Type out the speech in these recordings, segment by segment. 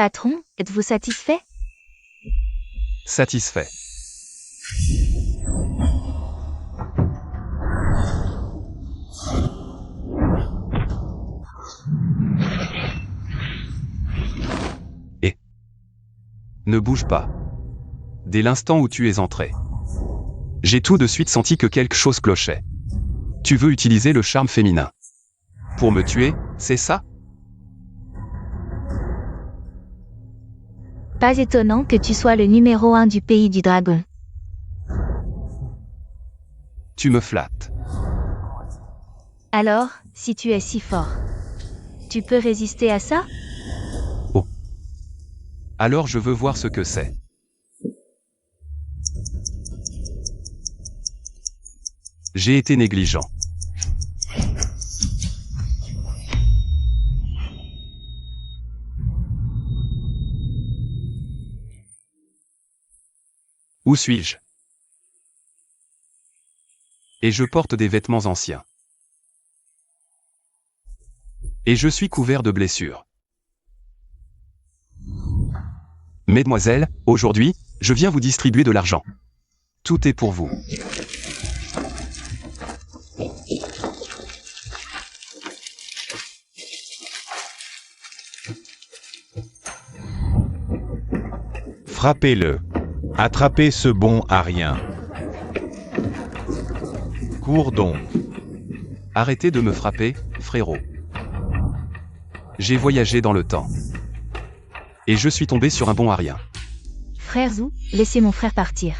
Patron, êtes-vous satisfait? Satisfait. Et ne bouge pas. Dès l'instant où tu es entré, j'ai tout de suite senti que quelque chose clochait. Tu veux utiliser le charme féminin pour me tuer, c'est ça? Pas étonnant que tu sois le numéro 1 du pays du dragon. Tu me flattes. Alors, si tu es si fort, tu peux résister à ça? Oh. Alors je veux voir ce que c'est. J'ai été négligent. Où suis-je? Et je porte des vêtements anciens. Et je suis couvert de blessures. Mesdemoiselles, aujourd'hui, je viens vous distribuer de l'argent. Tout est pour vous. Frappez-le. Attrapez ce bon à rien. Cours donc. Arrêtez de me frapper, frérot. J'ai voyagé dans le temps. Et je suis tombé sur un bon à rien. Frère Zou, laissez mon frère partir.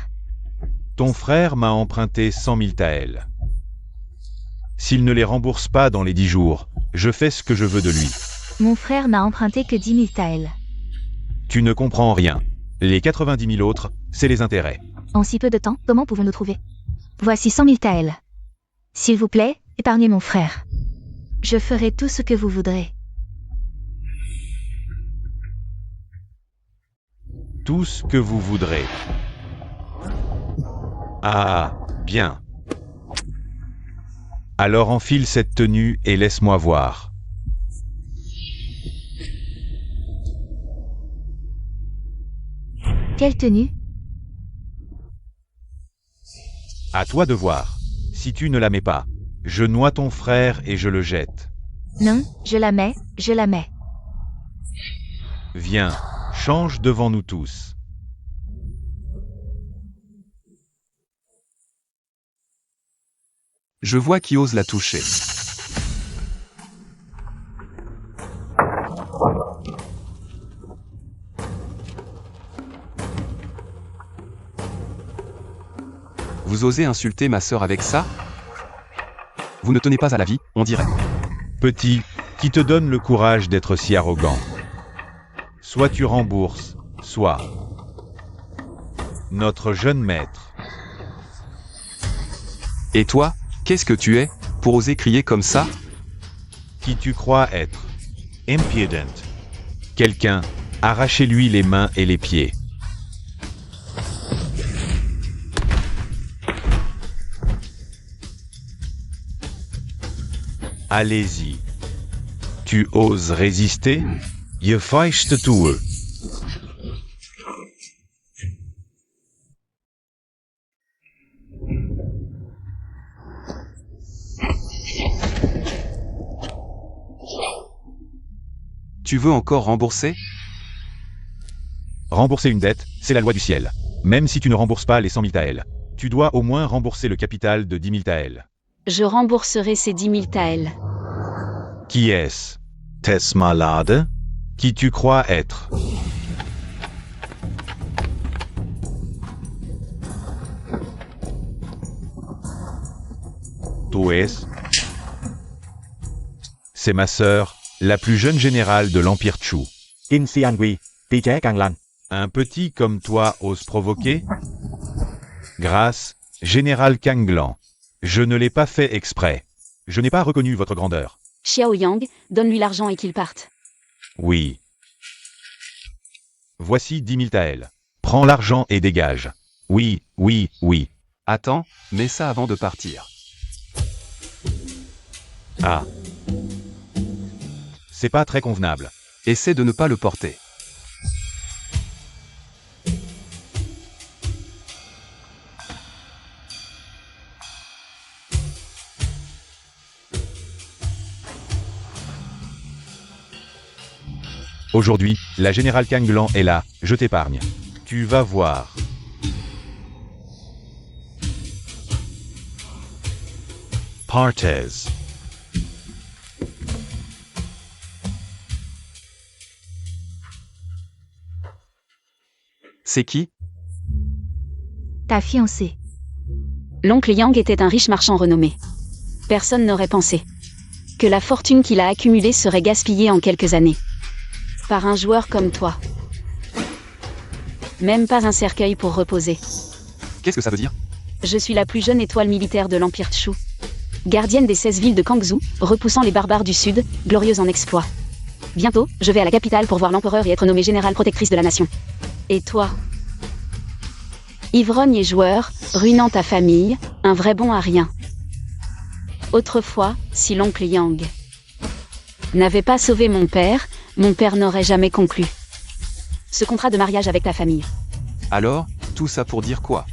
Ton frère m'a emprunté 100 000 taels. S'il ne les rembourse pas dans les 10 jours, je fais ce que je veux de lui. Mon frère n'a emprunté que 10 000 taels. Tu ne comprends rien. Les 90 000 autres, c'est les intérêts. En si peu de temps, comment pouvons-nous trouver? Voici 100 000 taels. S'il vous plaît, épargnez mon frère. Je ferai tout ce que vous voudrez. Tout ce que vous voudrez. Ah, bien. Alors enfile cette tenue et laisse-moi voir. Quelle tenue? À toi de voir. Si tu ne la mets pas, je noie ton frère et je le jette. Non, je la mets, je la mets. Viens, change devant nous tous. Je vois qui ose la toucher. Vous osez insulter ma sœur avec ça? Vous ne tenez pas à la vie, on dirait. Petit, qui te donne le courage d'être si arrogant? Soit tu rembourses, soit... Notre jeune maître. Et toi, qu'est-ce que tu es, pour oser crier comme ça? Qui tu crois être? Impudent. Quelqu'un, arrachez-lui les mains et les pieds. Allez-y. Tu oses résister? Je feiste toe. Tu veux encore rembourser? Rembourser une dette, c'est la loi du ciel. Même si tu ne rembourses pas les 100 000 taels, tu dois au moins rembourser le capital de 10 000 taels. Je rembourserai ces 10 000 taels. Qui est-ce? T'es malade? Qui tu crois être? Tu es? C'est ma sœur, la plus jeune générale de l'Empire Chu. Kim Sian-gui, Tige Kanglan. Un petit comme toi ose provoquer? Grâce, général Kanglan. Je ne l'ai pas fait exprès. Je n'ai pas reconnu votre grandeur. Xiao Yang, donne-lui l'argent et qu'il parte. Oui. Voici 10 000 taels. Prends l'argent et dégage. Oui, oui, oui. Attends, mets ça avant de partir. Ah. C'est pas très convenable. Essaie de ne pas le porter. Aujourd'hui, la générale Kanglan est là, je t'épargne. Tu vas voir. Partez. C'est qui? Ta fiancée. L'oncle Yang était un riche marchand renommé. Personne n'aurait pensé que la fortune qu'il a accumulée serait gaspillée en quelques années. Par un joueur comme toi. Même pas un cercueil pour reposer. Qu'est-ce que ça veut dire? Je suis la plus jeune étoile militaire de l'Empire Chu. Gardienne des 16 villes de Kangzhou, repoussant les barbares du Sud, glorieuse en exploits. Bientôt, je vais à la capitale pour voir l'empereur et être nommée générale protectrice de la nation. Et toi? Ivrogne et joueur, ruinant ta famille, un vrai bon à rien. Autrefois, si l'oncle Yang n'avait pas sauvé mon père n'aurait jamais conclu ce contrat de mariage avec ta famille. Alors, tout ça pour dire quoi?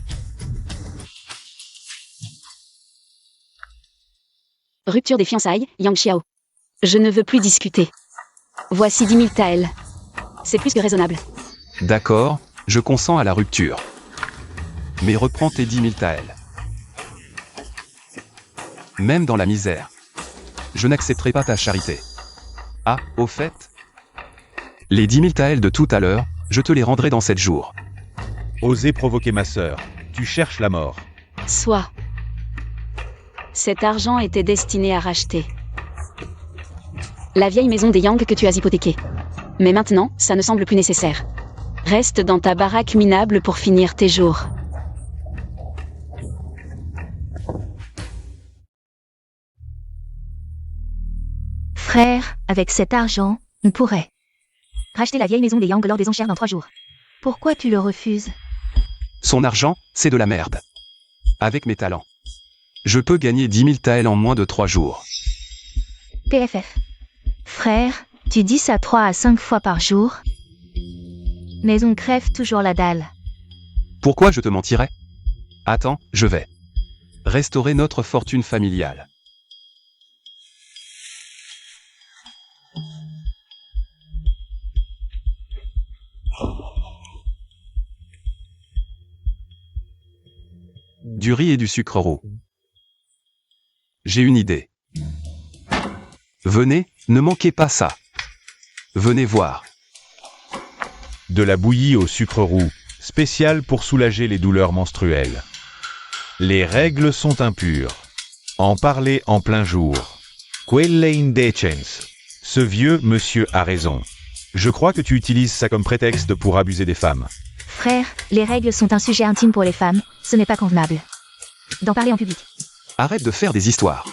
Rupture des fiançailles, Yang Xiao. Je ne veux plus discuter. Voici 10 000 taels. C'est plus que raisonnable. D'accord, je consens à la rupture. Mais reprends tes 10 000 taels. Même dans la misère. Je n'accepterai pas ta charité. Ah, au fait, les 10 000 taels de tout à l'heure, je te les rendrai dans 7 jours. Osez provoquer ma sœur. Tu cherches la mort. Soit. Cet argent était destiné à racheter la vieille maison des Yang que tu as hypothéquée. Mais maintenant, ça ne semble plus nécessaire. Reste dans ta baraque minable pour finir tes jours. Frère, avec cet argent, on pourrait racheter la vieille maison des Yang lors des enchères dans 3 jours. Pourquoi tu le refuses? Son argent, c'est de la merde. Avec mes talents, je peux gagner 10 000 taels en moins de 3 jours. PFF. Frère, tu dis ça 3 à 5 fois par jour, mais on crève toujours la dalle. Pourquoi je te mentirais? Attends, je vais restaurer notre fortune familiale. Du riz et du sucre roux. J'ai une idée. Venez, ne manquez pas ça. Venez voir. De la bouillie au sucre roux, spécial pour soulager les douleurs menstruelles. Les règles sont impures. En parler en plein jour. Quelle indecence. Ce vieux monsieur a raison. Je crois que tu utilises ça comme prétexte pour abuser des femmes. Frère, les règles sont un sujet intime pour les femmes, ce n'est pas convenable d'en parler en public. Arrête de faire des histoires.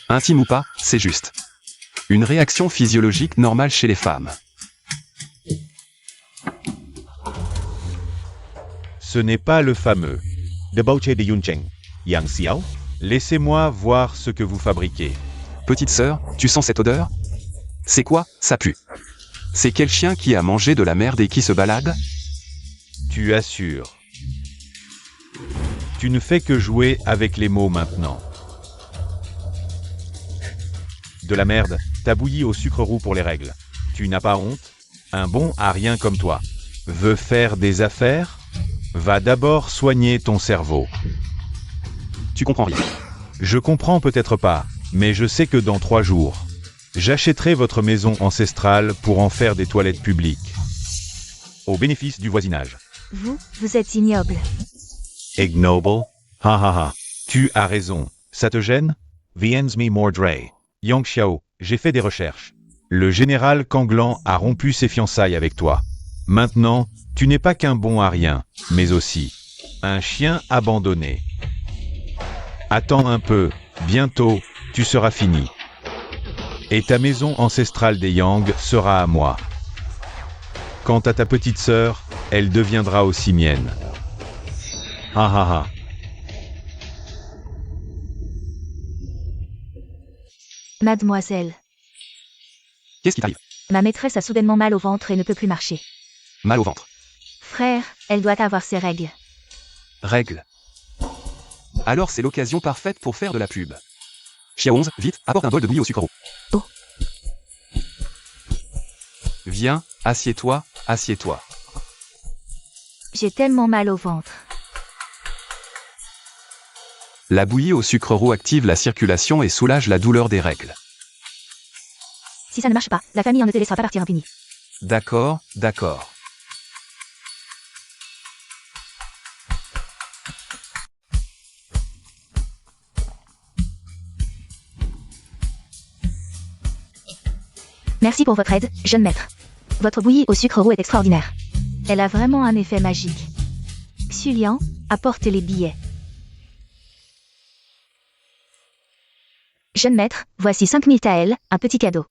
Intime ou pas, c'est juste une réaction physiologique normale chez les femmes. Ce n'est pas le fameux. De Bouche de Yuncheng. Yang Xiao. Laissez-moi voir ce que vous fabriquez. Petite sœur, tu sens cette odeur? C'est quoi, ça pue? C'est quel chien qui a mangé de la merde et qui se balade? Tu assures. Tu ne fais que jouer avec les mots maintenant. De la merde, t'as bouilli au sucre roux pour les règles. Tu n'as pas honte? Un bon à rien comme toi. Veux faire des affaires? Va d'abord soigner ton cerveau. Tu comprends rien. Je comprends peut-être pas, mais je sais que dans 3 jours, j'achèterai votre maison ancestrale pour en faire des toilettes publiques. Au bénéfice du voisinage. Vous êtes ignoble. Ignoble? Ha ha ha. Tu as raison. Ça te gêne? Viens me mordre. Yang Xiao, j'ai fait des recherches. Le général Kanglan a rompu ses fiançailles avec toi. Maintenant, tu n'es pas qu'un bon à rien, mais aussi un chien abandonné. Attends un peu, bientôt, tu seras fini. Et ta maison ancestrale des Yang sera à moi. Quant à ta petite sœur, elle deviendra aussi mienne. Ha ha ha. Mademoiselle, Qu'est-ce qui t'arrive? ma maîtresse a soudainement mal au ventre et ne peut plus marcher. Mal au ventre. Frère, elle doit avoir ses règles. Règle. Alors c'est l'occasion parfaite pour faire de la pub. Chia 11, vite, apporte un bol de bouillie au sucre roux. Oh. Viens, assieds-toi, assieds-toi. J'ai tellement mal au ventre. La bouillie au sucre roux active la circulation et soulage la douleur des règles. Si ça ne marche pas, la famille ne te laissera pas partir impunie. D'accord, d'accord. Merci pour votre aide, jeune maître. Votre bouillie au sucre roux est extraordinaire. Elle a vraiment un effet magique. Xulian, apporte les billets. Jeune maître, voici 5000 taels, un petit cadeau.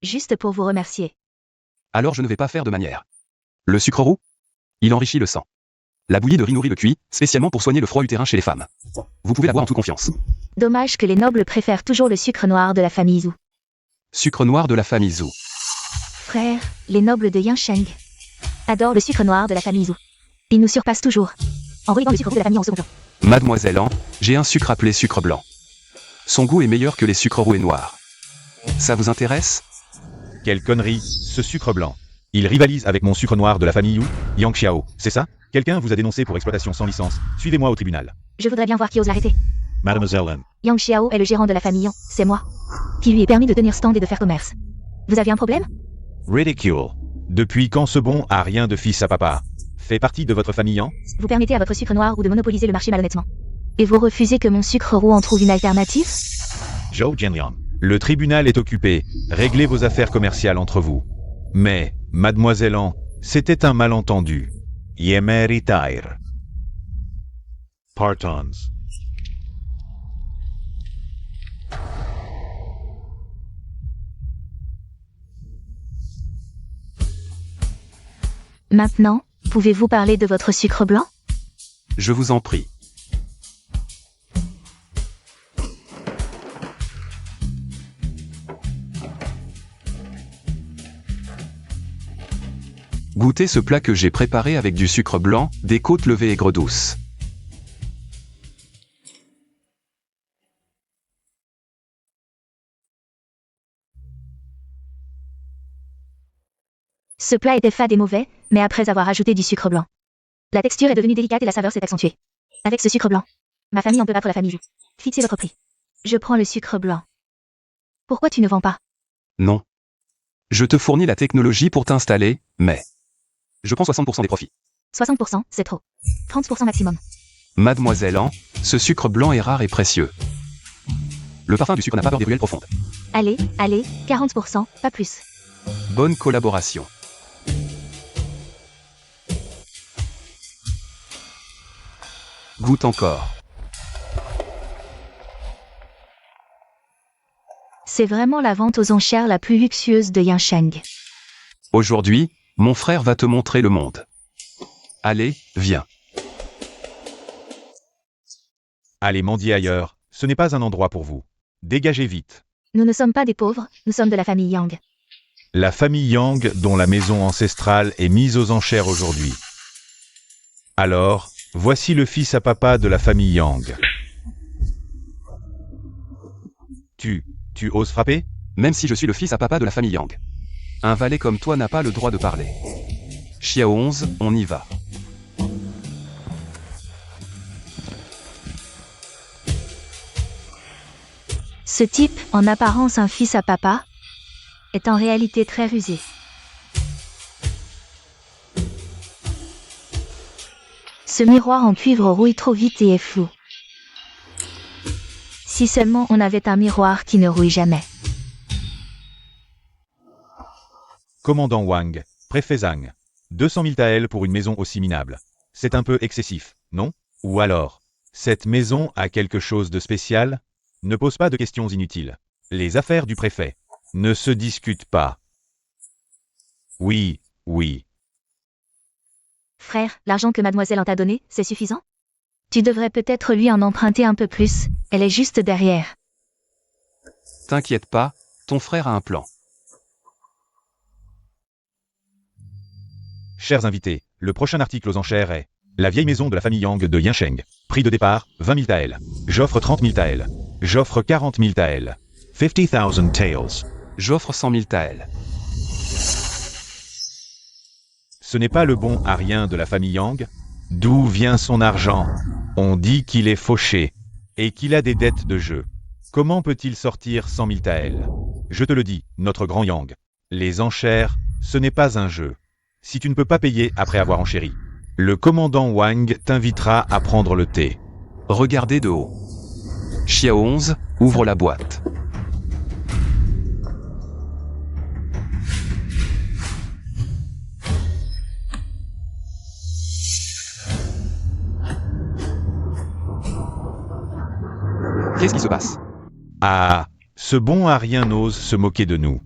Juste pour vous remercier. Alors je ne vais pas faire de manière. Le sucre roux? Il enrichit le sang. La bouillie de riz nourrit le cuit, spécialement pour soigner le froid utérin chez les femmes. Vous pouvez la boire en toute confiance. Dommage que les nobles préfèrent toujours le sucre noir de la famille Zhou. Sucre noir de la famille Zhou. Frère, les nobles de Yansheng adorent le sucre noir de la famille Zhou. Ils nous surpassent toujours. En reliant le sucre roux de la famille en second plan. Mademoiselle Anne, j'ai un sucre appelé sucre blanc. Son goût est meilleur que les sucres roux et noirs. Ça vous intéresse? Quelle connerie, ce sucre blanc. Il rivalise avec mon sucre noir de la famille Yang Xiao, c'est ça? Quelqu'un vous a dénoncé pour exploitation sans licence. Suivez-moi au tribunal. Je voudrais bien voir qui ose l'arrêter. Mademoiselle Anne. Yang Xiao est le gérant de la famille Yang, c'est moi. Qui lui est permis de tenir stand et de faire commerce. Vous avez un problème? Ridicule. Depuis quand ce bon a rien de fils à papa? Fait partie de votre famille Yang? Vous permettez à votre sucre noir ou de monopoliser le marché malhonnêtement. Et vous refusez que mon sucre roux en trouve une alternative? Zhou Jianliang. Le tribunal est occupé. Réglez vos affaires commerciales entre vous. Mais, mademoiselle Anne, c'était un malentendu. Yemeritair. Partons. Maintenant, pouvez-vous parler de votre sucre blanc? Je vous en prie. Goûtez ce plat que j'ai préparé avec du sucre blanc, des côtes levées aigres douces. Ce plat était fade et mauvais, mais après avoir ajouté du sucre blanc. La texture est devenue délicate et la saveur s'est accentuée. Avec ce sucre blanc, ma famille en peut battre la famille Zhou. Fixez votre prix. Je prends le sucre blanc. Pourquoi tu ne vends pas? Non. Je te fournis la technologie pour t'installer, mais... Je prends 60% des profits. 60%, c'est trop. 30% maximum. Mademoiselle Anne, ce sucre blanc est rare et précieux. Le parfum du sucre n'a pas peur des ruelles profondes. Allez, 40%, pas plus. Bonne collaboration. Goûte encore. C'est vraiment la vente aux enchères la plus luxueuse de Yansheng. Aujourd'hui, mon frère va te montrer le monde. Allez, viens. Allez mendier ailleurs, ce n'est pas un endroit pour vous. Dégagez vite. Nous ne sommes pas des pauvres, nous sommes de la famille Yang. La famille Yang dont la maison ancestrale est mise aux enchères aujourd'hui. Alors, voici le fils à papa de la famille Yang. Tu oses frapper? Même si je suis le fils à papa de la famille Yang. Un valet comme toi n'a pas le droit de parler. Xiao 11, on y va. Ce type, en apparence un fils à papa, est en réalité très rusé. Ce miroir en cuivre rouille trop vite et est flou. Si seulement on avait un miroir qui ne rouille jamais. Commandant Wang, préfet Zhang. 200 000 taels pour une maison aussi minable. C'est un peu excessif, non? Ou alors, cette maison a quelque chose de spécial? Ne pose pas de questions inutiles. Les affaires du préfet ne se discutent pas. Oui. Frère, l'argent que mademoiselle en t'a donné, c'est suffisant? Tu devrais peut-être lui en emprunter un peu plus, elle est juste derrière. T'inquiète pas, ton frère a un plan. Chers invités, le prochain article aux enchères est la vieille maison de la famille Yang de Yansheng. Prix de départ, 20 000 taels. J'offre 30 000 taels. J'offre 40 000 taels. 50,000 taels. J'offre 100 000 taels. Ce n'est pas le bon Arien de la famille Yang? D'où vient son argent? On dit qu'il est fauché et qu'il a des dettes de jeu. Comment peut-il sortir 100 000 taels? Je te le dis, notre grand Yang. Les enchères, ce n'est pas un jeu. Si tu ne peux pas payer après avoir enchéri, le commandant Wang t'invitera à prendre le thé. Regardez de haut. Xiao 11, ouvre la boîte. Qu'est-ce qui se passe? Ah, ce bon Arien n'ose se moquer de nous.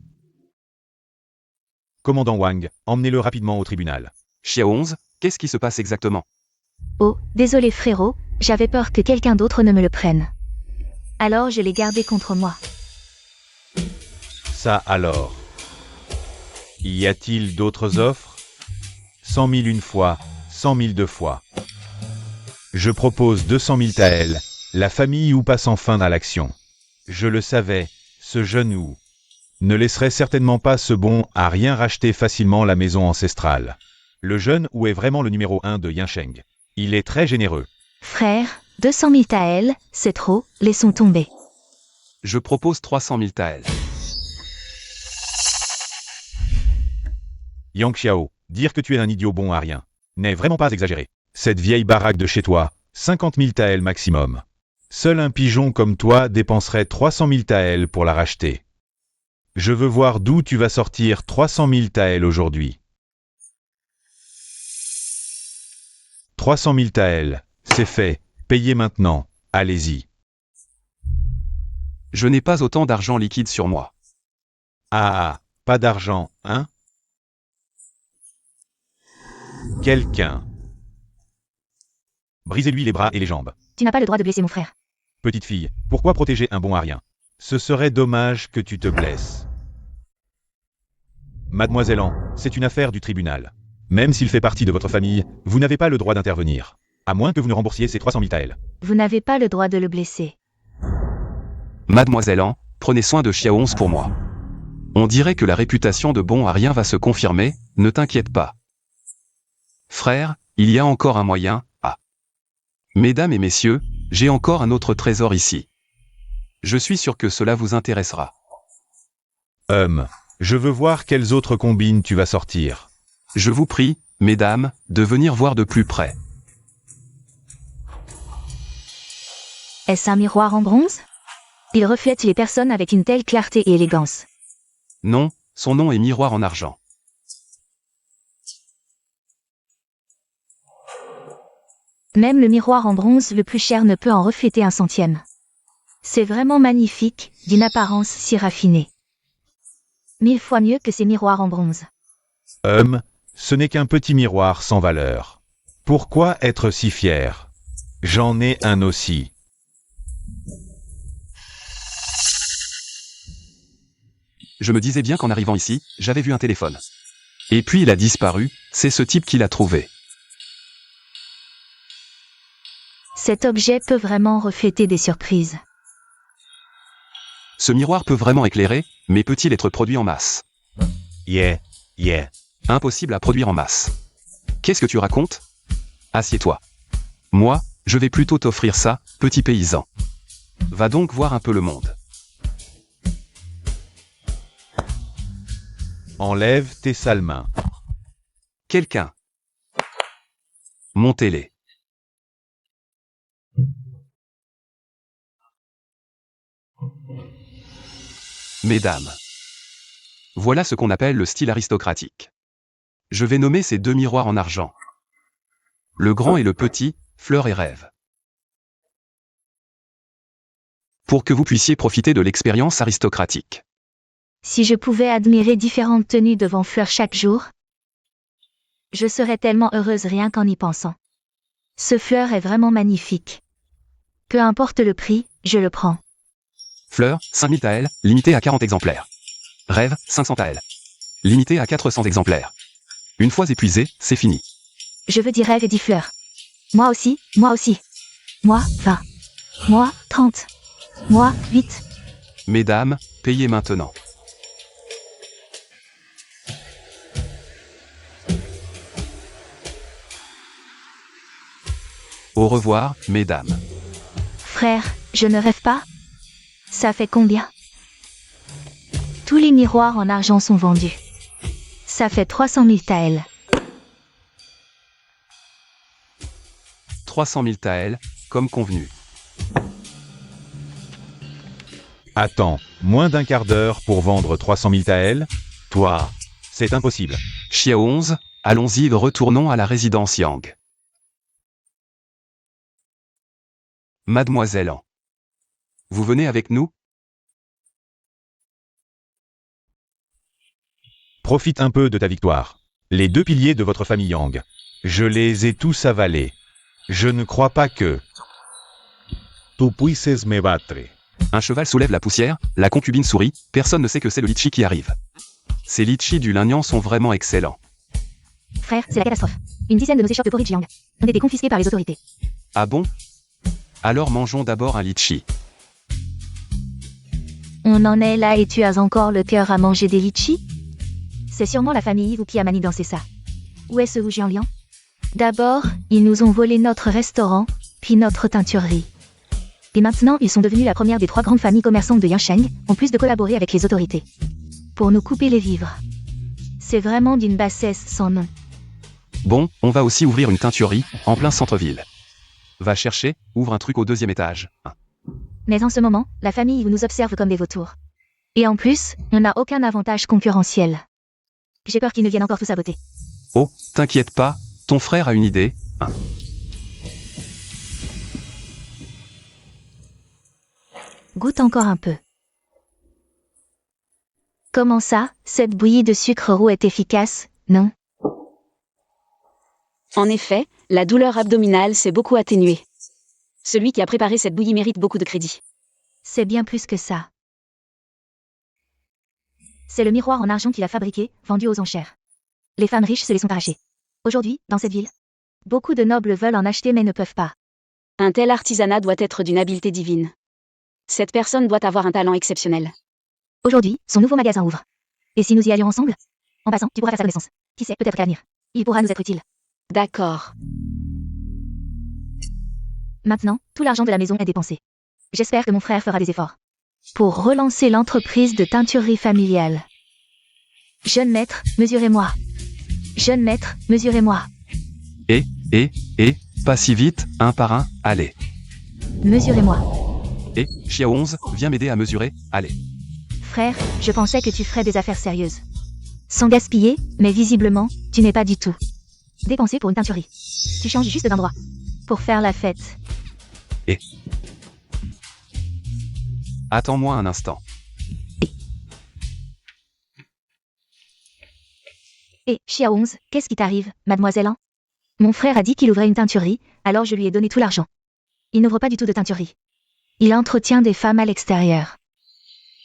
Commandant Wang, emmenez-le rapidement au tribunal. Xiao 11, qu'est-ce qui se passe exactement? Oh, désolé frérot, j'avais peur que quelqu'un d'autre ne me le prenne. Alors je l'ai gardé contre moi. Ça alors. Y a-t-il d'autres offres? 100 000 une fois, 100 000 deux fois. Je propose 200 000 taels, la famille ou passe enfin à l'action. Je le savais, ce jeune ou ne laisserait certainement pas ce bon à rien racheter facilement la maison ancestrale. Le jeune ou est vraiment le numéro 1 de Yansheng. Il est très généreux. Frère, 200 000 taels, c'est trop, laissons tomber. Je propose 300 000 taels. Yang Xiao, dire que tu es un idiot bon à rien n'est vraiment pas exagéré. Cette vieille baraque de chez toi, 50 000 taels maximum. Seul un pigeon comme toi dépenserait 300 000 taels pour la racheter. Je veux voir d'où tu vas sortir 300 000 taels aujourd'hui. 300 000 taels, c'est fait, payez maintenant, allez-y. Je n'ai pas autant d'argent liquide sur moi. Ah, pas d'argent, hein? Quelqu'un. Brisez-lui les bras et les jambes. Tu n'as pas le droit de blesser mon frère. Petite fille, pourquoi protéger un bon à rien? Ce serait dommage que tu te blesses. Mademoiselle An, c'est une affaire du tribunal. Même s'il fait partie de votre famille, vous n'avez pas le droit d'intervenir. À moins que vous ne remboursiez ces 300 000 taels. Vous n'avez pas le droit de le blesser. Mademoiselle An, prenez soin de Xiao 11 pour moi. On dirait que la réputation de bon à rien va se confirmer, ne t'inquiète pas. Frère, il y a encore un moyen, ah. Mesdames et messieurs, j'ai encore un autre trésor ici. Je suis sûr que cela vous intéressera. Je veux voir quelles autres combines tu vas sortir. Je vous prie, mesdames, de venir voir de plus près. Est-ce un miroir en bronze? Il reflète les personnes avec une telle clarté et élégance. Non, son nom est miroir en argent. Même le miroir en bronze le plus cher ne peut en refléter un centième. C'est vraiment magnifique, d'une apparence si raffinée. 1000 fois mieux que ces miroirs en bronze. Ce n'est qu'un petit miroir sans valeur. Pourquoi être si fier? J'en ai un aussi. Je me disais bien qu'en arrivant ici, j'avais vu un téléphone. Et puis il a disparu, c'est ce type qui l'a trouvé. Cet objet peut vraiment refléter des surprises. Ce miroir peut vraiment éclairer, mais peut-il être produit en masse? Yeah. Impossible à produire en masse. Qu'est-ce que tu racontes? Assieds-toi. Moi, je vais plutôt t'offrir ça, petit paysan. Va donc voir un peu le monde. Enlève tes sales mains. Quelqu'un. Montez-les. Mesdames. Voilà ce qu'on appelle le style aristocratique. Je vais nommer ces deux miroirs en argent. Le grand et le petit, fleurs et rêves. Pour que vous puissiez profiter de l'expérience aristocratique. Si je pouvais admirer différentes tenues devant fleurs chaque jour, je serais tellement heureuse rien qu'en y pensant. Ce fleur est vraiment magnifique. Peu importe le prix, je le prends. Fleurs, 5000 taels, limité à 40 exemplaires. Rêve, 500 taels. Limité à 400 exemplaires. Une fois épuisé, c'est fini. Je veux 10 rêves et 10 fleurs. Moi aussi, moi aussi. Moi, 20. Moi, 30. Moi, 8. Mesdames, payez maintenant. Au revoir, mesdames. Frère, je ne rêve pas? Ça fait combien? Tous les miroirs en argent sont vendus. Ça fait 300 000 taels. 300 000 taels, comme convenu. Attends, moins d'un quart d'heure pour vendre 300 000 taels? Toi, c'est impossible. Xiao 11, allons-y, retournons à la résidence Yang. Mademoiselle An. Vous venez avec nous? Profite un peu de ta victoire. Les deux piliers de votre famille Yang. Je les ai tous avalés. Je ne crois pas que... Tu puisses me battre. Un cheval soulève la poussière, la concubine sourit, personne ne sait que c'est le litchi qui arrive. Ces litchis du Lingnan sont vraiment excellents. Frère, c'est la catastrophe. Une dizaine de nos échoppes de porridge Yang ont été confisquées par les autorités. Ah bon? Alors mangeons d'abord un litchi. On en est là et tu as encore le cœur à manger des litchis? C'est sûrement la famille Wu qui a manigancé ça. Où est ce Wu Jianliang? D'abord, ils nous ont volé notre restaurant, puis notre teinturerie. Et maintenant, ils sont devenus la première des 3 grandes familles commerçantes de Yansheng, en plus de collaborer avec les autorités. Pour nous couper les vivres. C'est vraiment d'une bassesse sans nom. Bon, on va aussi ouvrir une teinturerie, en plein centre-ville. Va chercher, ouvre un truc au 2e étage. Mais en ce moment, la famille Wu nous observe comme des vautours. Et en plus, on n'a aucun avantage concurrentiel. J'ai peur qu'ils ne viennent encore tous saboter. Oh, t'inquiète pas, ton frère a une idée. Goûte encore un peu. Comment ça, cette bouillie de sucre roux est efficace, non? En effet, la douleur abdominale s'est beaucoup atténuée. Celui qui a préparé cette bouillie mérite beaucoup de crédit. C'est bien plus que ça. C'est le miroir en argent qu'il a fabriqué, vendu aux enchères. Les femmes riches se les sont arrachées. Aujourd'hui, dans cette ville, beaucoup de nobles veulent en acheter mais ne peuvent pas. Un tel artisanat doit être d'une habileté divine. Cette personne doit avoir un talent exceptionnel. Aujourd'hui, son nouveau magasin ouvre. Et si nous y allions ensemble? En passant, tu pourras faire sa connaissance. Qui sait, peut-être qu'à l'avenir, il pourra nous être utile. D'accord. Maintenant, tout l'argent de la maison est dépensé. J'espère que mon frère fera des efforts. Pour relancer l'entreprise de teinturerie familiale. Jeune maître, mesurez-moi. Jeune maître, mesurez-moi. Pas si vite, un par un, allez. Mesurez-moi. Xiao 11, viens m'aider à mesurer, allez. Frère, je pensais que tu ferais des affaires sérieuses. Sans gaspiller, mais visiblement, tu n'es pas du tout. Dépensé pour une teinturerie. Tu changes juste d'endroit. Pour faire la fête. Attends-moi un instant. Xiao 11, qu'est-ce qui t'arrive, mademoiselle An? Mon frère a dit qu'il ouvrait une teinturerie, alors je lui ai donné tout l'argent. Il n'ouvre pas du tout de teinturerie. Il entretient des femmes à l'extérieur.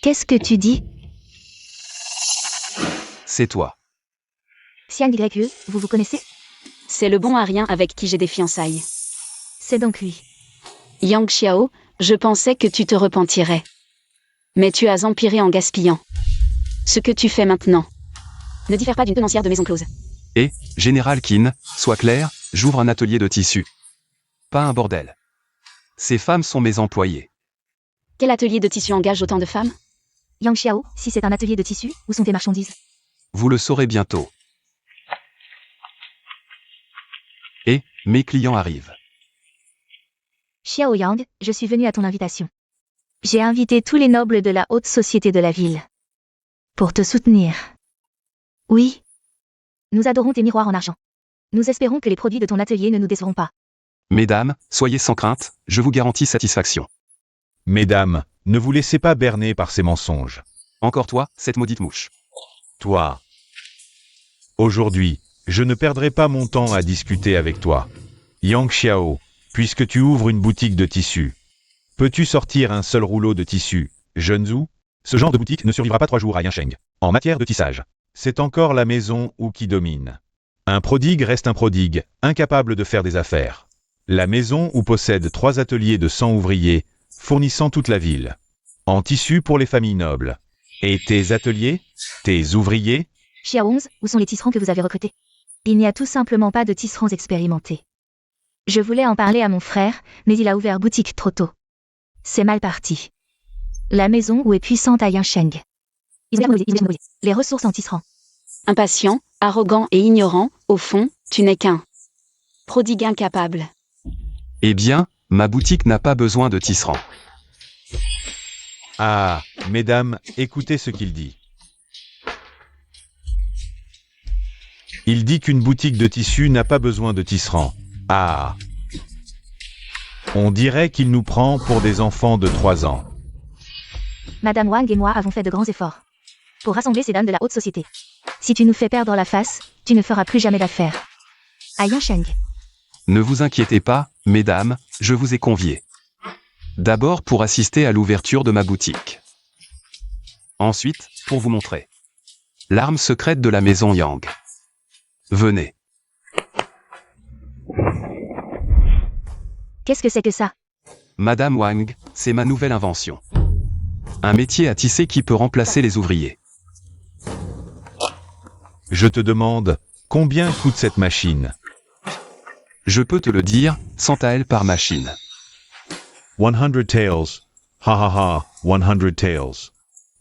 Qu'est-ce que tu dis? C'est toi. Xiang YE, vous vous connaissez? C'est le bon Arien avec qui j'ai des fiançailles. C'est donc lui. Yang Xiao, je pensais que tu te repentirais. Mais tu as empiré en gaspillant. Ce que tu fais maintenant ne diffère pas d'une tenancière de maison close. Général Qin, sois clair, j'ouvre un atelier de tissu. Pas un bordel. Ces femmes sont mes employées. Quel atelier de tissu engage autant de femmes? Yang Xiao, si c'est un atelier de tissu, où sont tes marchandises? Vous le saurez bientôt. Mes clients arrivent. Xiao Yang, je suis venu à ton invitation. J'ai invité tous les nobles de la haute société de la ville. Pour te soutenir. Oui. Nous adorons tes miroirs en argent. Nous espérons que les produits de ton atelier ne nous décevront pas. Mesdames, soyez sans crainte, je vous garantis satisfaction. Mesdames, ne vous laissez pas berner par ces mensonges. Encore toi, cette maudite mouche. Toi. Aujourd'hui, je ne perdrai pas mon temps à discuter avec toi. Yang Xiao, puisque tu ouvres une boutique de tissus, peux-tu sortir un seul rouleau de tissu, jeune Zhu? Ce genre de boutique ne survivra pas 3 jours à Yansheng. En matière de tissage, c'est encore la maison Wu qui domine. Un prodigue reste un prodigue, incapable de faire des affaires. La maison Wu possède 3 ateliers de 100 ouvriers, fournissant toute la ville. En tissu pour les familles nobles. Et tes ateliers? Tes ouvriers? Xiao 11, où sont les tisserands que vous avez recrutés? Il n'y a tout simplement pas de tisserands expérimentés. Je voulais en parler à mon frère, mais il a ouvert boutique trop tôt. C'est mal parti. La maison où est puissante à Yinsheng. Les ressources en tisserand. Impatient, arrogant et ignorant, au fond, tu n'es qu'un prodigue incapable. Eh bien, ma boutique n'a pas besoin de tisserand. Ah, mesdames, écoutez ce qu'il dit. Il dit qu'une boutique de tissu n'a pas besoin de tisserand. Ah. On dirait qu'il nous prend pour des enfants de 3 ans. Madame Wang et moi avons fait de grands efforts pour rassembler ces dames de la haute société. Si tu nous fais perdre la face, tu ne feras plus jamais d'affaires. À Yinsheng. Ne vous inquiétez pas, mesdames, je vous ai conviés. D'abord pour assister à l'ouverture de ma boutique. Ensuite, pour vous montrer l'arme secrète de la maison Yang. Venez. Qu'est-ce que c'est que ça? Madame Wang, c'est ma nouvelle invention. Un métier à tisser qui peut remplacer les ouvriers. Je te demande, combien coûte cette machine? Je peux te le dire, 100 taels par machine. 100 taels. Ha ha ha, 100 taels.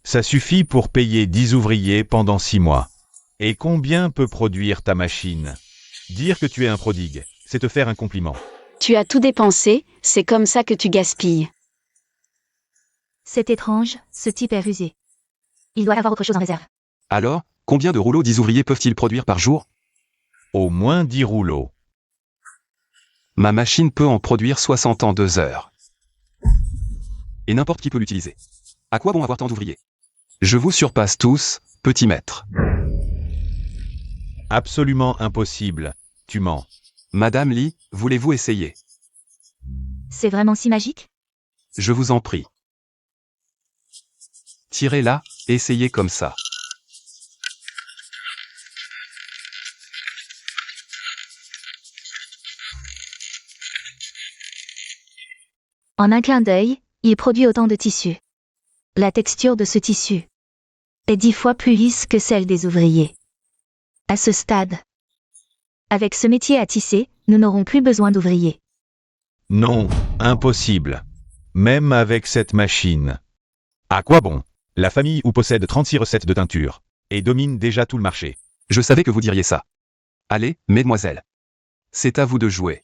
Ça suffit pour payer 10 ouvriers pendant 6 mois. Et combien peut produire ta machine? Dire que tu es un prodigue, c'est te faire un compliment. Tu as tout dépensé, c'est comme ça que tu gaspilles. C'est étrange, ce type est rusé. Il doit avoir autre chose en réserve. Alors, combien de rouleaux 10 ouvriers peuvent-ils produire par jour? Au moins 10 rouleaux. Ma machine peut en produire 60 en 2 heures. Et n'importe qui peut l'utiliser. À quoi bon avoir tant d'ouvriers? Je vous surpasse tous, petit maître. Absolument impossible. Tu mens. Madame Li, voulez-vous essayer? C'est vraiment si magique? Je vous en prie. Tirez là, essayez comme ça. En un clin d'œil, il produit autant de tissu. La texture de ce tissu est 10 fois plus lisse que celle des ouvriers. À ce stade, avec ce métier à tisser, nous n'aurons plus besoin d'ouvriers. Non, impossible. Même avec cette machine. À quoi bon? La famille Wu possède 36 recettes de teinture et domine déjà tout le marché. Je savais que vous diriez ça. Allez, mesdemoiselles. C'est à vous de jouer.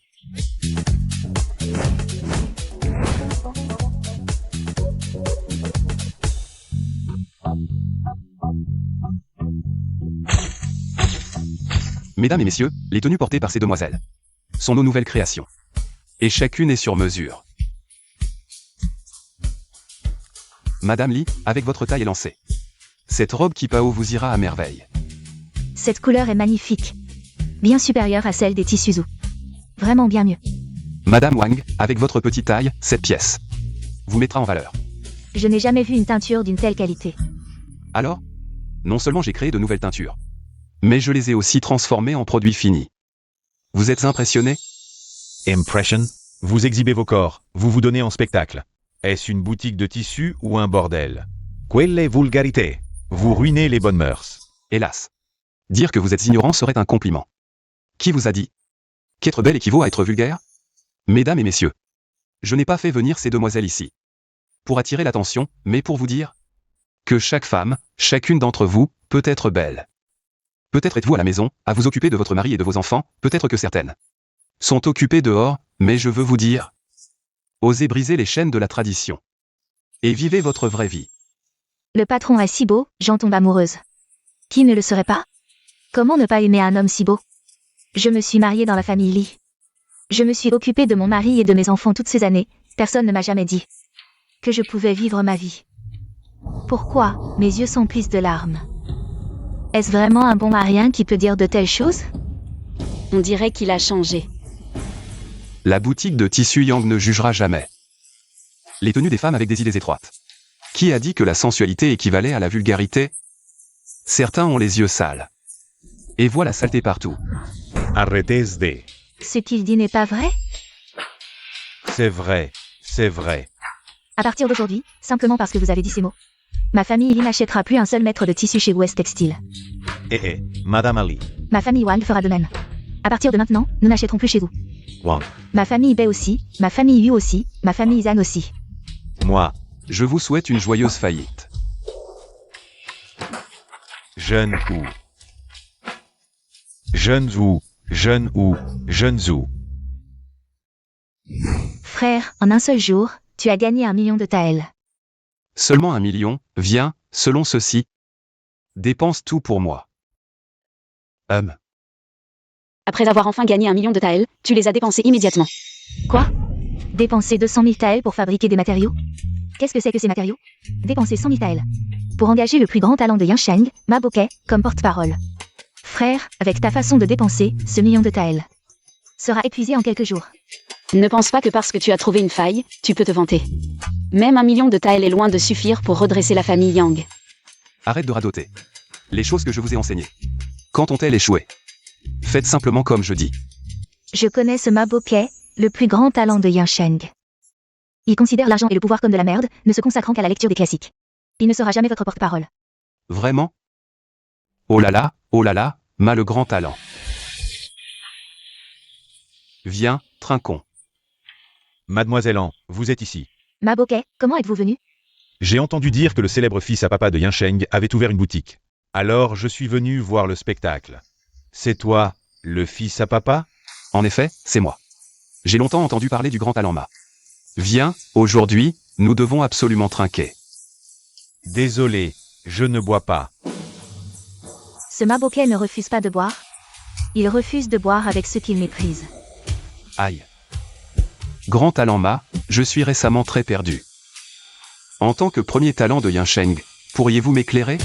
Mesdames et messieurs, les tenues portées par ces demoiselles sont nos nouvelles créations. Et chacune est sur mesure. Madame Li, avec votre taille élancée. Cette robe Kipao vous ira à merveille. Cette couleur est magnifique. Bien supérieure à celle des tissus Zhou. Vraiment bien mieux. Madame Wang, avec votre petite taille, cette pièce vous mettra en valeur. Je n'ai jamais vu une teinture d'une telle qualité. Alors, non seulement j'ai créé de nouvelles teintures, mais je les ai aussi transformées en produits finis. Vous êtes impressionné? Impression? Vous exhibez vos corps, vous vous donnez en spectacle. Est-ce une boutique de tissus ou un bordel? Quelle vulgarité? Vous ruinez les bonnes mœurs. Hélas. Dire que vous êtes ignorant serait un compliment. Qui vous a dit qu'être belle équivaut à être vulgaire? Mesdames et messieurs, je n'ai pas fait venir ces demoiselles ici pour attirer l'attention, mais pour vous dire que chaque femme, chacune d'entre vous, peut être belle. Peut-être êtes-vous à la maison, à vous occuper de votre mari et de vos enfants, peut-être que certaines sont occupées dehors, mais je veux vous dire, osez briser les chaînes de la tradition. Et vivez votre vraie vie. Le patron est si beau, j'en tombe amoureuse. Qui ne le serait pas? Comment ne pas aimer un homme si beau? Je me suis mariée dans la famille Li. Je me suis occupée de mon mari et de mes enfants toutes ces années, personne ne m'a jamais dit que je pouvais vivre ma vie. Pourquoi mes yeux s'emplissent de larmes? Est-ce vraiment un bon marien qui peut dire de telles choses? On dirait qu'il a changé. La boutique de tissu Yang ne jugera jamais les tenues des femmes avec des idées étroites. Qui a dit que la sensualité équivalait à la vulgarité? Certains ont les yeux sales. Et voient la saleté partout. Arrêtez de. Ce qu'il dit n'est pas vrai? C'est vrai, c'est vrai. À partir d'aujourd'hui, simplement parce que vous avez dit ces mots, ma famille Li n'achètera plus un seul mètre de tissu chez West Textile. Madame Ali. Ma famille Wang fera de même. À partir de maintenant, nous n'achèterons plus chez vous. Wang. Ma famille Bei aussi, ma famille Yu aussi, ma famille Zhang aussi. Moi, Je vous souhaite une joyeuse faillite. jeune ou. Jeune ou, jeune ou, jeune ou. Frère, en un seul jour, tu as gagné 1 million de taels. Seulement 1 million, viens, selon ceci. Dépense tout pour moi. Après avoir enfin gagné 1 million de taels, tu les as dépensés immédiatement. Quoi? Dépenser 200 000 taels pour fabriquer des matériaux? Qu'est-ce que c'est que ces matériaux? Dépenser 100 000 taels. Pour engager le plus grand talent de Yansheng, Ma Bokeh, comme porte-parole. Frère, avec ta façon de dépenser, ce million de taels sera épuisé en quelques jours. Ne pense pas que parce que tu as trouvé une faille, tu peux te vanter. Même 1 million de taels est loin de suffire pour redresser la famille Yang. Arrête de radoter. Les choses que je vous ai enseignées. Quand ont-elles échoué? Faites simplement comme je dis. Je connais ce Ma Bokeh, le plus grand talent de Yansheng. Il considère l'argent et le pouvoir comme de la merde, ne se consacrant qu'à la lecture des classiques. Il ne sera jamais votre porte-parole. Vraiment? Oh là, Ma le grand talent. Viens, trinquons. Mademoiselle An, vous êtes ici. Ma Bokeh, comment êtes-vous venu? J'ai entendu dire que le célèbre fils à papa de Yansheng avait ouvert une boutique. Alors je suis venu voir le spectacle. C'est toi, le fils à papa? En effet, c'est moi. J'ai longtemps entendu parler du grand talent Ma. Viens, aujourd'hui, nous devons absolument trinquer. Désolé, je ne bois pas. Ce Ma Bokeh ne refuse pas de boire. Il refuse de boire avec ceux qu'il méprise. Aïe. Grand talent Ma, je suis récemment très perdu. En tant que premier talent de Yansheng, pourriez-vous m'éclairer?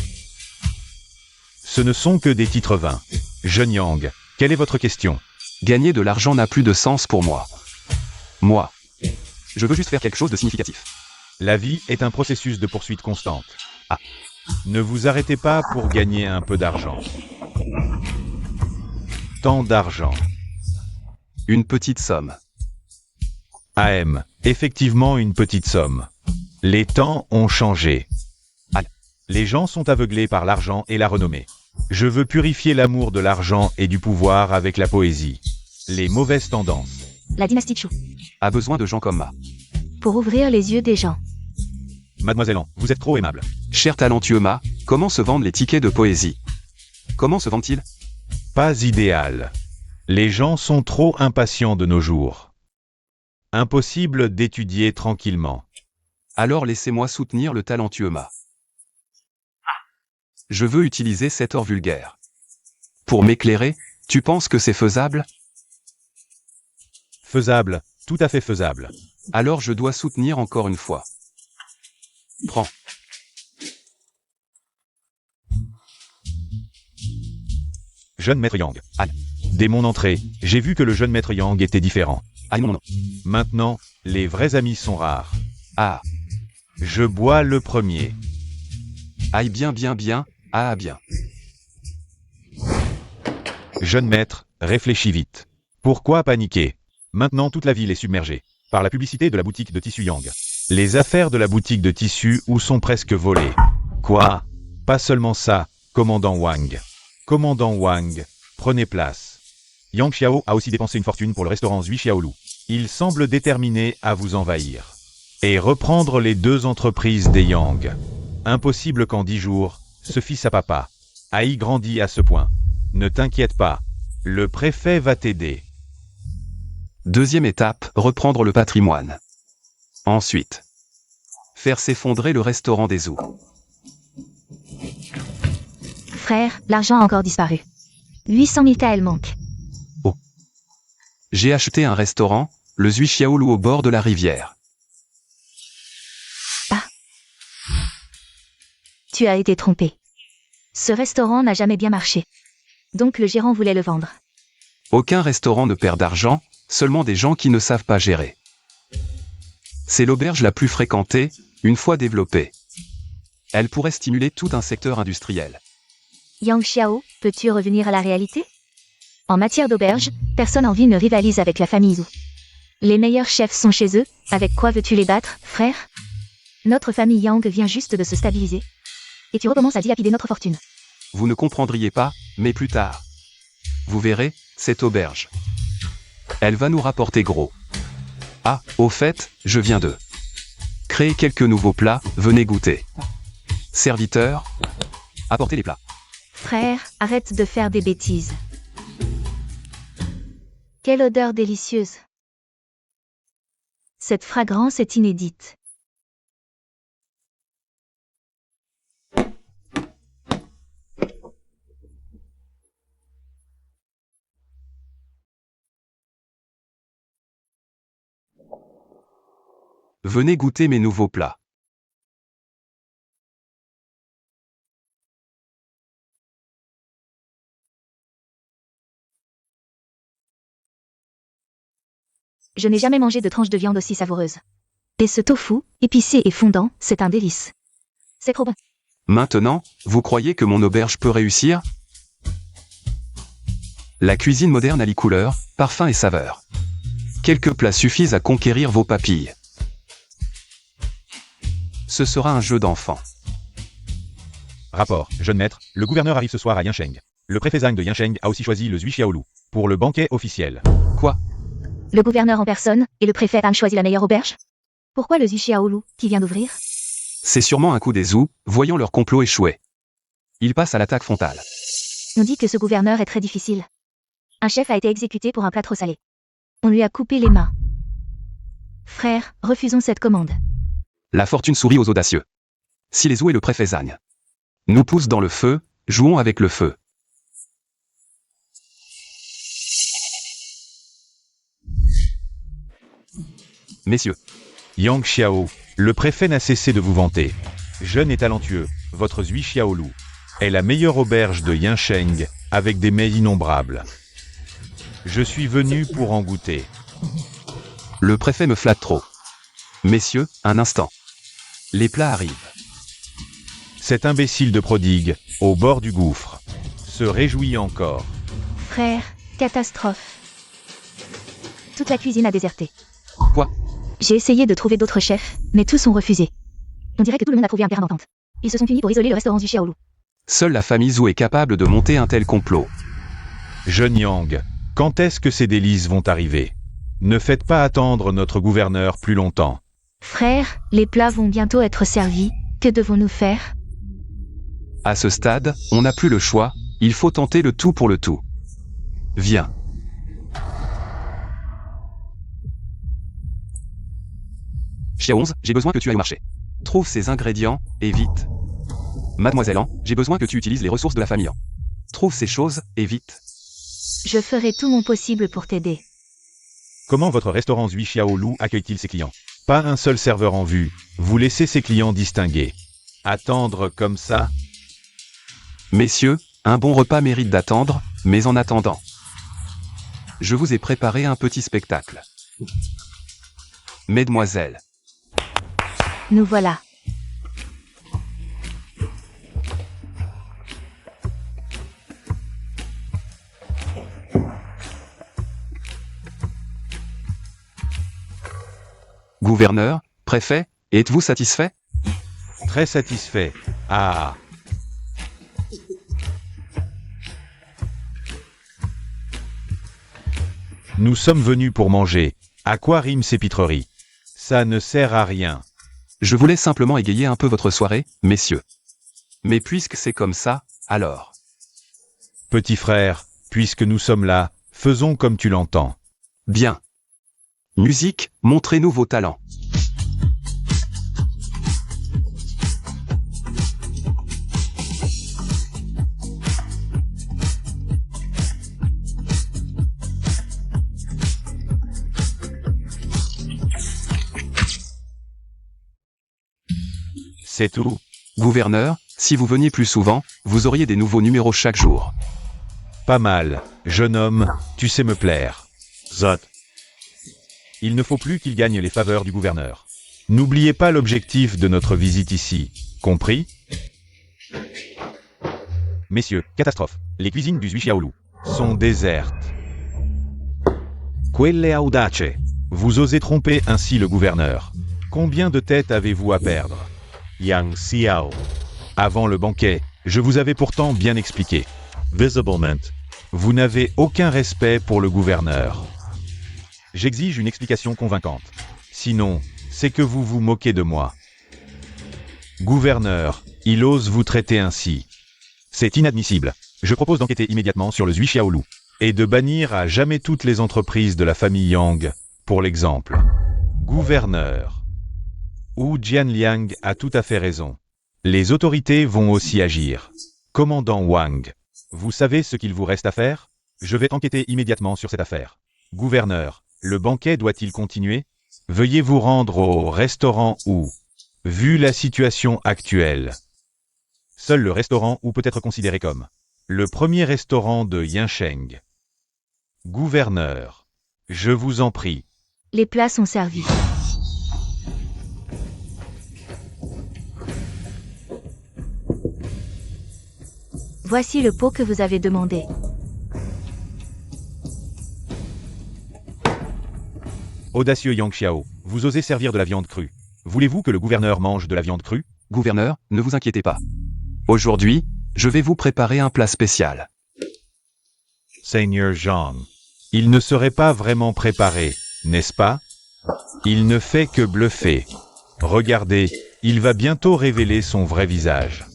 Ce ne sont que des titres vains. Jeune Yang, quelle est votre question? Gagner de l'argent n'a plus de sens pour moi. Moi. Je veux juste faire quelque chose de significatif. La vie est un processus de poursuite constante. Ah. Ne vous arrêtez pas pour gagner un peu d'argent. Tant d'argent. Une petite somme. AM, effectivement une petite somme. Les temps ont changé. Les gens sont aveuglés par l'argent et la renommée. Je veux purifier l'amour de l'argent et du pouvoir avec la poésie. Les mauvaises tendances. La dynastie Chu. A besoin de gens comme Ma. Pour ouvrir les yeux des gens. Mademoiselle An, vous êtes trop aimable. Cher talentueux Ma, comment se vendent les tickets de poésie? Comment se vendent-ils? Pas idéal. Les gens sont trop impatients de nos jours. Impossible d'étudier tranquillement. Alors laissez-moi soutenir le talentueux Ma. Je veux utiliser cet or vulgaire. Pour m'éclairer, tu penses que c'est faisable? Faisable, tout à fait faisable. Alors je dois soutenir encore une fois. Prends. Jeune maître Yang. Anne. Dès mon entrée, j'ai vu que le jeune maître Yang était différent. Aïe mon nom. Maintenant, les vrais amis sont rares. Ah. Je bois le premier. Aïe bien. Ah bien. Jeune maître, réfléchis vite. Pourquoi paniquer? Maintenant toute la ville est submergée par la publicité de la boutique de tissus Yang. Les affaires de la boutique de tissus où sont presque volées. Quoi? Pas seulement ça, commandant Wang. Commandant Wang, prenez place. Yang Xiao a aussi dépensé une fortune pour le restaurant Zhui Xiaolu. Il semble déterminé à vous envahir. Et reprendre les deux entreprises des Yang. Impossible qu'en 10 jours, ce fils à papa a y grandi à ce point. Ne t'inquiète pas, le préfet va t'aider. Deuxième étape, reprendre le patrimoine. Ensuite, faire s'effondrer le restaurant des Zhou. Frère, l'argent a encore disparu. 800 000 taels manquent. J'ai acheté un restaurant, le Zhui Xiaolu au bord de la rivière. Tu as été trompé. Ce restaurant n'a jamais bien marché. Donc le gérant voulait le vendre. Aucun restaurant ne perd d'argent, seulement des gens qui ne savent pas gérer. C'est l'auberge la plus fréquentée, une fois développée. Elle pourrait stimuler tout un secteur industriel. Yang Xiao, peux-tu revenir à la réalité? En matière d'auberge, personne en ville ne rivalise avec la famille Zhou. Les meilleurs chefs sont chez eux, avec quoi veux-tu les battre, frère? Notre famille Yang vient juste de se stabiliser. Et tu recommences à dilapider notre fortune. Vous ne comprendriez pas, mais plus tard. Vous verrez, cette auberge. Elle va nous rapporter gros. Ah, au fait, je viens de créer quelques nouveaux plats, venez goûter. Serviteur, apportez les plats. Frère, arrête de faire des bêtises. Quelle odeur délicieuse. Cette fragrance est inédite. Venez goûter mes nouveaux plats. Je n'ai jamais mangé de tranche de viande aussi savoureuse. Et ce tofu, épicé et fondant, c'est un délice. C'est trop bon. Maintenant, vous croyez que mon auberge peut réussir? La cuisine moderne allie couleurs, parfums et saveurs. Quelques plats suffisent à conquérir vos papilles. Ce sera un jeu d'enfant. Rapport, jeune maître, le gouverneur arrive ce soir à Yinsheng. Le préfet Zhang de Yinsheng a aussi choisi le Zhui Xiaolu pour le banquet officiel. Quoi? Le gouverneur en personne et le préfet ont choisi la meilleure auberge? Pourquoi le Xiaolu, qui vient d'ouvrir? C'est sûrement un coup des Zhou, voyant leur complot échouer. Ils passent à l'attaque frontale. On dit que ce gouverneur est très difficile. Un chef a été exécuté pour un plat trop salé. On lui a coupé les mains. Frère, refusons cette commande. La fortune sourit aux audacieux. Si les Zhou et le préfet Zhang nous poussent dans le feu, jouons avec le feu. Messieurs, Yang Xiao, le préfet n'a cessé de vous vanter. Jeune et talentueux, votre Zhui Xiaolu est la meilleure auberge de Yinsheng avec des mets innombrables. Je suis venu pour en goûter. le préfet me flatte trop. Messieurs, un instant. Les plats arrivent. Cet imbécile de prodigue, au bord du gouffre, se réjouit encore. Frère, catastrophe. Toute la cuisine a déserté. Quoi? J'ai essayé de trouver d'autres chefs, mais tous ont refusé. On dirait que tout le monde a trouvé un terrain d'entente. Ils se sont unis pour isoler le restaurant du Xiaolu. Seule la famille Zhou est capable de monter un tel complot. Jeune Yang, quand est-ce que ces délices vont arriver? Ne faites pas attendre notre gouverneur plus longtemps. Frère, les plats vont bientôt être servis. Que devons-nous faire? À ce stade, on n'a plus le choix, il faut tenter le tout pour le tout. Viens. Chia 11, j'ai besoin que tu ailles au marché. Trouve ces ingrédients, et vite. Mademoiselle An, j'ai besoin que tu utilises les ressources de la famille An. Trouve ces choses, et vite. Je ferai tout mon possible pour t'aider. Comment votre restaurant Zhui Xiaolu accueille-t-il ses clients? Pas un seul serveur en vue, vous laissez ses clients distingués. Attendre comme ça? Messieurs, un bon repas mérite d'attendre, mais en attendant, je vous ai préparé un petit spectacle. Mesdemoiselles, Nous voilà. gouverneur, préfet, êtes-vous satisfait? Très satisfait. Ah. Nous sommes venus pour manger. À quoi riment ces pitreries? Ça ne sert à rien. Je voulais simplement égayer un peu votre soirée, messieurs. Mais puisque c'est comme ça, alors. Petit frère, puisque nous sommes là, faisons comme tu l'entends. Bien. Musique, montrez-nous vos talents. C'est tout. Gouverneur, si vous veniez plus souvent, vous auriez des nouveaux numéros chaque jour. Pas mal. Jeune homme, tu sais me plaire. Zot. Il ne faut plus qu'il gagne les faveurs du gouverneur. N'oubliez pas l'objectif de notre visite ici. Compris? Messieurs, catastrophe. Les cuisines du Zhui Xiaolu sont désertes. Quelle audace. Vous osez tromper ainsi le gouverneur. Combien de têtes avez-vous à perdre? Yang Xiao. Avant le banquet, je vous avais pourtant bien expliqué. Visiblement. Vous n'avez aucun respect pour le gouverneur. J'exige une explication convaincante. Sinon, c'est que vous vous moquez de moi. Gouverneur, il ose vous traiter ainsi. C'est inadmissible. Je propose d'enquêter immédiatement sur le Zhui Xiaolu et de bannir à jamais toutes les entreprises de la famille Yang, pour l'exemple. Gouverneur. Wu Jianliang a tout à fait raison. Les autorités vont aussi agir. Commandant Wang, vous savez ce qu'il vous reste à faire? Je vais enquêter immédiatement sur cette affaire. Gouverneur, le banquet doit-il continuer? Veuillez vous rendre au restaurant Wu. Vu la situation actuelle, seul le restaurant Wu peut être considéré comme le premier restaurant de Yansheng. Gouverneur, je vous en prie. Les plats sont servis. Voici le pot que vous avez demandé. Audacieux Yang Xiao, vous osez servir de la viande crue. Voulez-vous que le gouverneur mange de la viande crue? Gouverneur, ne vous inquiétez pas. Aujourd'hui, je vais vous préparer un plat spécial. Seigneur Zhang, il ne serait pas vraiment préparé, n'est-ce pas? Il ne fait que bluffer. Regardez, il va bientôt révéler son vrai visage.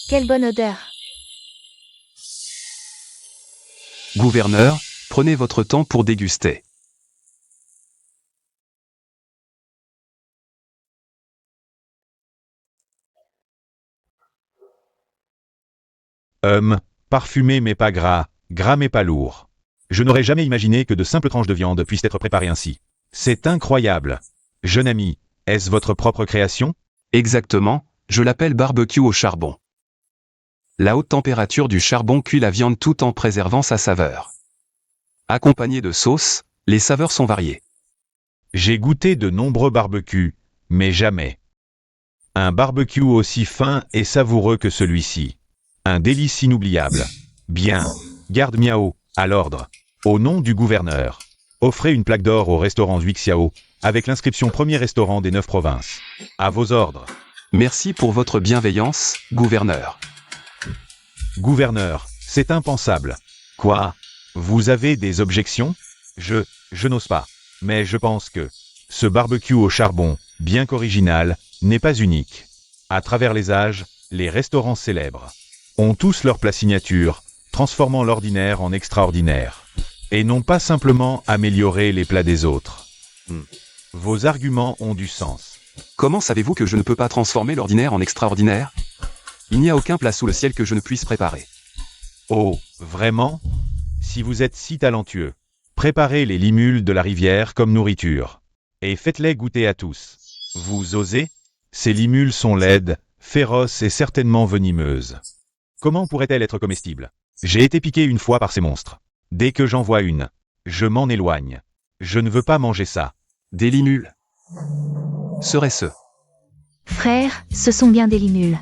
Quelle bonne odeur. Gouverneur, prenez votre temps pour déguster. Parfumé mais pas gras, gras mais pas lourd. Je n'aurais jamais imaginé que de simples tranches de viande puissent être préparées ainsi. C'est incroyable. Jeune ami, est-ce votre propre création? Exactement, je l'appelle barbecue au charbon. La haute température du charbon cuit la viande tout en préservant sa saveur. Accompagné de sauce, les saveurs sont variées. J'ai goûté de nombreux barbecues, mais jamais un barbecue aussi fin et savoureux que celui-ci. Un délice inoubliable. Bien. Garde Miao, à l'ordre. Au nom du gouverneur, offrez une plaque d'or au restaurant Zhui Xiao, avec l'inscription premier restaurant des 9 provinces. À vos ordres. Merci pour votre bienveillance, gouverneur. Gouverneur, c'est impensable. Quoi? Vous avez des objections? Je n'ose pas. Mais je pense que ce barbecue au charbon, bien qu'original, n'est pas unique. À travers les âges, les restaurants célèbres ont tous leur plat signature, transformant l'ordinaire en extraordinaire. Et n'ont pas simplement amélioré les plats des autres. Vos arguments ont du sens. Comment savez-vous que je ne peux pas transformer l'ordinaire en extraordinaire? Il n'y a aucun plat sous le ciel que je ne puisse préparer. Oh, vraiment? Si vous êtes si talentueux, préparez les limules de la rivière comme nourriture. Et faites-les goûter à tous. Vous osez? Ces limules sont laides, féroces et certainement venimeuses. Comment pourrait-elle être comestible? J'ai été piqué une fois par ces monstres. Dès que j'en vois une, je m'en éloigne. Je ne veux pas manger ça. Des limules. Serait-ce? Frère, ce sont bien des limules.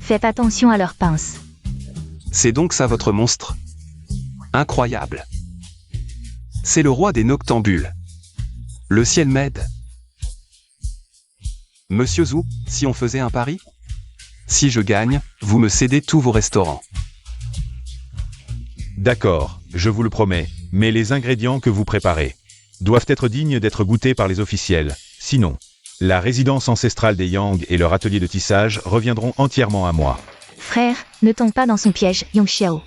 Faites attention à leurs pinces. C'est donc ça votre monstre? Incroyable. C'est le roi des noctambules. Le ciel m'aide. Monsieur Zhu, si on faisait un pari? Si je gagne, vous me cédez tous vos restaurants. D'accord, je vous le promets, mais les ingrédients que vous préparez doivent être dignes d'être goûtés par les officiels. Sinon, la résidence ancestrale des Yang et leur atelier de tissage reviendront entièrement à moi. Frère, ne tombe pas dans son piège, Yang Xiao.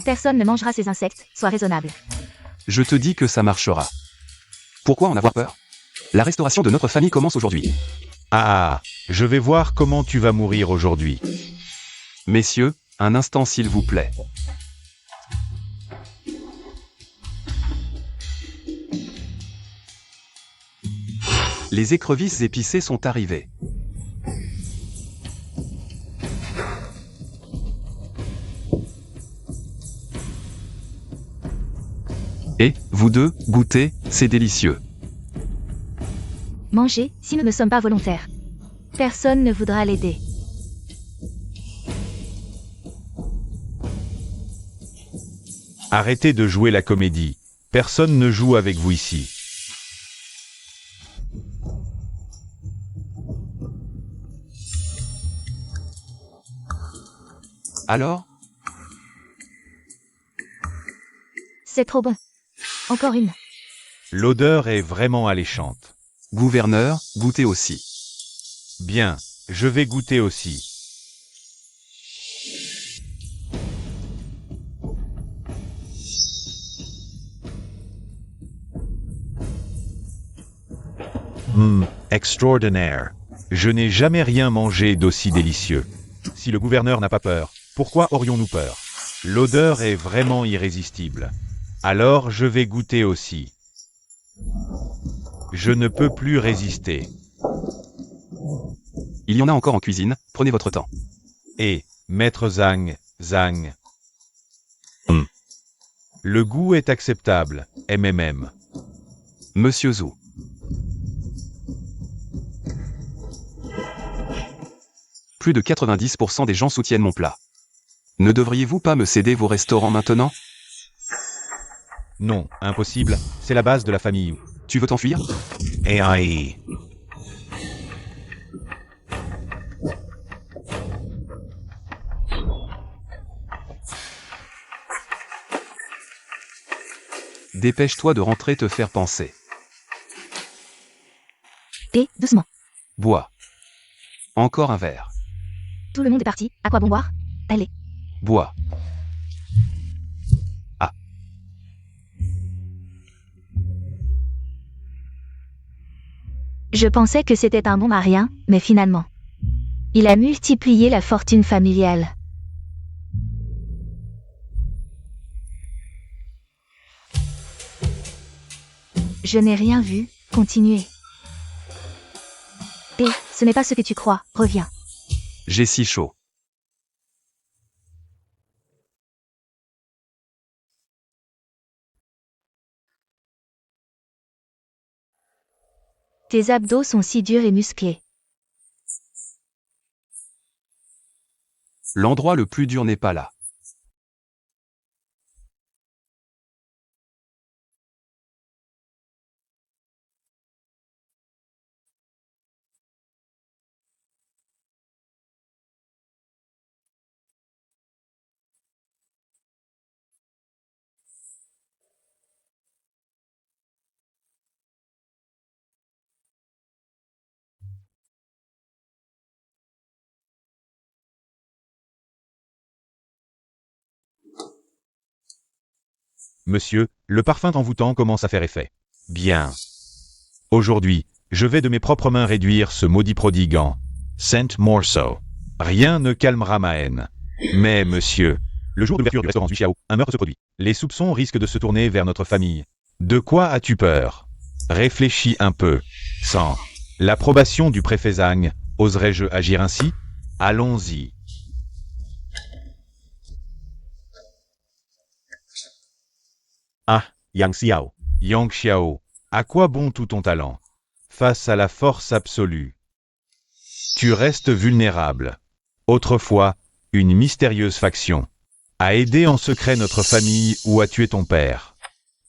Personne ne mangera ces insectes, sois raisonnable. Je te dis que ça marchera. Pourquoi en avoir peur? La restauration de notre famille commence aujourd'hui. Ah, je vais voir comment tu vas mourir aujourd'hui. Messieurs, un instant s'il vous plaît. Les écrevisses épicées sont arrivées. Et, vous deux, goûtez, c'est délicieux. Mangez, si nous ne sommes pas volontaires. Personne ne voudra l'aider. Arrêtez de jouer la comédie. Personne ne joue avec vous ici. Alors? C'est trop bon. Encore une. L'odeur est vraiment alléchante. Gouverneur, goûtez aussi. Bien, je vais goûter aussi. Extraordinaire. Je n'ai jamais rien mangé d'aussi délicieux. Si le gouverneur n'a pas peur, pourquoi aurions-nous peur? L'odeur est vraiment irrésistible. Alors je vais goûter aussi. Je ne peux plus résister. Il y en a encore en cuisine, prenez votre temps. Et, maître Zhang. Le goût est acceptable, MMM. Monsieur Zhou. Plus de 90% des gens soutiennent mon plat. Ne devriez-vous pas me céder vos restaurants maintenant? Non, impossible, c'est la base de la famille. Tu veux t'enfuir? AI. Dépêche-toi de rentrer te faire penser. Et, doucement. Bois. Encore un verre. Tout le monde est parti. À quoi bon boire? Allez. Bois. Je pensais que c'était un bon marien, mais finalement. Il a multiplié la fortune familiale. Je n'ai rien vu, continuez. Et, ce n'est pas ce que tu crois, reviens. J'ai si chaud. Tes abdos sont si durs et musclés. L'endroit le plus dur n'est pas là. Monsieur, le parfum envoûtant commence à faire effet. Bien. Aujourd'hui, je vais de mes propres mains réduire ce maudit prodigue en Saint Morceau. Rien ne calmera ma haine. Mais, monsieur, le jour de l'ouverture du restaurant du Xiao, un meurtre se produit. Les soupçons risquent de se tourner vers notre famille. De quoi as-tu peur? Réfléchis un peu. Sans l'approbation du préfet Zhang, oserais-je agir ainsi? Allons-y. Ah, Yang Xiao. Yang Xiao, à quoi bon tout ton talent? Face à la force absolue. Tu restes vulnérable. Autrefois, une mystérieuse faction a aidé en secret notre famille ou a tué ton père.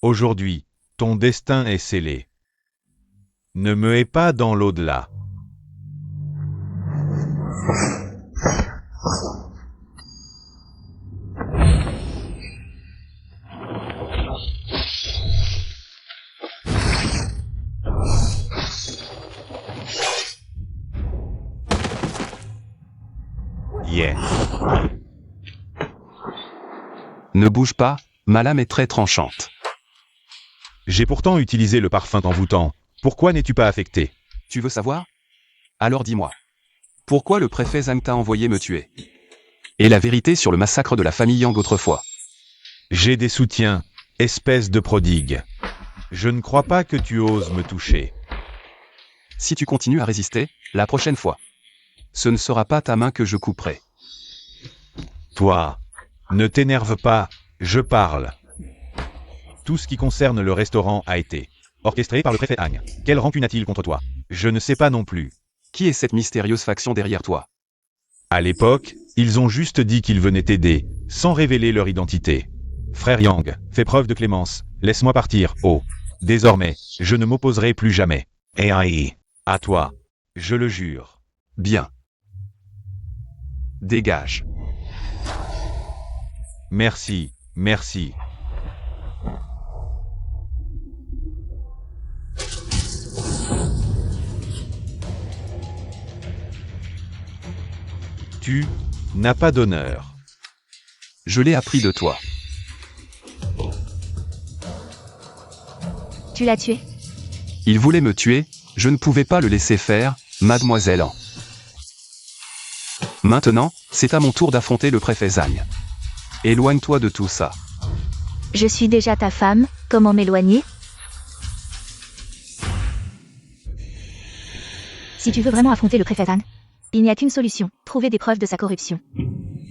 Aujourd'hui, ton destin est scellé. Ne me hais pas dans l'au-delà. Yeah. Ne bouge pas, ma lame est très tranchante. J'ai pourtant utilisé le parfum envoûtant. Pourquoi n'es-tu pas affecté? Tu veux savoir? Alors dis-moi. Pourquoi le préfet Zhang t'a envoyé me tuer? Et la vérité sur le massacre de la famille Yang autrefois? J'ai des soutiens, espèce de prodigue. Je ne crois pas que tu oses me toucher. Si tu continues à résister, la prochaine fois, ce ne sera pas ta main que je couperai. Toi, ne t'énerve pas, je parle. Tout ce qui concerne le restaurant a été orchestré par le préfet Zhang. Quelle rancune a-t-il contre toi? Je ne sais pas non plus. Qui est cette mystérieuse faction derrière toi? À l'époque, ils ont juste dit qu'ils venaient t'aider, sans révéler leur identité. Frère Yang, fais preuve de clémence. Laisse-moi partir, oh. Désormais, je ne m'opposerai plus jamais. AI. À toi. Je le jure. Bien. Dégage. Merci, merci. Tu n'as pas d'honneur. Je l'ai appris de toi. Tu l'as tué. Il voulait me tuer, je ne pouvais pas le laisser faire, mademoiselle An. Maintenant, c'est à mon tour d'affronter le préfet Zhang. Éloigne-toi de tout ça. Je suis déjà ta femme, comment m'éloigner? Si tu veux vraiment affronter le préfet Zhang, il n'y a qu'une solution, trouver des preuves de sa corruption.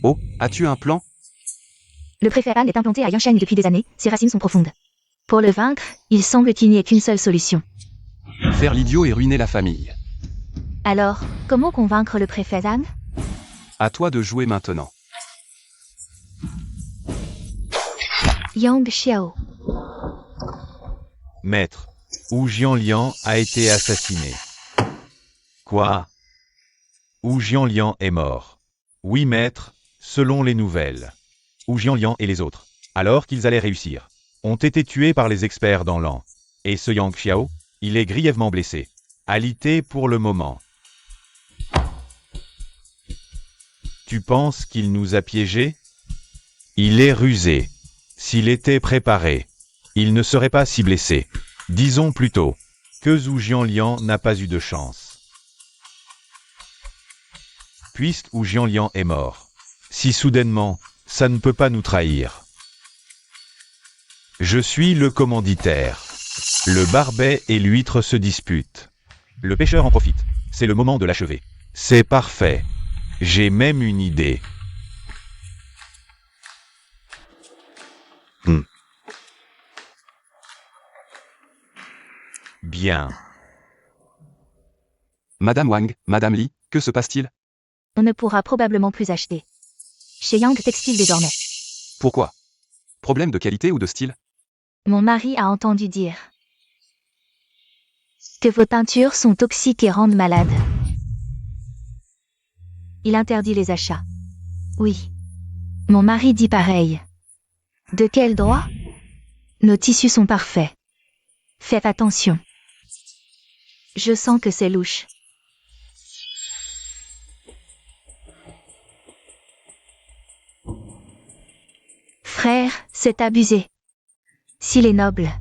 Oh, as-tu un plan? Le préfet Han est implanté à Yangshan depuis des années, ses racines sont profondes. Pour le vaincre, il semble qu'il n'y ait qu'une seule solution. Faire l'idiot et ruiner la famille. Alors, comment convaincre le préfet Han? À toi de jouer maintenant. Yang Xiao. Maître, Wu Jianlian a été assassiné. Quoi? Wu Jianlian est mort. Oui, maître, selon les nouvelles. Wu Jianlian et les autres, alors qu'ils allaient réussir, ont été tués par les experts dans l'an. Et ce Yang Xiao, il est grièvement blessé. Alité pour le moment. Tu penses qu'il nous a piégés? Il est rusé. S'il était préparé, il ne serait pas si blessé. Disons plutôt que Zhu Jianlian n'a pas eu de chance. Puisque Wu Jianlian est mort, si soudainement, ça ne peut pas nous trahir. Je suis le commanditaire. Le barbet et l'huître se disputent. Le pêcheur en profite. C'est le moment de l'achever. C'est parfait. J'ai même une idée. Bien. Madame Wang, Madame Li, que se passe-t-il? On ne pourra probablement plus acheter. Chez Yang Textile désormais. Pourquoi? Problème de qualité ou de style? Mon mari a entendu dire que vos teintures sont toxiques et rendent malade. Il interdit les achats. Oui. Mon mari dit pareil. De quel droit? Nos tissus sont parfaits. Faites attention. Je sens que c'est louche. Frère, c'est abusé. Si les nobles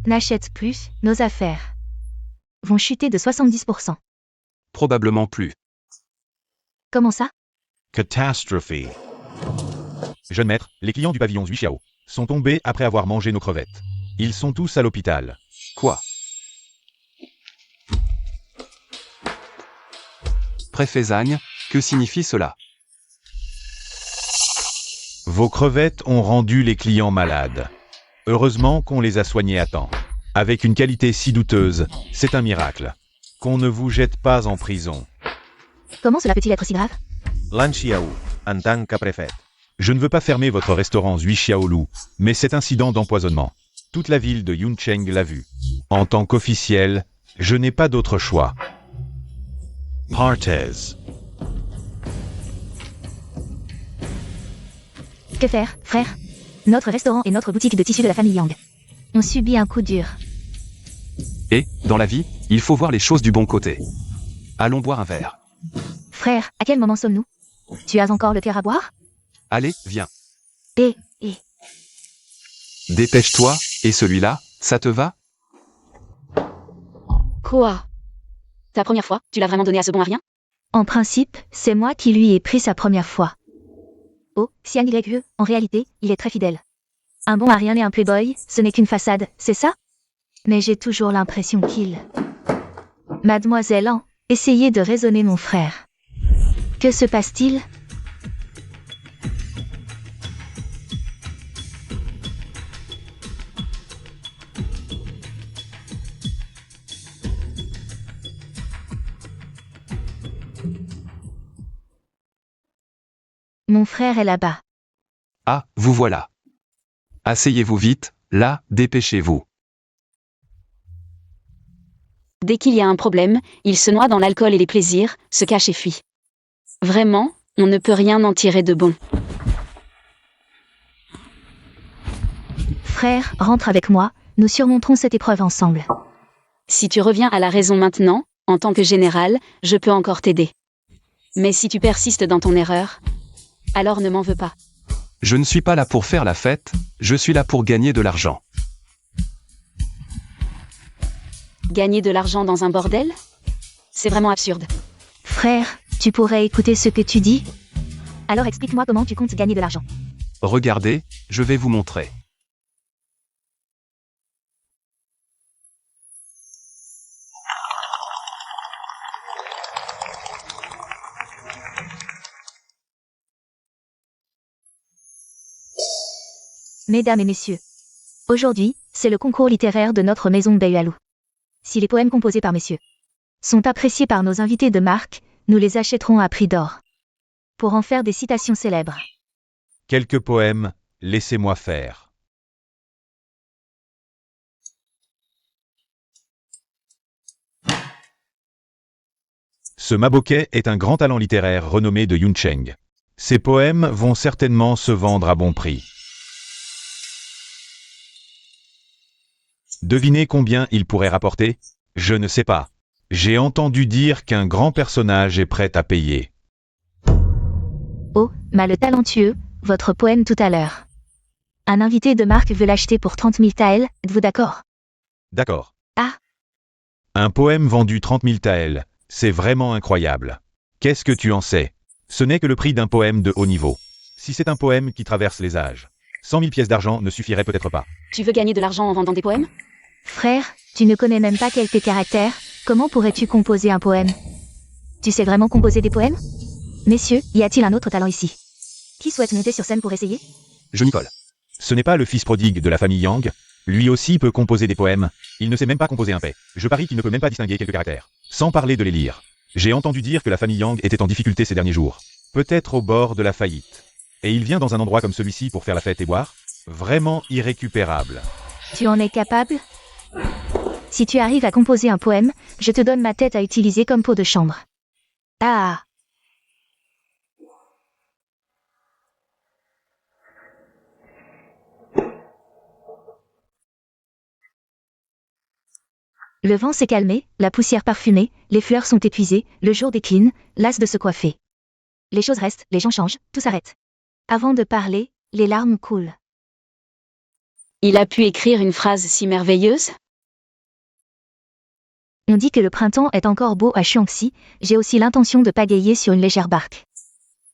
n'achètent plus, nos affaires vont chuter de 70%. Probablement plus. Comment ça? Catastrophe. Jeune maître, les clients du pavillon Zhui Xiao sont tombés après avoir mangé nos crevettes. Ils sont tous à l'hôpital. Quoi? Préfet Zhang, que signifie cela? Vos crevettes ont rendu les clients malades. Heureusement qu'on les a soignés à temps. Avec une qualité si douteuse, c'est un miracle. Qu'on ne vous jette pas en prison. Comment cela peut-il être si grave? Lan Xiao, en tant que préfet. Je ne veux pas fermer votre restaurant Zhui Xiaolu, mais cet incident d'empoisonnement, toute la ville de Yuncheng l'a vu. En tant qu'officiel, je n'ai pas d'autre choix. Partez. Que faire, frère? Notre restaurant et notre boutique de tissus de la famille Yang ont subi un coup dur. Et, dans la vie, il faut voir les choses du bon côté. Allons boire un verre. Frère, à quel moment sommes-nous? Tu as encore le cœur à boire? Allez, viens. Et... Dépêche-toi, et celui-là, ça te va? Quoi? Ta première fois, tu l'as vraiment donné à ce bon à rien? En principe, c'est moi qui lui ai pris sa première fois. Oh, Xian Yu, en réalité, il est très fidèle. Un bon à rien et un playboy, ce n'est qu'une façade, c'est ça? Mais j'ai toujours l'impression qu'il... Mademoiselle An, essayez de raisonner mon frère. Que se passe-t-il? Mon frère est là-bas. Ah, vous voilà. Asseyez-vous vite, là, dépêchez-vous. Dès qu'il y a un problème, il se noie dans l'alcool et les plaisirs, se cache et fuit. Vraiment, on ne peut rien en tirer de bon. Frère, rentre avec moi, nous surmonterons cette épreuve ensemble. Si tu reviens à la raison maintenant, en tant que général, je peux encore t'aider. Mais si tu persistes dans ton erreur, alors ne m'en veux pas. Je ne suis pas là pour faire la fête, je suis là pour gagner de l'argent. Gagner de l'argent dans un bordel? C'est vraiment absurde. Frère, tu pourrais écouter ce que tu dis? Alors explique-moi comment tu comptes gagner de l'argent. Regardez, je vais vous montrer. Mesdames et messieurs, aujourd'hui, c'est le concours littéraire de notre maison Bayalou. Si les poèmes composés par messieurs sont appréciés par nos invités de marque, nous les achèterons à prix d'or. Pour en faire des citations célèbres. Quelques poèmes, laissez-moi faire. Ce Maboquet est un grand talent littéraire renommé de Yuncheng. Ses poèmes vont certainement se vendre à bon prix. Devinez combien il pourrait rapporter? Je ne sais pas. J'ai entendu dire qu'un grand personnage est prêt à payer. Oh, le talentueux, votre poème tout à l'heure. Un invité de marque veut l'acheter pour 30 000 taels, êtes-vous d'accord? D'accord. Ah. Un poème vendu 30 000 taels, c'est vraiment incroyable. Qu'est-ce que tu en sais? Ce n'est que le prix d'un poème de haut niveau. Si c'est un poème qui traverse les âges, 100 000 pièces d'argent ne suffirait peut-être pas. Tu veux gagner de l'argent en vendant des poèmes? Frère, tu ne connais même pas quelques caractères, comment pourrais-tu composer un poème? Tu sais vraiment composer des poèmes? Messieurs, y a-t-il un autre talent ici? Qui souhaite monter sur scène pour essayer? Je m'y colle. Ce n'est pas le fils prodigue de la famille Yang. Lui aussi peut composer des poèmes. Il ne sait même pas composer un paix. Je parie qu'il ne peut même pas distinguer quelques caractères. Sans parler de les lire. J'ai entendu dire que la famille Yang était en difficulté ces derniers jours. Peut-être au bord de la faillite. Et il vient dans un endroit comme celui-ci pour faire la fête et boire? Vraiment irrécupérable. Tu en es capable? Si tu arrives à composer un poème, je te donne ma tête à utiliser comme pot de chambre. Ah! Le vent s'est calmé, la poussière parfumée, les fleurs sont épuisées, le jour décline, las de se coiffer. Les choses restent, les gens changent, tout s'arrête. Avant de parler, les larmes coulent. Il a pu écrire une phrase si merveilleuse? On dit que le printemps est encore beau à Xuanxi, j'ai aussi l'intention de pagayer sur une légère barque.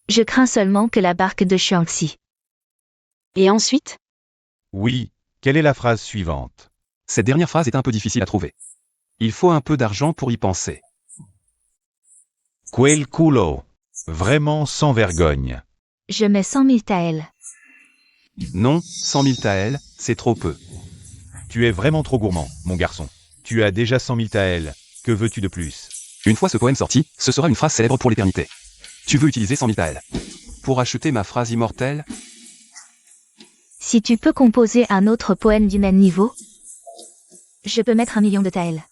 Je crains seulement que la barque de Xuanxi. Et ensuite? Oui, quelle est la phrase suivante? Cette dernière phrase est un peu difficile à trouver. Il faut un peu d'argent pour y penser. Quel culo. Vraiment sans vergogne. Je mets 100 000 taels. Non, 100 000 taels, c'est trop peu. Tu es vraiment trop gourmand, mon garçon. Tu as déjà 100 000 taels. Que veux-tu de plus? Une fois ce poème sorti, ce sera une phrase célèbre pour l'éternité. Tu veux utiliser 100 000 taels pour acheter ma phrase immortelle? Si tu peux composer un autre poème du même niveau, je peux mettre 1 million de taels.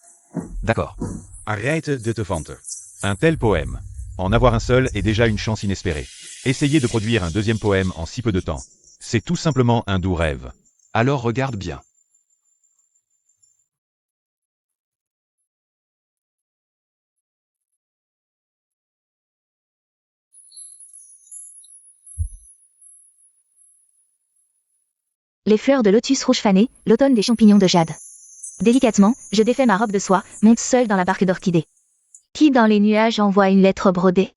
D'accord. Arrête de te vanter. Un tel poème. En avoir un seul est déjà une chance inespérée. Essayer de produire un deuxième poème en si peu de temps. C'est tout simplement un doux rêve. Alors regarde bien. Les fleurs de lotus rouge fané, l'automne des champignons de jade. Délicatement, je défais ma robe de soie, monte seule dans la barque d'orchidées. Qui dans les nuages envoie une lettre brodée?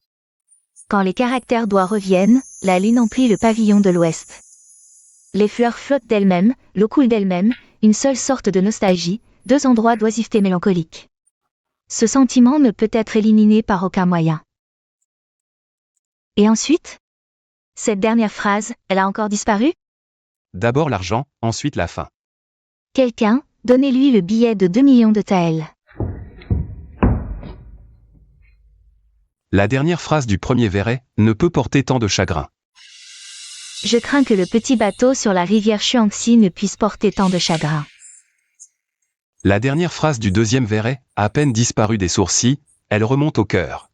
Quand les caractères d'oie reviennent, la lune emplit le pavillon de l'ouest. Les fleurs flottent d'elles-mêmes, l'eau coule d'elle-même, une seule sorte de nostalgie, deux endroits d'oisiveté mélancolique. Ce sentiment ne peut être éliminé par aucun moyen. Et ensuite? Cette dernière phrase, elle a encore disparu? D'abord l'argent, ensuite la faim. Quelqu'un, donnez-lui le billet de 2 millions de taels. La dernière phrase du premier verret ne peut porter tant de chagrin. Je crains que le petit bateau sur la rivière Shuangxi ne puisse porter tant de chagrin. La dernière phrase du deuxième vers est, à peine disparue des sourcils, elle remonte au cœur.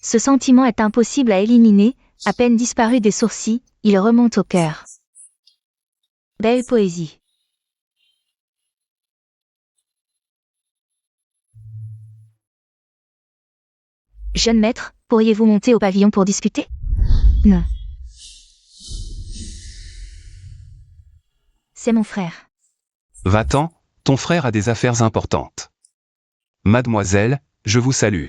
Ce sentiment est impossible à éliminer, à peine disparu des sourcils, il remonte au cœur. Belle poésie. Jeune maître, pourriez-vous monter au pavillon pour discuter? Non. C'est mon frère. Va-t'en, ton frère a des affaires importantes. Mademoiselle, je vous salue.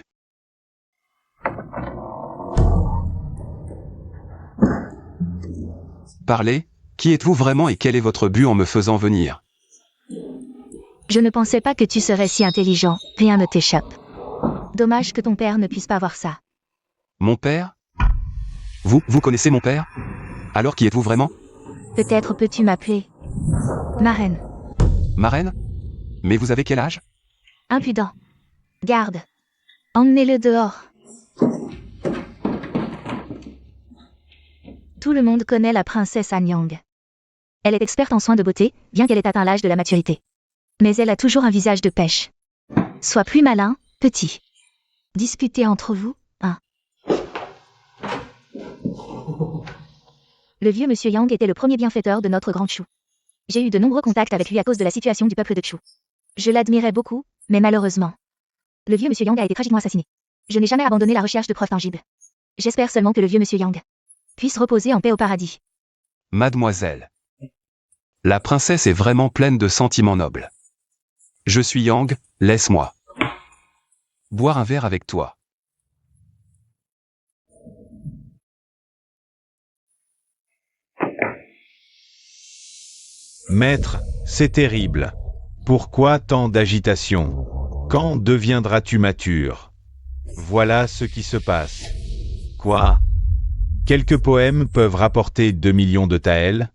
Parlez, qui êtes-vous vraiment et quel est votre but en me faisant venir? Je ne pensais pas que tu serais si intelligent, rien ne t'échappe. Dommage que ton père ne puisse pas voir ça. Mon père? Vous connaissez mon père? Alors qui êtes-vous vraiment? Peut-être peux-tu m'appeler ma reine. Ma reine? Mais vous avez quel âge? Impudent. Garde. Emmenez-le dehors. Tout le monde connaît la princesse Anyang. Elle est experte en soins de beauté, bien qu'elle ait atteint l'âge de la maturité. Mais elle a toujours un visage de pêche. Sois plus malin, petit. Discutez entre vous, hein. Le vieux monsieur Yang était le premier bienfaiteur de notre grand Chu. J'ai eu de nombreux contacts avec lui à cause de la situation du peuple de Chu. Je l'admirais beaucoup, mais malheureusement, le vieux monsieur Yang a été tragiquement assassiné. Je n'ai jamais abandonné la recherche de preuves tangibles. J'espère seulement que le vieux monsieur Yang puisse reposer en paix au paradis. Mademoiselle. La princesse est vraiment pleine de sentiments nobles. Je suis Yang, laisse-moi boire un verre avec toi. Maître, c'est terrible. Pourquoi tant d'agitation? Quand deviendras-tu mature? Voilà ce qui se passe. Quoi? Quelques poèmes peuvent rapporter 2 millions de taels?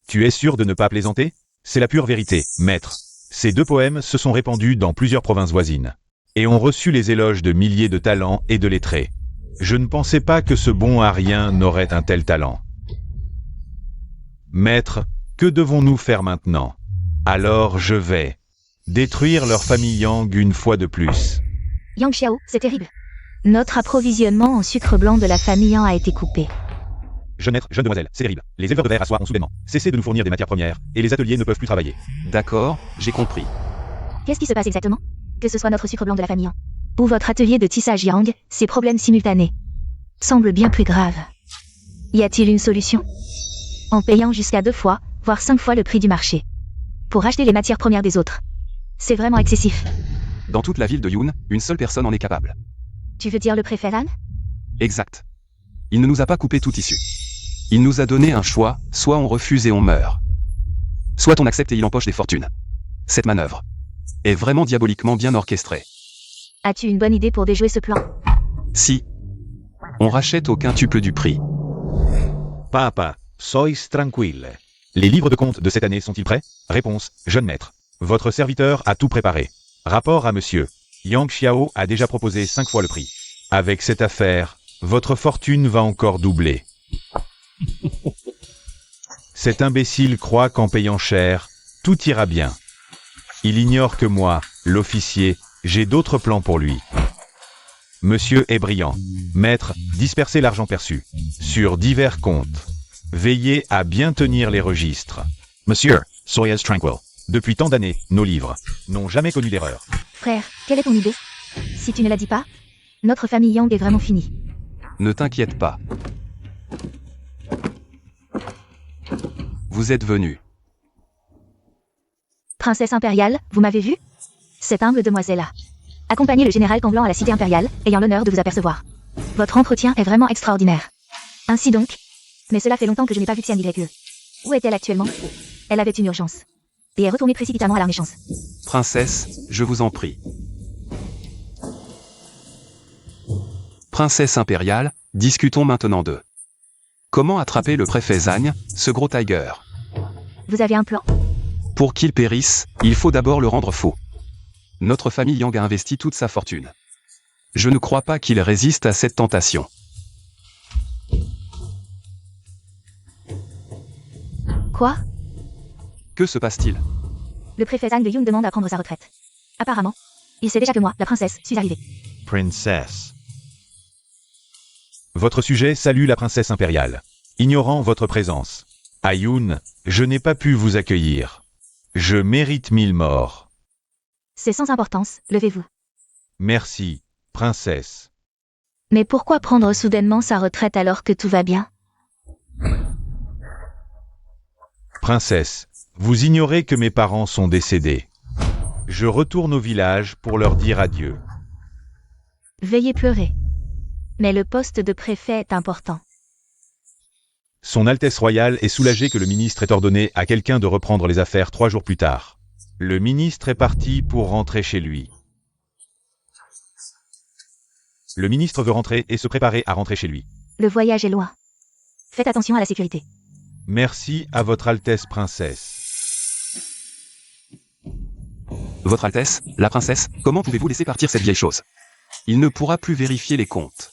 Tu es sûr de ne pas plaisanter? C'est la pure vérité, maître. Ces 2 poèmes se sont répandus dans plusieurs provinces voisines, et ont reçu les éloges de milliers de talents et de lettrés. Je ne pensais pas que ce bon Arien n'aurait un tel talent. Maître, que devons-nous faire maintenant? Alors je vais détruire leur famille Yang une fois de plus. Yang Xiao, c'est terrible. Notre approvisionnement en sucre blanc de la famille Yang a été coupé. Jeune maître, jeune demoiselle, c'est terrible. Les éleveurs de verre à soie ont soudainement cessé de nous fournir des matières premières, et les ateliers ne peuvent plus travailler. D'accord, j'ai compris. Qu'est-ce qui se passe exactement? Que ce soit notre sucre blanc de la famille Yang ou votre atelier de tissage Yang, ces problèmes simultanés semblent bien plus graves. Y a-t-il une solution? En payant jusqu'à 2 fois, voire 5 fois le prix du marché, pour acheter les matières premières des autres. C'est vraiment excessif. Dans toute la ville de Yun, une seule personne en est capable. Tu veux dire le préfet Lan? Exact. Il ne nous a pas coupé tout tissu. Il nous a donné un choix, soit on refuse et on meurt. Soit on accepte et il empoche des fortunes. Cette manœuvre est vraiment diaboliquement bien orchestrée. As-tu une bonne idée pour déjouer ce plan? Si on rachète au quintuple du prix. Papa, sois tranquille. Les livres de compte de cette année sont-ils prêts? Réponse, jeune maître. Votre serviteur a tout préparé. Rapport à monsieur. Yang Xiao a déjà proposé 5 fois le prix. Avec cette affaire, votre fortune va encore doubler. Cet imbécile croit qu'en payant cher, tout ira bien. Il ignore que moi, l'officier, j'ai d'autres plans pour lui. Monsieur est brillant. Maître, dispersez l'argent perçu sur divers comptes. Veillez à bien tenir les registres. Monsieur, soyez tranquille. Depuis tant d'années, nos livres n'ont jamais connu d'erreur. Frère, quelle est ton idée? Si tu ne la dis pas, notre famille Yang est vraiment finie. Ne t'inquiète pas. Vous êtes venu. Princesse impériale, vous m'avez vu? Cette humble demoiselle-là. Accompagnez le général Kanglan à la cité impériale, ayant l'honneur de vous apercevoir. Votre entretien est vraiment extraordinaire. Ainsi donc. Mais cela fait longtemps que je n'ai pas vu Xian YE. Où est-elle actuellement? Elle avait une urgence. Et est retournée précipitamment à l'armée chance. Princesse, je vous en prie. Princesse impériale, discutons maintenant de comment attraper le préfet Zagne, ce gros tiger. Vous avez un plan? Pour qu'il périsse, il faut d'abord le rendre fou. Notre famille Yang a investi toute sa fortune. Je ne crois pas qu'il résiste à cette tentation. Quoi? Que se passe-t-il? Le préfet Zhang de Young demande à prendre sa retraite. Apparemment, il sait déjà que moi, la princesse, suis arrivée. Princess. Votre sujet salue la princesse impériale. Ignorant votre présence. Ayun, je n'ai pas pu vous accueillir. Je mérite 1000 morts. C'est sans importance, levez-vous. Merci, princesse. Mais pourquoi prendre soudainement sa retraite alors que tout va bien? Princesse, vous ignorez que mes parents sont décédés. Je retourne au village pour leur dire adieu. Veuillez pleurer. Mais le poste de préfet est important. Son Altesse royale est soulagée que le ministre ait ordonné à quelqu'un de reprendre les affaires 3 jours plus tard. Le ministre est parti pour rentrer chez lui. Le ministre veut rentrer et se préparer à rentrer chez lui. Le voyage est loin. Faites attention à la sécurité. Merci à votre Altesse princesse. Votre Altesse, la princesse, comment pouvez-vous laisser partir cette vieille chose? Il ne pourra plus vérifier les comptes.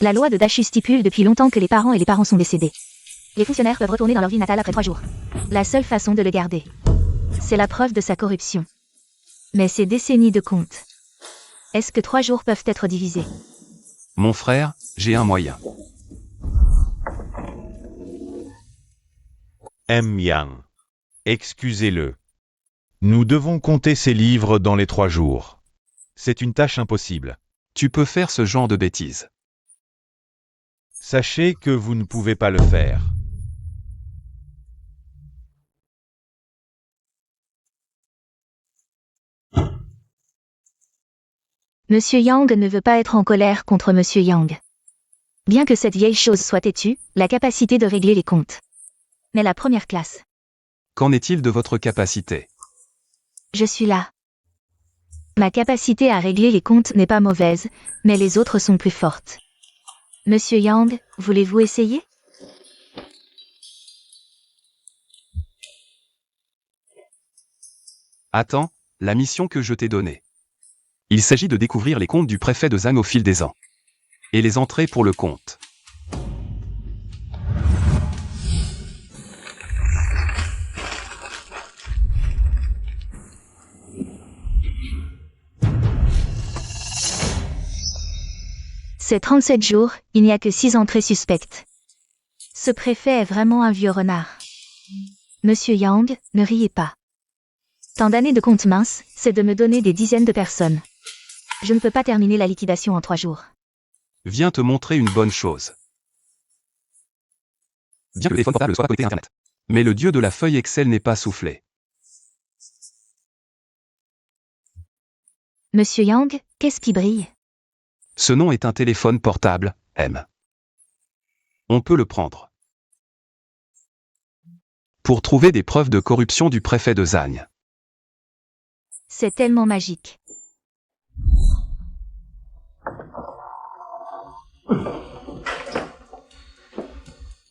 La loi de Dachu stipule depuis longtemps que les parents sont décédés. Les fonctionnaires peuvent retourner dans leur ville natale après 3 jours. La seule façon de le garder, c'est la preuve de sa corruption. Mais ces décennies de comptes, est-ce que 3 jours peuvent être divisés? Mon frère, j'ai un moyen. M. Yang. Excusez-le. Nous devons compter ces livres dans les 3 jours. C'est une tâche impossible. Tu peux faire ce genre de bêtises. Sachez que vous ne pouvez pas le faire. Monsieur Yang ne veut pas être en colère contre Monsieur Yang. Bien que cette vieille chose soit têtue, la capacité de régler les comptes. Mais la première classe. Qu'en est-il de votre capacité? Je suis là. Ma capacité à régler les comptes n'est pas mauvaise, mais les autres sont plus fortes. Monsieur Yang, voulez-vous essayer? Attends, la mission que je t'ai donnée. Il s'agit de découvrir les comptes du préfet de Zhang au fil des ans. Et les entrées pour le compte. C'est 37 jours, il n'y a que 6 entrées suspectes. Ce préfet est vraiment un vieux renard. Monsieur Yang, ne riez pas. Tant d'années de compte mince, c'est de me donner des dizaines de personnes. Je ne peux pas terminer la liquidation en 3 jours. Viens te montrer une bonne chose. Bien que le téléphone portable soit pas connecté à Internet. Mais le dieu de la feuille Excel n'est pas soufflé. Monsieur Yang, qu'est-ce qui brille? Ce nom est un téléphone portable, M. On peut le prendre. Pour trouver des preuves de corruption du préfet de Zhang. C'est tellement magique.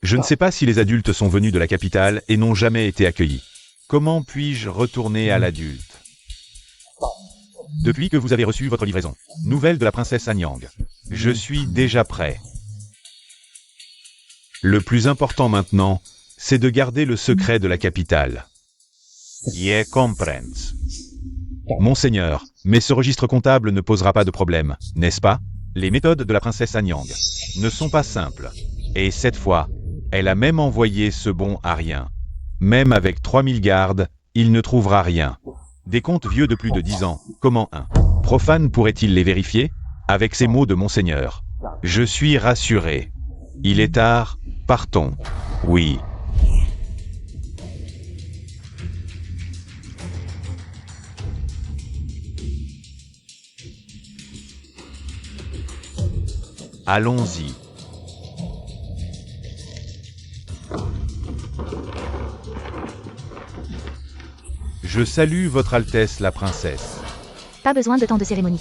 Je ne sais pas si les adultes sont venus de la capitale et n'ont jamais été accueillis. Comment puis-je retourner à l'adulte? Depuis que vous avez reçu votre livraison. Nouvelle de la princesse Anyang. Je suis déjà prêt. Le plus important maintenant, c'est de garder le secret de la capitale. Je comprends. Monseigneur, mais ce registre comptable ne posera pas de problème, n'est-ce pas? Les méthodes de la princesse Anyang ne sont pas simples. Et cette fois, elle a même envoyé ce bon à rien. Même avec 3000 gardes, il ne trouvera rien. Des comptes vieux de plus de 10 ans, comment un profane pourrait-il les vérifier? Avec ces mots de Monseigneur. Je suis rassuré. Il est tard, partons. Oui. Allons-y. Je salue votre Altesse la princesse. Pas besoin de tant de cérémonie.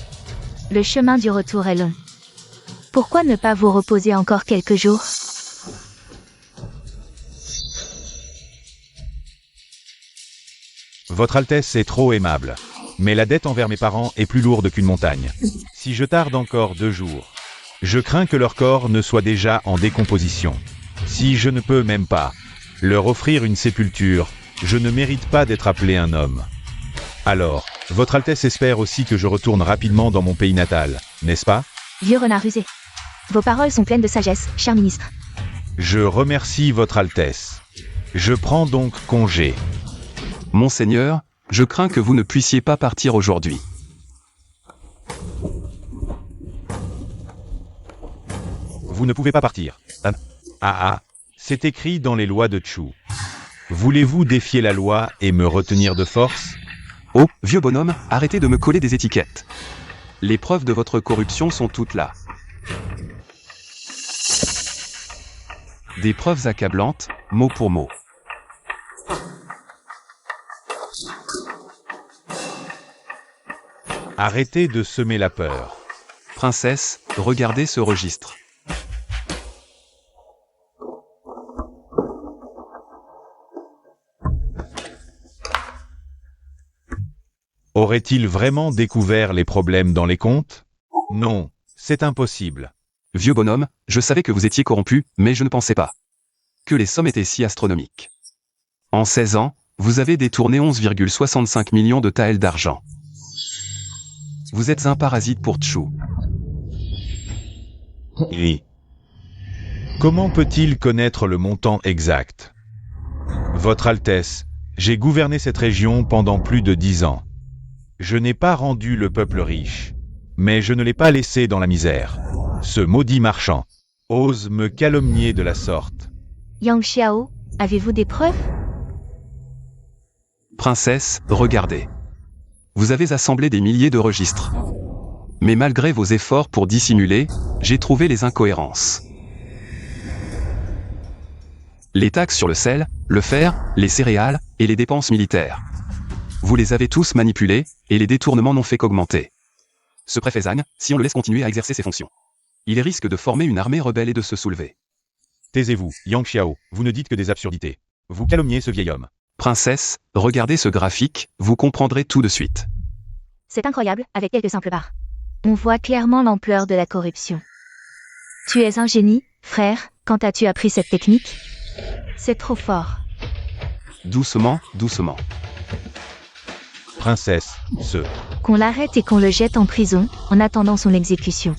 Le chemin du retour est long. Pourquoi ne pas vous reposer encore quelques jours? Votre Altesse est trop aimable. Mais la dette envers mes parents est plus lourde qu'une montagne. Si je tarde encore 2 jours, je crains que leur corps ne soit déjà en décomposition. Si je ne peux même pas Leur offrir une sépulture, je ne mérite pas d'être appelé un homme. Alors, Votre Altesse espère aussi que je retourne rapidement dans mon pays natal, n'est-ce pas? Vieux renard rusé. Vos paroles sont pleines de sagesse, cher ministre. Je remercie Votre Altesse. Je prends donc congé. Monseigneur, je crains que vous ne puissiez pas partir aujourd'hui. Vous ne pouvez pas partir. C'est écrit dans les lois de Chu. Voulez-vous défier la loi et me retenir de force? Oh, vieux bonhomme, arrêtez de me coller des étiquettes. Les preuves de votre corruption sont toutes là. Des preuves accablantes, mot pour mot. Arrêtez de semer la peur. Princesse, regardez ce registre. Aurait-il vraiment découvert les problèmes dans les comptes? Non, c'est impossible. Vieux bonhomme, je savais que vous étiez corrompu, mais je ne pensais pas que les sommes étaient si astronomiques. En 16 ans, vous avez détourné 11,65 millions de taels d'argent. Vous êtes un parasite pour Chu. Et comment peut-il connaître le montant exact? Votre Altesse, j'ai gouverné cette région pendant plus de 10 ans. Je n'ai pas rendu le peuple riche, mais je ne l'ai pas laissé dans la misère. Ce maudit marchand ose me calomnier de la sorte. Yang Xiao, avez-vous des preuves? Princesse, regardez. Vous avez assemblé des milliers de registres. Mais malgré vos efforts pour dissimuler, j'ai trouvé les incohérences. Les taxes sur le sel, le fer, les céréales et les dépenses militaires. Vous les avez tous manipulés, et les détournements n'ont fait qu'augmenter. Ce préfet Zhang, si on le laisse continuer à exercer ses fonctions, il risque de former une armée rebelle et de se soulever. Taisez-vous, Yang Xiao, vous ne dites que des absurdités. Vous calomniez ce vieil homme. Princesse, regardez ce graphique, vous comprendrez tout de suite. C'est incroyable, avec quelques simples barres. On voit clairement l'ampleur de la corruption. Tu es un génie, frère, quand as-tu appris cette technique? C'est trop fort. Doucement, doucement. Princesse, Qu'on l'arrête et qu'on le jette en prison, en attendant son exécution.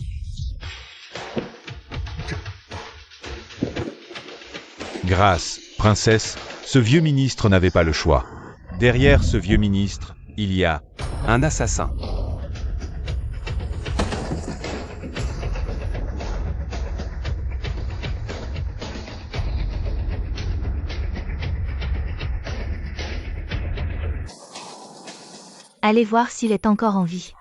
Grâce, princesse, ce vieux ministre n'avait pas le choix. Derrière ce vieux ministre, il y a Un assassin. Allez voir s'il est encore en vie.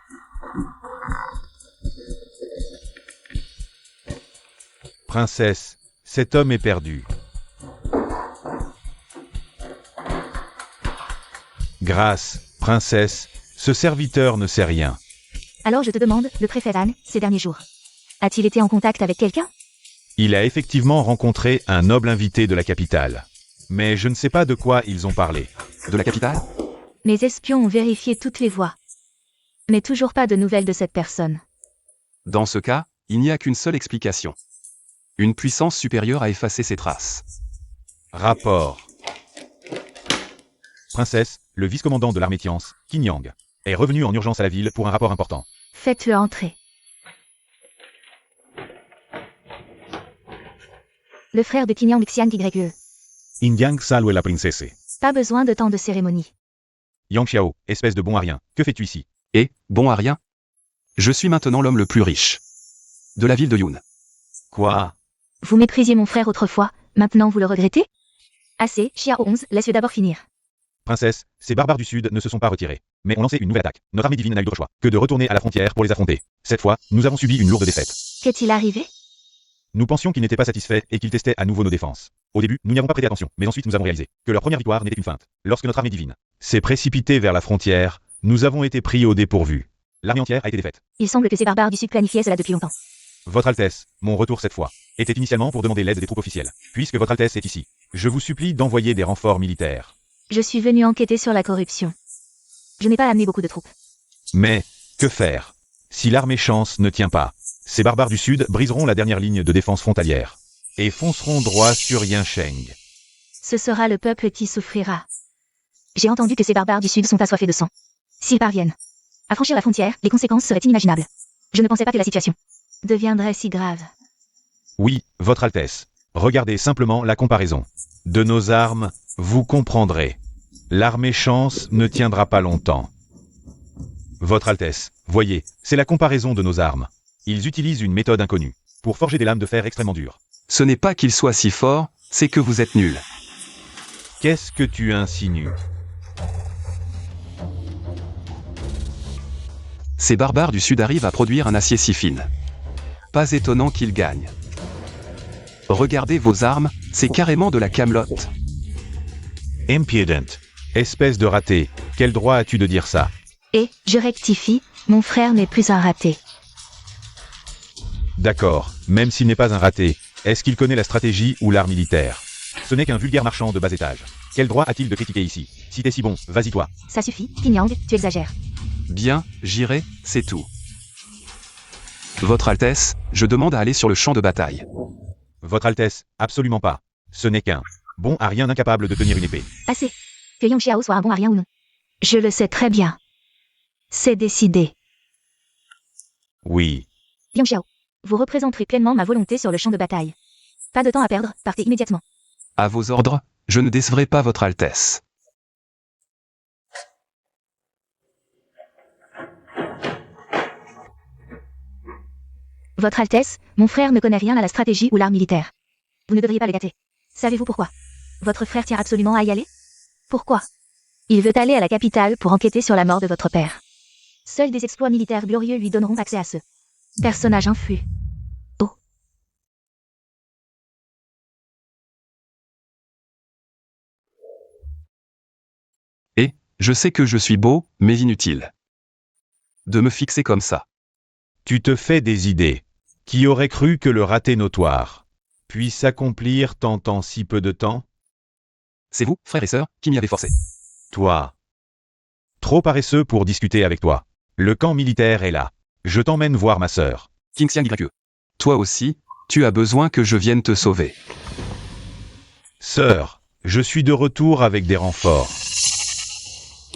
Princesse, cet homme est perdu. Grâce, princesse, ce serviteur ne sait rien. Alors je te demande, le préfet Van, ces derniers jours. A-t-il été en contact avec quelqu'un? Il a effectivement rencontré un noble invité de la capitale. Mais je ne sais pas de quoi ils ont parlé. De la capitale? Mes espions ont vérifié toutes les voies. Mais toujours pas de nouvelles de cette personne. Dans ce cas, il n'y a qu'une seule explication. Une puissance supérieure a effacé ses traces. Rapport. Princesse, le vice-commandant de l'armée Tiance, Qin Yang, est revenu en urgence à la ville pour un rapport important. Faites-le entrer. Le frère de Qin Yang Xian Tigre. Yang salue la princesse. Pas besoin de tant de cérémonie. Yang Xiao, espèce de bon à rien, que fais-tu ici? Et, bon à rien. Je suis maintenant l'homme le plus riche de la ville de Yun. Quoi? Vous méprisiez mon frère autrefois, maintenant vous le regrettez? Assez, Xiao 11, laisse-le d'abord finir. Princesse, ces barbares du Sud ne se sont pas retirés, mais ont lancé une nouvelle attaque. Notre armée divine n'a eu d'autre choix que de retourner à la frontière pour les affronter. Cette fois, nous avons subi une lourde défaite. Qu'est-il arrivé? Nous pensions qu'ils n'étaient pas satisfaits et qu'ils testaient à nouveau nos défenses. Au début, nous n'y avons pas prêté attention, mais ensuite nous avons réalisé que leur première victoire n'était qu'une feinte. Lorsque notre armée divine s'est précipitée vers la frontière, nous avons été pris au dépourvu. L'armée entière a été défaite. Il semble que ces barbares du Sud planifiaient cela depuis longtemps. Votre Altesse, mon retour cette fois, était initialement pour demander l'aide des troupes officielles. Puisque Votre Altesse est ici, je vous supplie d'envoyer des renforts militaires. Je suis venu enquêter sur la corruption. Je n'ai pas amené beaucoup de troupes. Mais, que faire? Si l'armée chance ne tient pas, ces barbares du Sud briseront la dernière ligne de défense frontalière et fonceront droit sur Yinsheng. Ce sera le peuple qui souffrira. J'ai entendu que ces barbares du Sud sont assoiffés de sang. S'ils parviennent à franchir la frontière, les conséquences seraient inimaginables. Je ne pensais pas que la situation deviendrait si grave. Oui, Votre Altesse. Regardez simplement la comparaison. De nos armes, vous comprendrez. L'armée chance ne tiendra pas longtemps. Votre Altesse, voyez, c'est la comparaison de nos armes. Ils utilisent une méthode inconnue pour forger des lames de fer extrêmement dures. Ce n'est pas qu'il soit si fort, c'est que vous êtes nul. Qu'est-ce que tu insinues? Ces barbares du Sud arrivent à produire un acier si fine. Pas étonnant qu'ils gagnent. Regardez vos armes, c'est carrément de la camelote. Impudent. Espèce de raté. Quel droit as-tu de dire ça? Et, je rectifie, mon frère n'est plus un raté. D'accord, même s'il n'est pas un raté, est-ce qu'il connaît la stratégie ou l'art militaire? Ce n'est qu'un vulgaire marchand de bas étage. Quel droit a-t-il de critiquer ici? Si t'es si bon, vas-y toi. Ça suffit, Pinyang, tu exagères. Bien, j'irai, c'est tout. Votre Altesse, je demande à aller sur le champ de bataille. Votre Altesse, absolument pas. Ce n'est qu'un bon arien incapable de tenir une épée. Assez. Que Yang Xiao soit un bon arien ou non. Je le sais très bien. C'est décidé. Oui. Yang Xiao, vous représenterez pleinement ma volonté sur le champ de bataille. Pas de temps à perdre, partez immédiatement. À vos ordres, je ne décevrai pas Votre Altesse. Votre Altesse, mon frère ne connaît rien à la stratégie ou l'art militaire. Vous ne devriez pas le gâter. Savez-vous pourquoi? Votre frère tient absolument à y aller? Pourquoi? Il veut aller à la capitale pour enquêter sur la mort de votre père. Seuls des exploits militaires glorieux lui donneront accès à ce personnage influx. Oh. Et, je sais que je suis beau, mais inutile. De me fixer comme ça. Tu te fais des idées. Qui aurait cru que le raté notoire puisse s'accomplir tant en si peu de temps? C'est vous, frères et sœurs, qui m'y avez forcé. Toi. Trop paresseux pour discuter avec toi. Le camp militaire est là. Je t'emmène voir ma sœur. King Xiang YE. Toi aussi, tu as besoin que je vienne te sauver. Sœur, je suis de retour avec des renforts.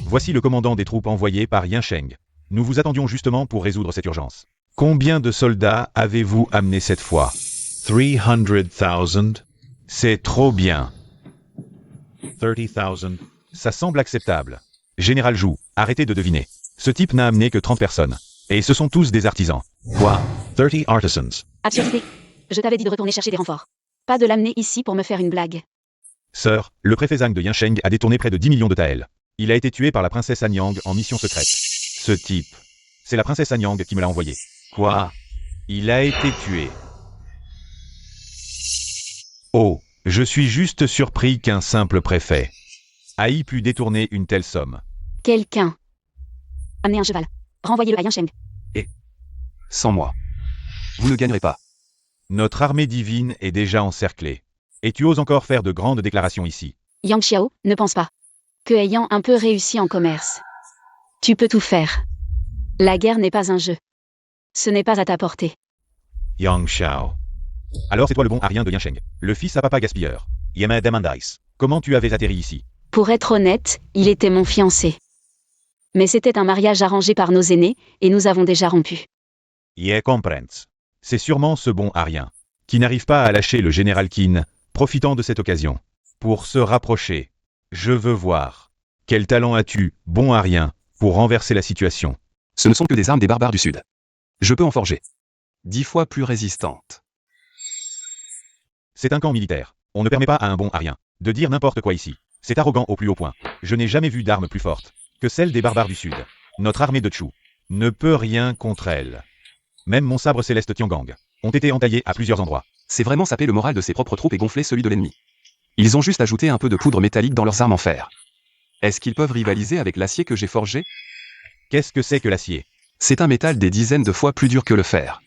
Voici le commandant des troupes envoyées par Yansheng. Nous vous attendions justement pour résoudre cette urgence. Combien de soldats avez-vous amené cette fois? 300,000. C'est trop bien. 30,000. Ça semble acceptable. Général Jou, arrêtez de deviner. Ce type n'a amené que 30 personnes. Et ce sont tous des artisans. Quoi? 30 artisans. Absurdité. Je t'avais dit de retourner chercher des renforts. Pas de l'amener ici pour me faire une blague. Sœur, le préfet Zhang de Yansheng a détourné près de 10 millions de taels. Il a été tué par la princesse Anyang en mission secrète. Ce type. C'est la princesse Anyang qui me l'a envoyé. Quoi? Il a été tué. Oh, je suis juste surpris qu'un simple préfet ait pu détourner une telle somme. Quelqu'un. Amenez un cheval. Renvoyez-le à Yansheng. Sans moi. Vous ne gagnerez pas. Notre armée divine est déjà encerclée. Et tu oses encore faire de grandes déclarations ici. Yang Xiao, ne pense pas que ayant un peu réussi en commerce, tu peux tout faire. La guerre n'est pas un jeu. Ce n'est pas à ta portée. Yang Xiao. Alors c'est toi le bon arien de Yansheng, le fils à papa gaspilleur. Yema Demandais. Comment tu avais atterri ici? Pour être honnête, il était mon fiancé. Mais c'était un mariage arrangé par nos aînés, et nous avons déjà rompu. Yeah, comprends. C'est sûrement ce bon arien, qui n'arrive pas à lâcher le général Qin, profitant de cette occasion. Pour se rapprocher. Je veux voir. Quel talent as-tu, bon arien, pour renverser la situation? Ce ne sont que des armes des barbares du Sud. Je peux en forger. 10 fois plus résistantes. C'est un camp militaire. On ne permet pas à un bon arien de dire n'importe quoi ici. C'est arrogant au plus haut point. Je n'ai jamais vu d'armes plus fortes que celles des barbares du Sud. Notre armée de Chu ne peut rien contre elle. Même mon sabre céleste Tiangang ont été entaillés à plusieurs endroits. C'est vraiment saper le moral de ses propres troupes et gonfler celui de l'ennemi. Ils ont juste ajouté un peu de poudre métallique dans leurs armes en fer. Est-ce qu'ils peuvent rivaliser avec l'acier que j'ai forgé? Qu'est-ce que c'est que l'acier? C'est un métal des dizaines de fois plus dur que le fer.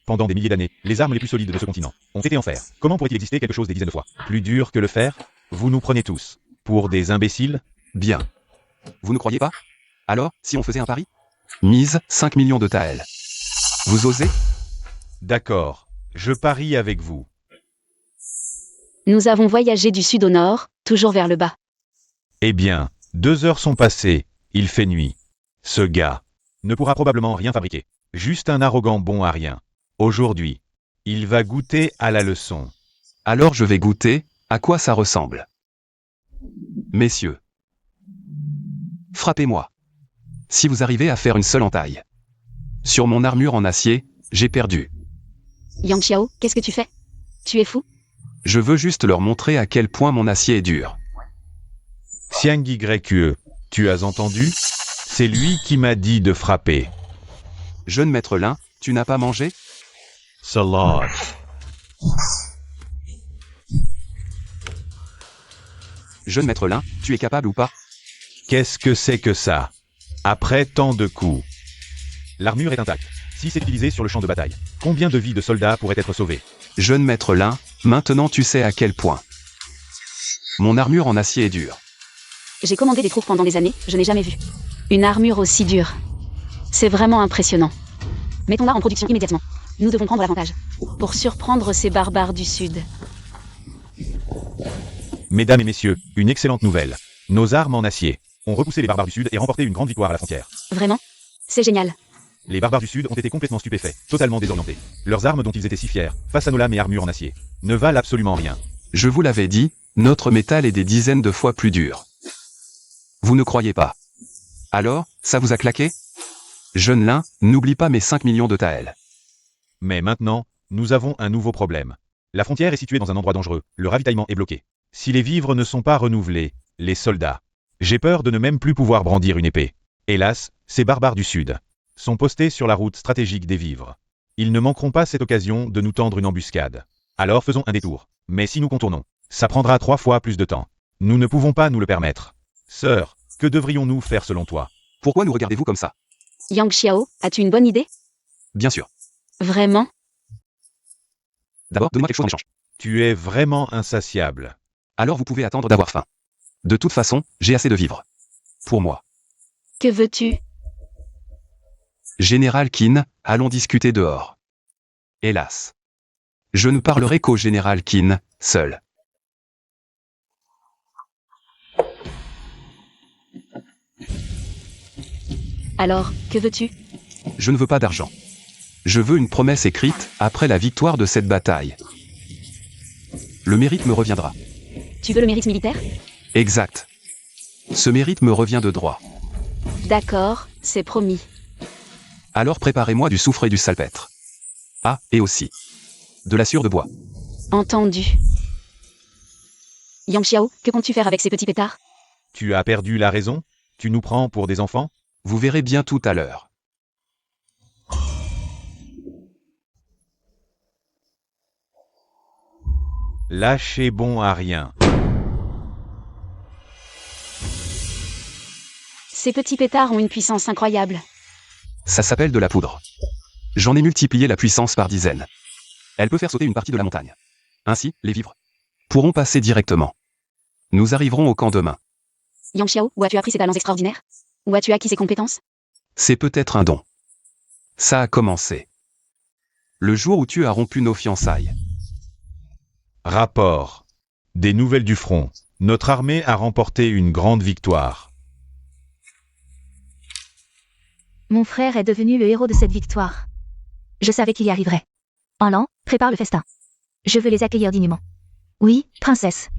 Pendant des milliers d'années, les armes les plus solides de ce continent ont été en fer. Comment pourrait-il exister quelque chose des dizaines de fois plus dur que le fer? Vous nous prenez tous pour des imbéciles? Bien. Vous ne croyez pas? Alors, si on faisait un pari? Mise, 5 millions de taels. Vous osez? D'accord, je parie avec vous. Nous avons voyagé du sud au nord, toujours vers le bas. Eh bien, 2 heures sont passées, il fait nuit. Ce gars ne pourra probablement rien fabriquer. Juste un arrogant bon à rien. Aujourd'hui, il va goûter à la leçon. Alors je vais goûter à quoi ça ressemble. Messieurs, frappez-moi. Si vous arrivez à faire une seule entaille. Sur mon armure en acier, j'ai perdu. Yang Xiao, qu'est-ce que tu fais? Tu es fou? Je veux juste leur montrer à quel point mon acier est dur. Xiang YE, tu as entendu? C'est lui qui m'a dit de frapper. Jeune maître Lin, tu n'as pas mangé? Salad. Jeune maître Lin, tu es capable ou pas? Qu'est-ce que c'est que ça? Après tant de coups. L'armure est intacte. Si c'est utilisé sur le champ de bataille, combien de vies de soldats pourraient être sauvées? Jeune maître Lin, maintenant tu sais à quel point. Mon armure en acier est dure. J'ai commandé des troupes pendant des années, je n'ai jamais vu une armure aussi dure. C'est vraiment impressionnant. Mettons-la en production immédiatement. Nous devons prendre l'avantage. Pour surprendre ces barbares du Sud. Mesdames et messieurs, une excellente nouvelle. Nos armes en acier ont repoussé les barbares du Sud et remporté une grande victoire à la frontière. Vraiment? C'est génial. Les barbares du Sud ont été complètement stupéfaits, totalement désorientés. Leurs armes dont ils étaient si fiers, face à nos lames et armures en acier, ne valent absolument rien. Je vous l'avais dit, notre métal est des dizaines de fois plus dur. Vous ne croyez pas? Alors, ça vous a claqué? Jeune Lin, n'oublie pas mes 5 millions de taels. Mais maintenant, nous avons un nouveau problème. La frontière est située dans un endroit dangereux, le ravitaillement est bloqué. Si les vivres ne sont pas renouvelés, les soldats... J'ai peur de ne même plus pouvoir brandir une épée. Hélas, ces barbares du Sud sont postés sur la route stratégique des vivres. Ils ne manqueront pas cette occasion de nous tendre une embuscade. Alors faisons un détour. Mais si nous contournons, ça prendra 3 fois plus de temps. Nous ne pouvons pas nous le permettre. Sœur, que devrions-nous faire selon toi? Pourquoi nous regardez-vous comme ça? Yang Xiao, as-tu une bonne idée? Bien sûr. Vraiment? D'abord, donne-moi quelque chose en échange. Tu es vraiment insatiable. Alors vous pouvez attendre d'avoir faim. De toute façon, j'ai assez de vivres. Pour moi. Que veux-tu? Général Qin, allons discuter dehors. Hélas. Je ne parlerai qu'au général Qin, seul. Alors, que veux-tu? Je ne veux pas d'argent. Je veux une promesse écrite après la victoire de cette bataille. Le mérite me reviendra. Tu veux le mérite militaire? Exact. Ce mérite me revient de droit. D'accord, c'est promis. Alors préparez-moi du soufre et du salpêtre. Ah, et aussi. De la sciure de bois. Entendu. Yang Xiao, que comptes-tu faire avec ces petits pétards? Tu as perdu la raison? Tu nous prends pour des enfants? Vous verrez bien tout à l'heure. Lâchez bon à rien. Ces petits pétards ont une puissance incroyable. Ça s'appelle de la poudre. J'en ai multiplié la puissance par dizaines. Elle peut faire sauter une partie de la montagne. Ainsi, les vivres pourront passer directement. Nous arriverons au camp demain. Yang Xiao, où as-tu appris ces talents extraordinaires? Où as-tu acquis ces compétences? C'est peut-être un don. Ça a commencé. Le jour où tu as rompu nos fiançailles. Rapport. Des nouvelles du front. Notre armée a remporté une grande victoire. Mon frère est devenu le héros de cette victoire. Je savais qu'il y arriverait. Enlan, prépare le festin. Je veux les accueillir dignement. Oui, princesse.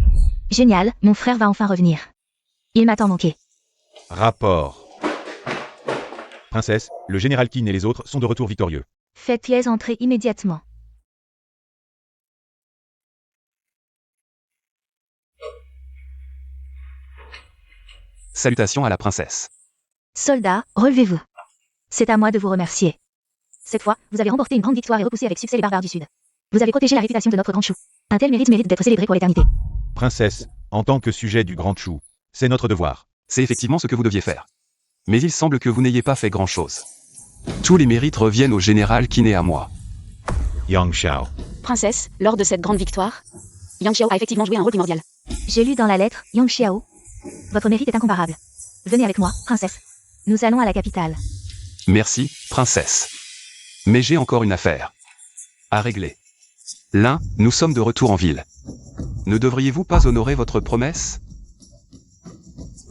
Génial, mon frère va enfin revenir. Il m'attend mon quai. Rapport. Princesse, le général Qin et les autres sont de retour victorieux. Faites pièce entrer immédiatement. Salutations à la princesse. Soldats, relevez-vous. C'est à moi de vous remercier. Cette fois, vous avez remporté une grande victoire et repoussé avec succès les barbares du Sud. Vous avez protégé la réputation de notre grand chou. Un tel mérite mérite d'être célébré pour l'éternité. Princesse, en tant que sujet du Grand Chou, c'est notre devoir. C'est effectivement ce que vous deviez faire. Mais il semble que vous n'ayez pas fait grand-chose. Tous les mérites reviennent au général Qin et à moi. Yang Xiao. Princesse, lors de cette grande victoire, Yang Xiao a effectivement joué un rôle primordial. J'ai lu dans la lettre, Yang Xiao. Votre mérite est incomparable. Venez avec moi, princesse. Nous allons à la capitale. Merci, princesse. Mais j'ai encore une affaire à régler. L'un, nous sommes de retour en ville. Ne devriez-vous pas honorer votre promesse?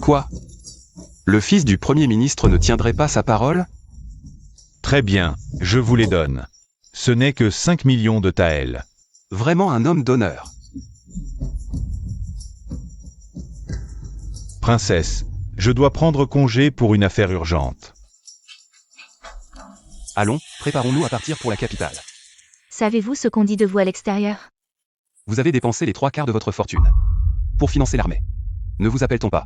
Quoi? Le fils du Premier ministre ne tiendrait pas sa parole? Très bien, je vous les donne. Ce n'est que 5 millions de taels. Vraiment un homme d'honneur. Princesse, je dois prendre congé pour une affaire urgente. Allons, préparons-nous à partir pour la capitale. Savez-vous ce qu'on dit de vous à l'extérieur? Vous avez dépensé les 3/4 de votre fortune pour financer l'armée. Ne vous appelle-t-on pas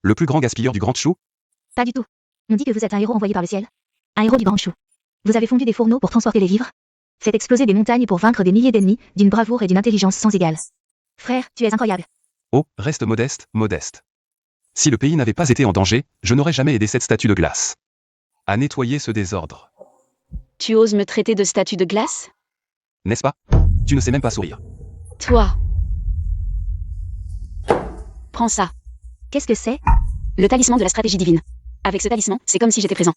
le plus grand gaspilleur du Grand Chou? Pas du tout. On dit que vous êtes un héros envoyé par le ciel. Un héros du Grand Chou. Vous avez fondu des fourneaux pour transporter les vivres. Faites exploser des montagnes pour vaincre des milliers d'ennemis, d'une bravoure et d'une intelligence sans égale. Frère, tu es incroyable. Oh, reste modeste, modeste. Si le pays n'avait pas été en danger, je n'aurais jamais aidé cette statue de glace à nettoyer ce désordre. Tu oses me traiter de statue de glace? N'est-ce pas? Tu ne sais même pas sourire. Toi. Prends ça. Qu'est-ce que c'est? Le talisman de la stratégie divine. Avec ce talisman, c'est comme si j'étais présent.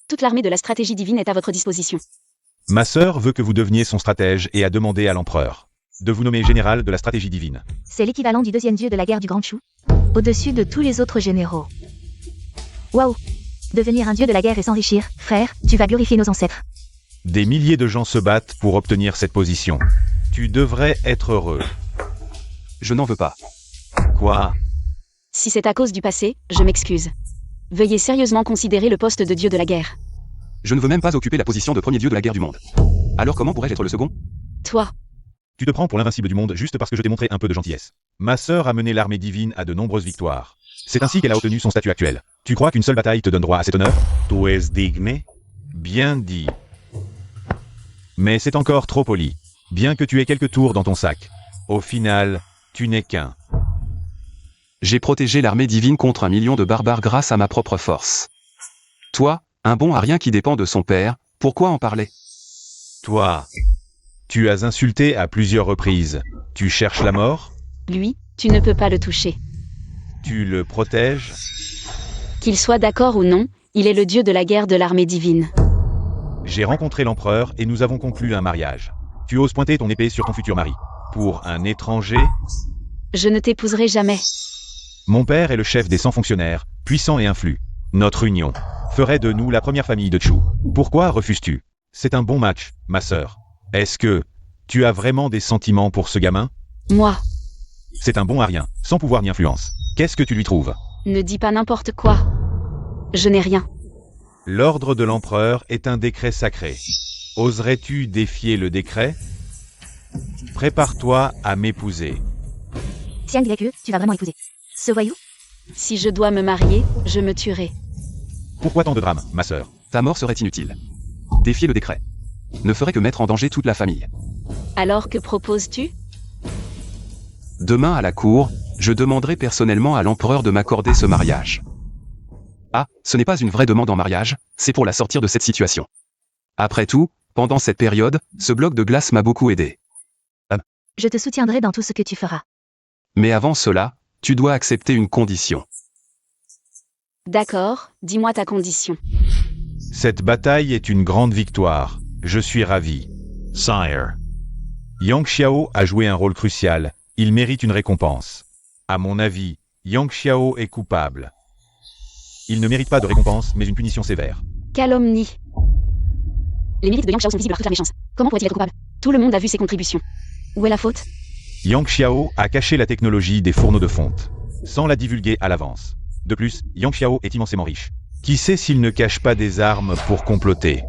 Toute l'armée de la stratégie divine est à votre disposition. Ma sœur veut que vous deveniez son stratège et a demandé à l'empereur de vous nommer général de la stratégie divine. C'est l'équivalent du deuxième dieu de la guerre du Grand Chou. Au-dessus de tous les autres généraux. Waouh! Devenir un dieu de la guerre et s'enrichir, frère, tu vas glorifier nos ancêtres. Des milliers de gens se battent pour obtenir cette position. Tu devrais être heureux. Je n'en veux pas. Quoi? Si c'est à cause du passé, je m'excuse. Veuillez sérieusement considérer le poste de dieu de la guerre. Je ne veux même pas occuper la position de premier dieu de la guerre du monde. Alors comment pourrais-je être le second? Toi. Tu te prends pour l'invincible du monde juste parce que je t'ai montré un peu de gentillesse. Ma sœur a mené l'armée divine à de nombreuses victoires. C'est ainsi qu'elle a obtenu son statut actuel. Tu crois qu'une seule bataille te donne droit à cet honneur? Tu es digne? Bien dit. Mais c'est encore trop poli. Bien que tu aies quelques tours dans ton sac. Au final, tu n'es qu'un. J'ai protégé l'armée divine contre 1 million de barbares grâce à ma propre force. Toi, un bon à rien qui dépend de son père, pourquoi en parler? Toi. Tu as insulté à plusieurs reprises. Tu cherches la mort? Lui, tu ne peux pas le toucher. Tu le protèges? Qu'il soit d'accord ou non, il est le dieu de la guerre de l'armée divine. J'ai rencontré l'empereur et nous avons conclu un mariage. Tu oses pointer ton épée sur ton futur mari. Pour un étranger? Je ne t'épouserai jamais. Mon père est le chef des 100 fonctionnaires, puissant et influent. Notre union ferait de nous la première famille de Chu. Pourquoi refuses-tu? C'est un bon match, ma sœur. Est-ce que tu as vraiment des sentiments pour ce gamin? Moi. C'est un bon à rien, sans pouvoir ni influence. Qu'est-ce que tu lui trouves? Ne dis pas n'importe quoi. Je n'ai rien. L'ordre de l'empereur est un décret sacré. Oserais-tu défier le décret? Prépare-toi à m'épouser. Xiang Direkue, tu vas vraiment épouser ce voyou? Si je dois me marier, je me tuerai. Pourquoi tant de drame, ma sœur? Ta mort serait inutile. Défier le décret ne ferait que mettre en danger toute la famille. Alors que proposes-tu? Demain à la cour, je demanderai personnellement à l'empereur de m'accorder ce mariage. Ah, ce n'est pas une vraie demande en mariage, c'est pour la sortir de cette situation. Après tout, pendant cette période, ce bloc de glace m'a beaucoup aidé. Je te soutiendrai dans tout ce que tu feras. Mais avant cela, tu dois accepter une condition. D'accord, dis-moi ta condition. Cette bataille est une grande victoire. Je suis ravi. Sire. Yang Xiao a joué un rôle crucial. Il mérite une récompense. À mon avis, Yang Xiao est coupable. Il ne mérite pas de récompense, mais une punition sévère. Calomnie. Les mérites de Yang Xiao sont visibles par toute la méchance. Comment pourrait-il être coupable? Tout le monde a vu ses contributions. Où est la faute? Yang Xiao a caché la technologie des fourneaux de fonte, sans la divulguer à l'avance. De plus, Yang Xiao est immensément riche. Qui sait s'il ne cache pas des armes pour comploter?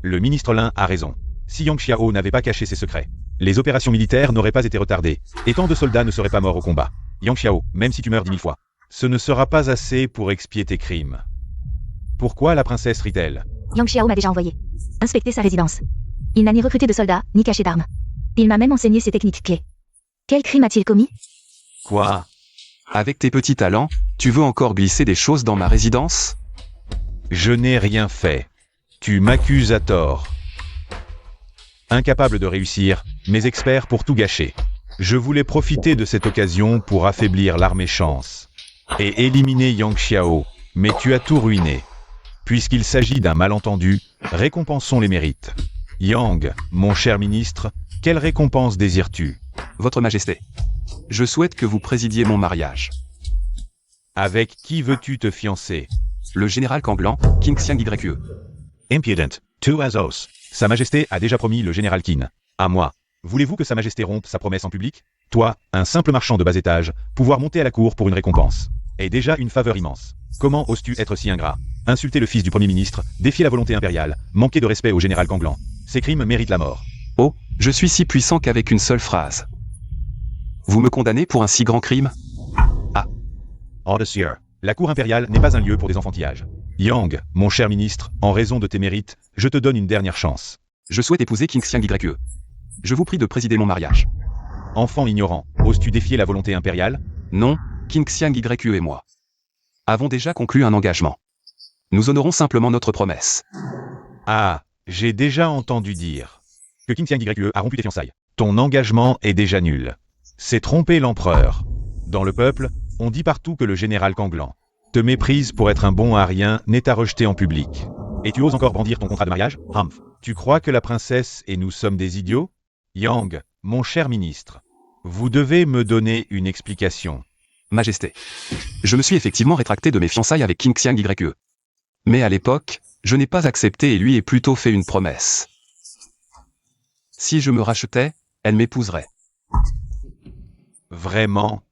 Le ministre Lin a raison. Si Yang Xiao n'avait pas caché ses secrets, les opérations militaires n'auraient pas été retardées, et tant de soldats ne seraient pas morts au combat. Yang Xiao, même si tu meurs 10 000 fois, ce ne sera pas assez pour expier tes crimes. Pourquoi la princesse rit-elle? Yang Xiao m'a déjà envoyé inspecter sa résidence. Il n'a ni recruté de soldats, ni caché d'armes. Il m'a même enseigné ses techniques clés. Quel crime a-t-il commis? Quoi? Avec tes petits talents, tu veux encore glisser des choses dans ma résidence? Je n'ai rien fait. Tu m'accuses à tort. Incapable de réussir, mes experts pour tout gâcher. Je voulais profiter de cette occasion pour affaiblir l'armée chance et éliminer Yang Xiao, mais tu as tout ruiné. Puisqu'il s'agit d'un malentendu, récompensons les mérites. Yang, mon cher ministre, quelle récompense désires-tu? Votre Majesté, je souhaite que vous présidiez mon mariage. Avec qui veux-tu te fiancer? Le général Kanglan, King Xiang YE. Impudent, tu Azos. Sa Majesté a déjà promis le général Qin. À moi. Voulez-vous que Sa Majesté rompe sa promesse en public? Toi, un simple marchand de bas étage, pouvoir monter à la cour pour une récompense. Est déjà une faveur immense. Comment oses-tu être si ingrat? Insulter le fils du Premier ministre, défier la volonté impériale, manquer de respect au général Kanglan. Ces crimes méritent la mort. Oh, je suis si puissant qu'avec une seule phrase. Vous me condamnez pour un si grand crime? Sire. La cour impériale n'est pas un lieu pour des enfantillages. Yang, mon cher ministre, en raison de tes mérites, je te donne une dernière chance. Je souhaite épouser King Xiang YE. Je vous prie de présider mon mariage. Enfant ignorant, oses-tu défier la volonté impériale? Non, King Xiang YE et moi avons déjà conclu un engagement. Nous honorons simplement notre promesse. Ah, j'ai déjà entendu dire que King Xiang YE a rompu tes fiançailles. Ton engagement est déjà nul. C'est tromper l'empereur. Dans le peuple, on dit partout que le général Kanglan te méprise pour être un bon à rien, n'est à rejeter en public. Et tu oses encore brandir ton contrat de mariage? Humph. Tu crois que la princesse et nous sommes des idiots? Yang, mon cher ministre, vous devez me donner une explication. Majesté, je me suis effectivement rétracté de mes fiançailles avec King Xiang YE. Mais à l'époque, je n'ai pas accepté et lui ai plutôt fait une promesse. Si je me rachetais, elle m'épouserait. Vraiment?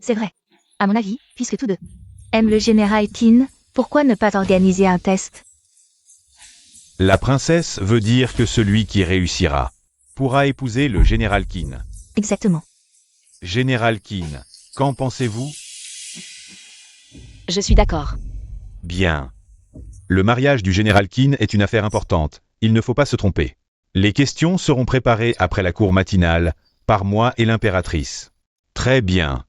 C'est vrai. À mon avis, puisque tous deux aiment le général Qin, pourquoi ne pas organiser un test? La princesse veut dire que celui qui réussira pourra épouser le général Qin. Exactement. Général Qin, qu'en pensez-vous? Je suis d'accord. Bien. Le mariage du général Qin est une affaire importante, il ne faut pas se tromper. Les questions seront préparées après la cour matinale, par moi et l'impératrice. Très bien.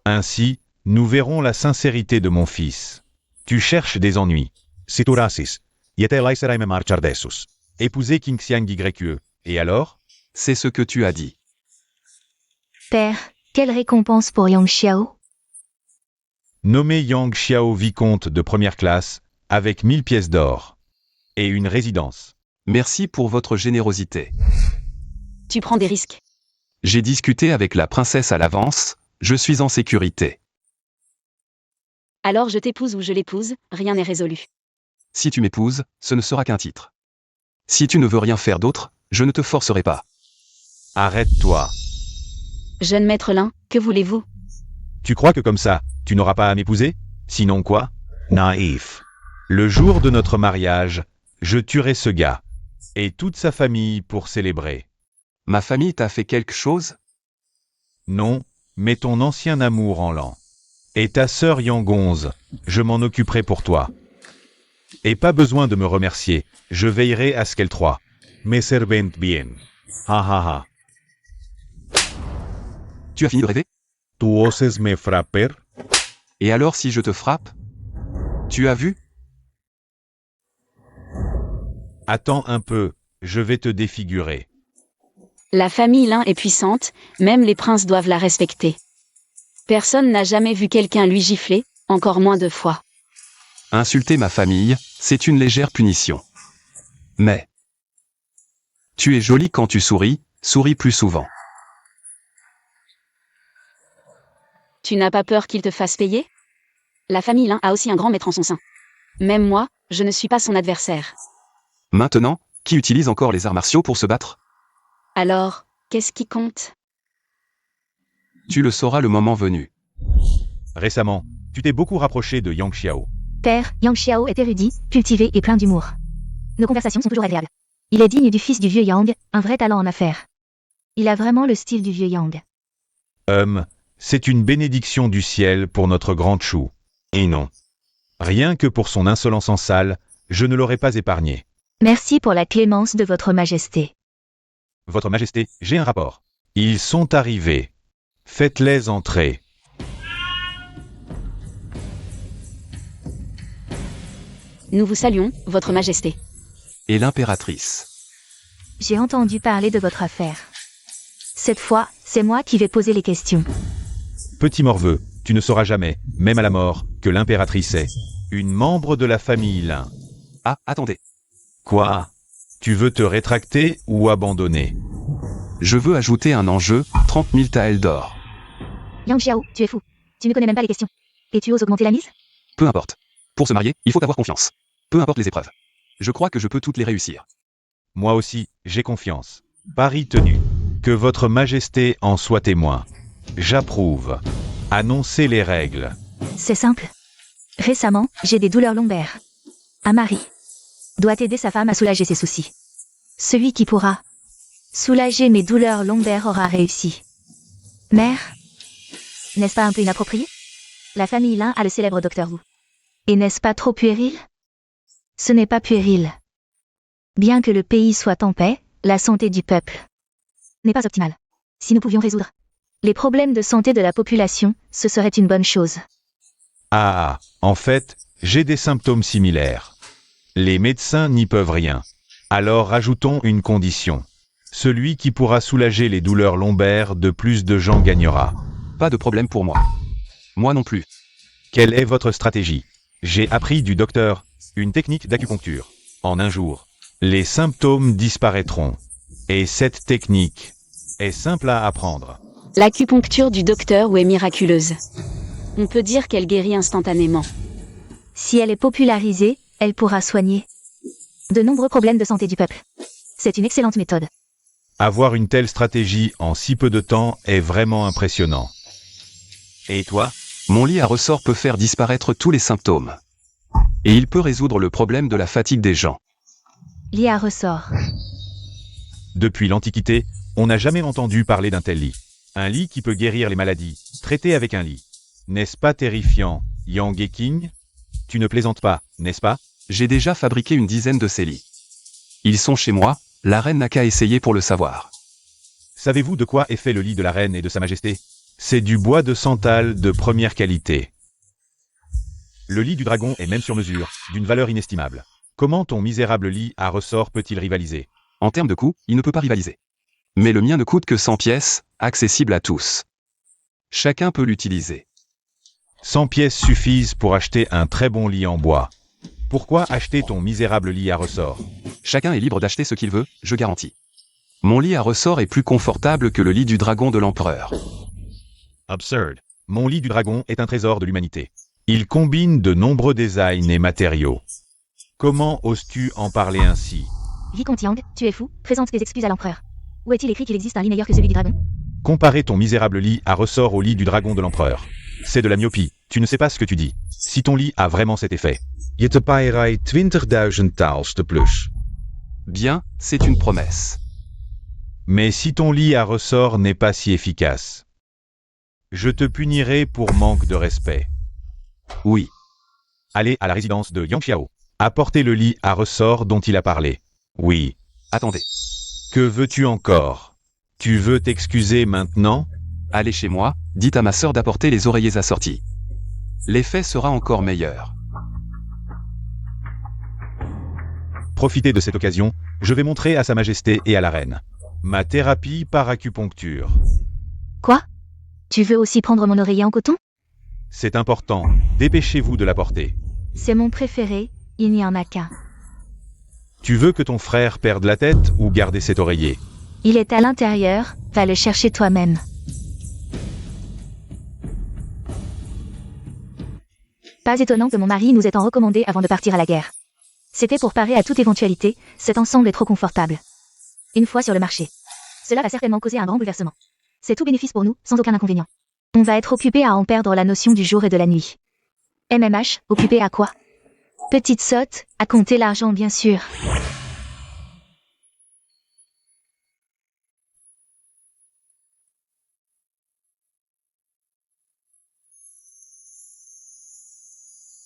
Ainsi, nous verrons la sincérité de mon fils. Tu cherches des ennuis. Si tu rasis, me marchar desus. Épouser King Xiang YE. Et alors? C'est ce que tu as dit. Père, quelle récompense pour Yang Xiao? Nommer Yang Xiao vicomte de première classe, avec 1000 pièces d'or. Et une résidence. Merci pour votre générosité. Tu prends des risques. J'ai discuté avec la princesse à l'avance, je suis en sécurité. Alors je t'épouse ou je l'épouse, rien n'est résolu. Si tu m'épouses, ce ne sera qu'un titre. Si tu ne veux rien faire d'autre, je ne te forcerai pas. Arrête-toi. Jeune maître Lin, que voulez-vous? Tu crois que comme ça, tu n'auras pas à m'épouser? Sinon quoi? Naïf. Le jour de notre mariage, je tuerai ce gars. Et toute sa famille pour célébrer. Ma famille t'a fait quelque chose? Non, mais ton ancien amour en l'an. Et ta sœur Yangonze, je m'en occuperai pour toi. Et pas besoin de me remercier, je veillerai à ce qu'elle trois. Me servent bien. Ha ha ha. Tu as fini de rêver? Tu oses me frapper? Et alors si je te frappe? Tu as vu? Attends un peu, je vais te défigurer. La famille Lin est puissante, même les princes doivent la respecter. Personne n'a jamais vu quelqu'un lui gifler, encore moins 2 fois. Insulter ma famille, c'est une légère punition. Mais tu es jolie quand tu souris, souris plus souvent. Tu n'as pas peur qu'il te fasse payer? La famille Lin a aussi un grand maître en son sein. Même moi, je ne suis pas son adversaire. Maintenant, qui utilise encore les arts martiaux pour se battre? Alors, qu'est-ce qui compte? Tu le sauras le moment venu. Récemment, tu t'es beaucoup rapproché de Yang Xiao. Père, Yang Xiao est érudit, cultivé et plein d'humour. Nos conversations sont toujours agréables. Il est digne du fils du vieux Yang, un vrai talent en affaires. Il a vraiment le style du vieux Yang. C'est une bénédiction du ciel pour notre grand Chou. Et non. Rien que pour son insolence en salle, je ne l'aurais pas épargné. Merci pour la clémence de votre majesté. Votre Majesté, j'ai un rapport. Ils sont arrivés. Faites-les entrer. Nous vous saluons, votre majesté. Et l'impératrice. J'ai entendu parler de votre affaire. Cette fois, c'est moi qui vais poser les questions. Petit morveux, tu ne sauras jamais, même à la mort, que l'impératrice est une membre de la famille Lin. Ah, attendez. Quoi? Tu veux te rétracter ou abandonner? Je veux ajouter un enjeu, 30 000 taels d'or. Yang Xiao, tu es fou. Tu ne connais même pas les questions. Et tu oses augmenter la mise? Peu importe. Pour se marier, il faut avoir confiance. Peu importe les épreuves. Je crois que je peux toutes les réussir. Moi aussi, j'ai confiance. Pari tenu. Que votre majesté en soit témoin. J'approuve. Annoncez les règles. C'est simple. Récemment, j'ai des douleurs lombaires. Un mari doit aider sa femme à soulager ses soucis. Celui qui pourra soulager mes douleurs lombaires aura réussi. Mère, n'est-ce pas un peu inapproprié? La famille Lin a le célèbre docteur Wu. Et n'est-ce pas trop puéril? Ce n'est pas puéril. Bien que le pays soit en paix, la santé du peuple n'est pas optimale. Si nous pouvions résoudre les problèmes de santé de la population, ce serait une bonne chose. Ah, en fait, j'ai des symptômes similaires. Les médecins n'y peuvent rien. Alors rajoutons une condition. Celui qui pourra soulager les douleurs lombaires de plus de gens gagnera. Pas de problème pour moi. Moi non plus. Quelle est votre stratégie? J'ai appris du docteur une technique d'acupuncture. En un jour, les symptômes disparaîtront. Et cette technique est simple à apprendre. L'acupuncture du docteur Wu est miraculeuse. On peut dire qu'elle guérit instantanément. Si elle est popularisée, elle pourra soigner de nombreux problèmes de santé du peuple. C'est une excellente méthode. Avoir une telle stratégie en si peu de temps est vraiment impressionnant. Et toi? Mon lit à ressort peut faire disparaître tous les symptômes. Et il peut résoudre le problème de la fatigue des gens. Lit à ressort. Depuis l'Antiquité, on n'a jamais entendu parler d'un tel lit. Un lit qui peut guérir les maladies, traité avec un lit. N'est-ce pas terrifiant, Yang Geking? Tu ne plaisantes pas, n'est-ce pas? J'ai déjà fabriqué une dizaine de ces lits. Ils sont chez moi, la reine n'a qu'à essayer pour le savoir. Savez-vous de quoi est fait le lit de la reine et de sa majesté? C'est du bois de santal de première qualité. Le lit du dragon est même sur mesure, d'une valeur inestimable. Comment ton misérable lit à ressort peut-il rivaliser? En termes de coût, il ne peut pas rivaliser. Mais le mien ne coûte que 100 pièces, accessible à tous. Chacun peut l'utiliser. 100 pièces suffisent pour acheter un très bon lit en bois. Pourquoi acheter ton misérable lit à ressort? Chacun est libre d'acheter ce qu'il veut, je garantis. Mon lit à ressort est plus confortable que le lit du dragon de l'empereur. Absurd. Mon lit du dragon est un trésor de l'humanité. Il combine de nombreux designs et matériaux. Comment oses-tu en parler ainsi? Vicomte Yang, tu es fou, présente tes excuses à l'empereur. Où est-il écrit qu'il existe un lit meilleur que celui du dragon? Comparer ton misérable lit à ressort au lit du dragon de l'empereur. C'est de la myopie, tu ne sais pas ce que tu dis. Si ton lit a vraiment cet effet. Je te paierai 20.000 taels de plus. Bien, c'est une promesse. Mais si ton lit à ressort n'est pas si efficace, je te punirai pour manque de respect. Oui. Allez à la résidence de Yang Xiao. Apportez le lit à ressort dont il a parlé. Oui. Attendez. Que veux-tu encore? Tu veux t'excuser maintenant? Allez chez moi, dites à ma sœur d'apporter les oreillers assortis. L'effet sera encore meilleur. Profitez de cette occasion, je vais montrer à Sa Majesté et à la Reine ma thérapie par acupuncture. Quoi? Tu veux aussi prendre mon oreiller en coton? C'est important, dépêchez-vous de l'apporter. C'est mon préféré, il n'y en a qu'un. Tu veux que ton frère perde la tête ou garder cet oreiller? Il est à l'intérieur, va le chercher toi-même. Pas étonnant que mon mari nous ait en recommandé avant de partir à la guerre. C'était pour parer à toute éventualité, cet ensemble est trop confortable. Une fois sur le marché. Cela va certainement causer un grand bouleversement. C'est tout bénéfice pour nous, sans aucun inconvénient. On va être occupé à en perdre la notion du jour et de la nuit. MMH, occupé à quoi? Petite sotte, à compter l'argent bien sûr.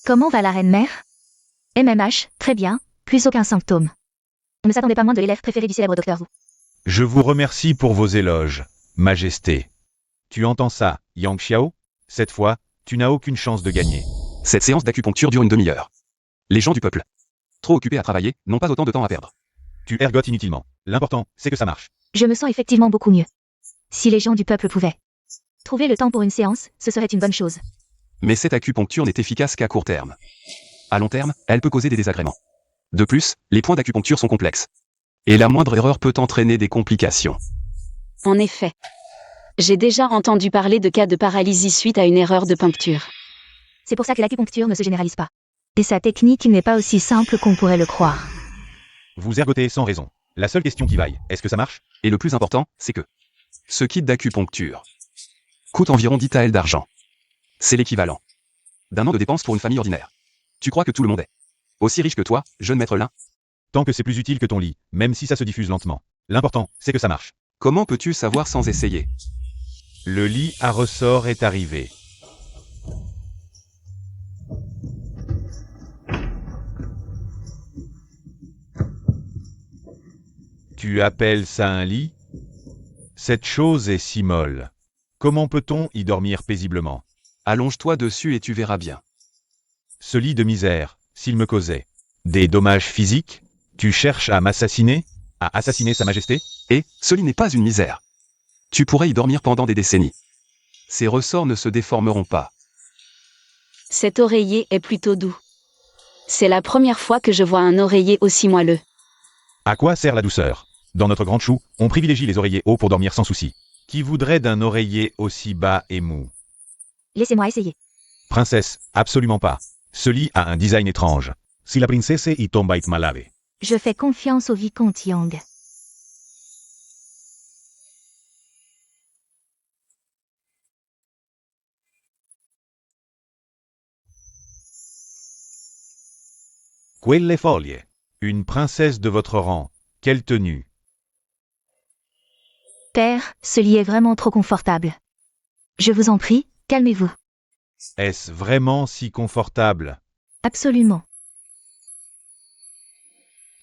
Comment va la reine-mère? MMH, très bien, plus aucun symptôme. On ne s'attendait pas moins de l'élève préféré du célèbre docteur Wu. Je vous remercie pour vos éloges, Majesté. Tu entends ça, Yang Xiao? Cette fois, tu n'as aucune chance de gagner. Cette séance d'acupuncture dure une demi-heure. Les gens du peuple, trop occupés à travailler, n'ont pas autant de temps à perdre. Tu ergotes inutilement. L'important, c'est que ça marche. Je me sens effectivement beaucoup mieux. Si les gens du peuple pouvaient trouver le temps pour une séance, ce serait une bonne chose. Mais cette acupuncture n'est efficace qu'à court terme. À long terme, elle peut causer des désagréments. De plus, les points d'acupuncture sont complexes. Et la moindre erreur peut entraîner des complications. En effet. J'ai déjà entendu parler de cas de paralysie suite à une erreur de puncture. C'est pour ça que l'acupuncture ne se généralise pas. Et sa technique n'est pas aussi simple qu'on pourrait le croire. Vous ergotez sans raison. La seule question qui vaille, est-ce que ça marche? Et le plus important, c'est que ce kit d'acupuncture coûte environ 10 taels d'argent. C'est l'équivalent d'un an de dépenses pour une famille ordinaire. Tu crois que tout le monde est aussi riche que toi, jeune maître Lin? Tant que c'est plus utile que ton lit, même si ça se diffuse lentement. L'important, c'est que ça marche. Comment peux-tu savoir sans essayer? Le lit à ressort est arrivé. Tu appelles ça un lit? Cette chose est si molle. Comment peut-on y dormir paisiblement? Allonge-toi dessus et tu verras bien. Ce lit de misère, s'il me causait des dommages physiques, tu cherches à m'assassiner? À assassiner Sa Majesté? Et ce lit n'est pas une misère. Tu pourrais y dormir pendant des décennies. Ces ressorts ne se déformeront pas. Cet oreiller est plutôt doux. C'est la première fois que je vois un oreiller aussi moelleux. À quoi sert la douceur? Dans notre grande chou, on privilégie les oreillers hauts pour dormir sans souci. Qui voudrait d'un oreiller aussi bas et mou? Laissez-moi essayer. Princesse, absolument pas. Ce lit a un design étrange. Si la princesse y tomba it malave. Je fais confiance au vicomte Yang. Quelle folie. Une princesse de votre rang. Quelle tenue. Père, ce lit est vraiment trop confortable. Je vous en prie, calmez-vous. Est-ce vraiment si confortable? Absolument.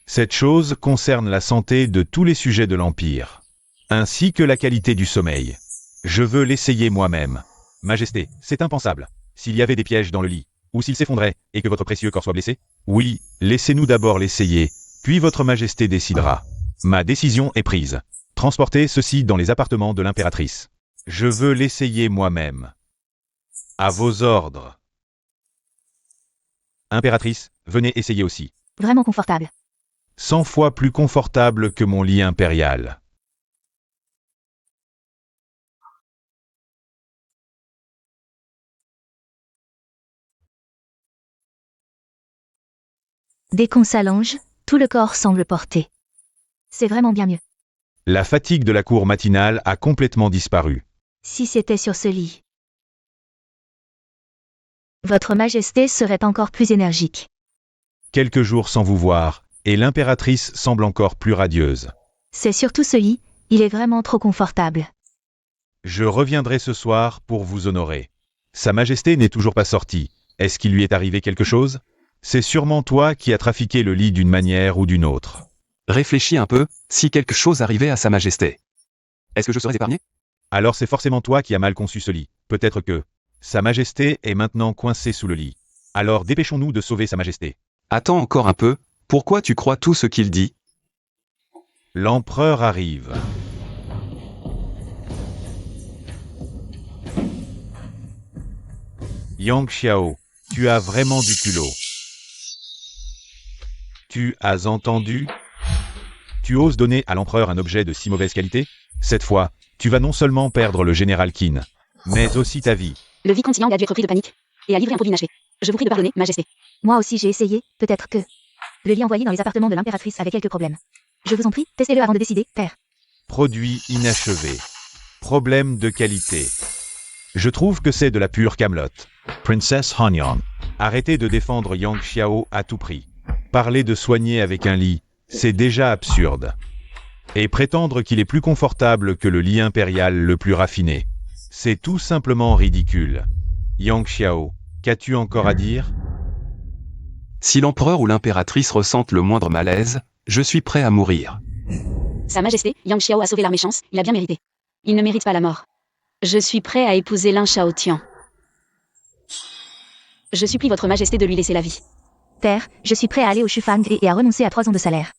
Cette chose concerne la santé de tous les sujets de l'Empire, ainsi que la qualité du sommeil. Je veux l'essayer moi-même. Majesté, c'est impensable. S'il y avait des pièges dans le lit, ou s'il s'effondrait, et que votre précieux corps soit blessé? Oui, laissez-nous d'abord l'essayer, puis votre Majesté décidera. Ma décision est prise. Transportez ceci dans les appartements de l'impératrice. Je veux l'essayer moi-même. À vos ordres. Impératrice, venez essayer aussi. Vraiment confortable. 100 fois plus confortable que mon lit impérial. Dès qu'on s'allonge, tout le corps semble porter. C'est vraiment bien mieux. La fatigue de la cour matinale a complètement disparu. Si c'était sur ce lit. Votre Majesté serait encore plus énergique. Quelques jours sans vous voir, et l'impératrice semble encore plus radieuse. C'est surtout ce lit, il est vraiment trop confortable. Je reviendrai ce soir pour vous honorer. Sa Majesté n'est toujours pas sortie. Est-ce qu'il lui est arrivé quelque chose? C'est sûrement toi qui as trafiqué le lit d'une manière ou d'une autre. Réfléchis un peu, si quelque chose arrivait à Sa Majesté. Est-ce que je serais épargné? Alors c'est forcément toi qui as mal conçu ce lit. Peut-être que Sa Majesté est maintenant coincée sous le lit. Alors dépêchons-nous de sauver Sa Majesté. Attends encore un peu, pourquoi tu crois tout ce qu'il dit? L'empereur arrive. Yang Xiao, tu as vraiment du culot. Tu as entendu? Tu oses donner à l'empereur un objet de si mauvaise qualité? Cette fois, tu vas non seulement perdre le général Qin, mais aussi ta vie. Le vicomte Yang a dû être pris de panique et a livré un produit inachevé. Je vous prie de pardonner, Majesté. Moi aussi j'ai essayé, peut-être que... Le lit envoyé dans les appartements de l'impératrice avait quelques problèmes. Je vous en prie, testez-le avant de décider, père. Produit inachevé. Problème de qualité. Je trouve que c'est de la pure camelote. Princess Hanyang. Arrêtez de défendre Yang Xiao à tout prix. Parler de soigner avec un lit, c'est déjà absurde. Et prétendre qu'il est plus confortable que le lit impérial le plus raffiné, c'est tout simplement ridicule. Yang Xiao, qu'as-tu encore à dire? Si l'empereur ou l'impératrice ressentent le moindre malaise, je suis prêt à mourir. Sa Majesté, Yang Xiao a sauvé l'armée chance, il a bien mérité. Il ne mérite pas la mort. Je suis prêt à épouser Lin Shaotian. Je supplie votre Majesté de lui laisser la vie. Père, je suis prêt à aller au Shufang et à renoncer à 3 ans de salaire.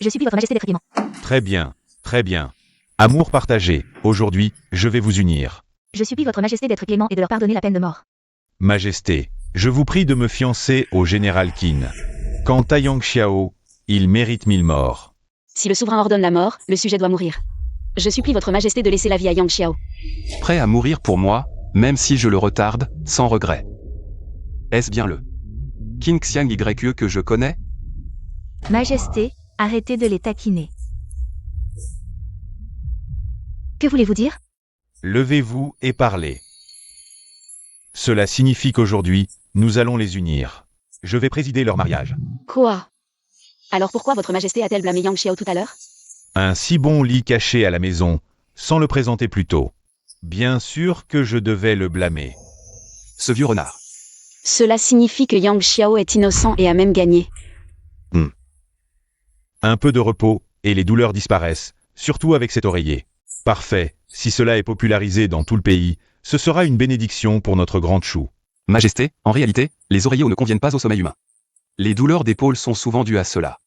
Je supplie votre Majesté d'être clément. Très bien, très bien. Amour partagé, aujourd'hui, je vais vous unir. Je supplie votre Majesté d'être clément et de leur pardonner la peine de mort. Majesté, je vous prie de me fiancer au général Qin. Quant à Yang Xiao, il mérite 1000 morts. Si le souverain ordonne la mort, le sujet doit mourir. Je supplie votre majesté de laisser la vie à Yang Xiao. Prêt à mourir pour moi, même si je le retarde, sans regret. Est-ce bien le King Xiang YE que je connais? Majesté, arrêtez de les taquiner. Que voulez-vous dire? Levez-vous et parlez. Cela signifie qu'aujourd'hui, nous allons les unir. Je vais présider leur mariage. Quoi? Alors pourquoi votre majesté a-t-elle blâmé Yang Xiao tout à l'heure? Un si bon lit caché à la maison, sans le présenter plus tôt. Bien sûr que je devais le blâmer. Ce vieux renard. Cela signifie que Yang Xiao est innocent et a même gagné. Un peu de repos, et les douleurs disparaissent, surtout avec cet oreiller. Parfait, si cela est popularisé dans tout le pays, ce sera une bénédiction pour notre grande chou. Majesté, en réalité, les oreillers ne conviennent pas au sommeil humain. Les douleurs d'épaule sont souvent dues à cela.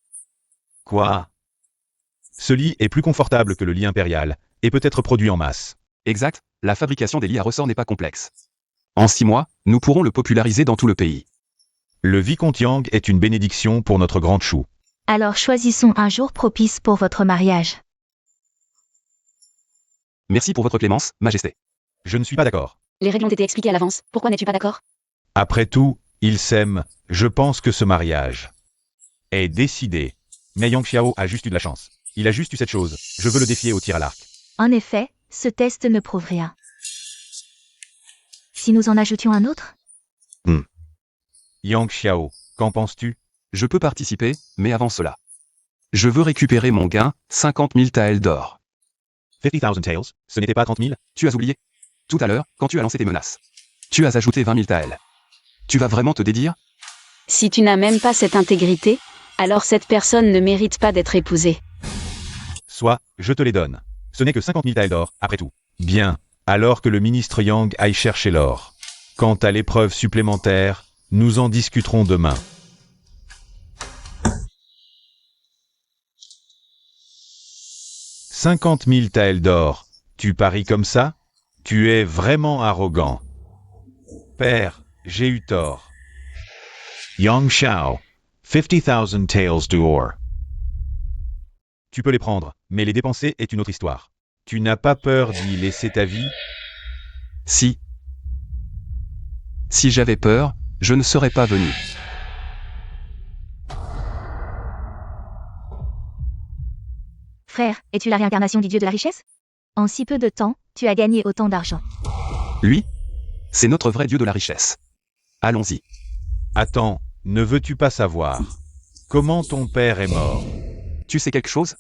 Quoi? Ce lit est plus confortable que le lit impérial, et peut être produit en masse. Exact, la fabrication des lits à ressort n'est pas complexe. En 6 mois, nous pourrons le populariser dans tout le pays. Le vicomte Yang est une bénédiction pour notre grande chou. Alors choisissons un jour propice pour votre mariage. Merci pour votre clémence, Majesté. Je ne suis pas d'accord. Les règles ont été expliquées à l'avance. Pourquoi n'es-tu pas d'accord? Après tout, ils s'aiment, je pense que ce mariage est décidé. Mais Yang Xiao a juste eu de la chance. Il a juste eu cette chose, je veux le défier au tir à l'arc. En effet, ce test ne prouve rien. Si nous en ajoutions un autre? Yang Xiao, qu'en penses-tu? Je peux participer, mais avant cela. Je veux récupérer mon gain, 50 000 taels d'or. 50,000 taels, ce n'était pas 30 000? Tu as oublié? Tout à l'heure, quand tu as lancé tes menaces. Tu as ajouté 20 000 taels. Tu vas vraiment te dédire? Si tu n'as même pas cette intégrité, alors cette personne ne mérite pas d'être épousée. Soit, je te les donne. Ce n'est que 50 000 taels d'or, après tout. Bien, alors que le ministre Yang aille chercher l'or. Quant à l'épreuve supplémentaire, nous en discuterons demain. « 50 000 taels d'or, tu paries comme ça? Tu es vraiment arrogant. Père, j'ai eu tort. Yang Xiao, 50,000 taels d'or. Tu peux les prendre, mais les dépenser est une autre histoire. Tu n'as pas peur d'y laisser ta vie? Si. Si j'avais peur, je ne serais pas venu. Frère, es-tu la réincarnation du dieu de la richesse? En si peu de temps, tu as gagné autant d'argent. Lui? C'est notre vrai dieu de la richesse. Allons-y. Attends, ne veux-tu pas savoir comment ton père est mort? Tu sais quelque chose?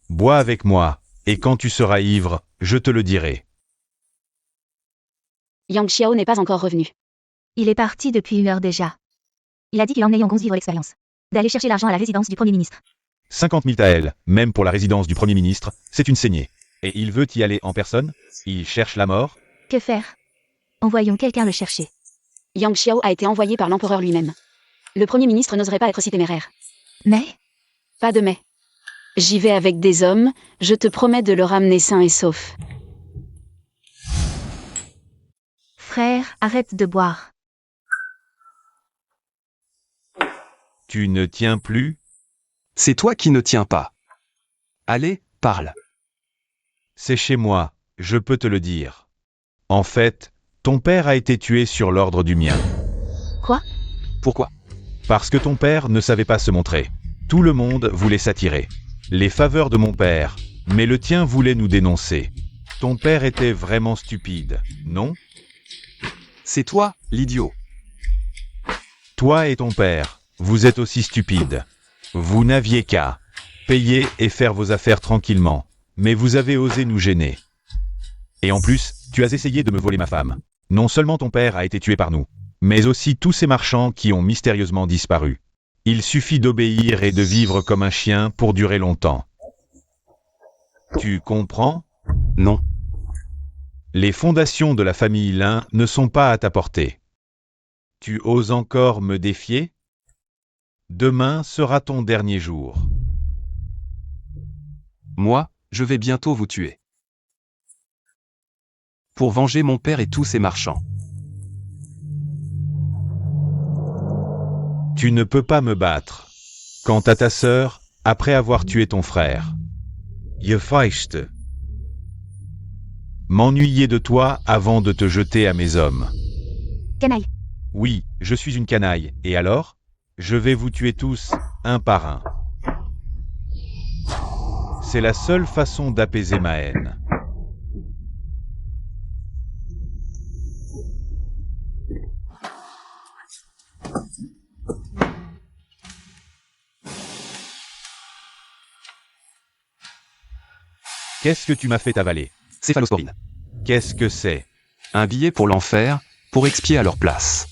Bois avec moi, et quand tu seras ivre, je te le dirai. Yang Xiao n'est pas encore revenu. Il est parti depuis 1 heure déjà. Il a dit qu'il emmenait Yang Gong vivre l'expérience. D'aller chercher l'argent à la résidence du Premier ministre. 50 000 taels, même pour la résidence du Premier ministre, c'est une saignée. Et il veut y aller en personne? Il cherche la mort? Que faire? Envoyons quelqu'un le chercher. Yang Xiao a été envoyé par l'empereur lui-même. Le Premier ministre n'oserait pas être si téméraire. Mais? Pas de mais. J'y vais avec des hommes, je te promets de le ramener sain et sauf. Frère, arrête de boire. Tu ne tiens plus? C'est toi qui ne tiens pas. Allez, parle. C'est chez moi, je peux te le dire. En fait, ton père a été tué sur l'ordre du mien. Quoi? Pourquoi? Parce que ton père ne savait pas se montrer. Tout le monde voulait s'attirer. Les faveurs de mon père, mais le tien voulait nous dénoncer. Ton père était vraiment stupide, non? C'est toi, l'idiot. Toi et ton père, vous êtes aussi stupides. Vous n'aviez qu'à payer et faire vos affaires tranquillement, mais vous avez osé nous gêner. Et en plus, tu as essayé de me voler ma femme. Non seulement ton père a été tué par nous, mais aussi tous ces marchands qui ont mystérieusement disparu. Il suffit d'obéir et de vivre comme un chien pour durer longtemps. Tu comprends? Non. Les fondations de la famille Lin ne sont pas à ta portée. Tu oses encore me défier? Demain sera ton dernier jour. Moi, je vais bientôt vous tuer. Pour venger mon père et tous ses marchands. Tu ne peux pas me battre. Quant à ta sœur, après avoir tué ton frère. Je feiste. M'ennuyer de toi avant de te jeter à mes hommes. Canaille. Oui, je suis une canaille, et alors? Je vais vous tuer tous, un par un. C'est la seule façon d'apaiser ma haine. Qu'est-ce que tu m'as fait avaler? Céphalosporine. Qu'est-ce que c'est? Un billet pour l'enfer, pour expier à leur place.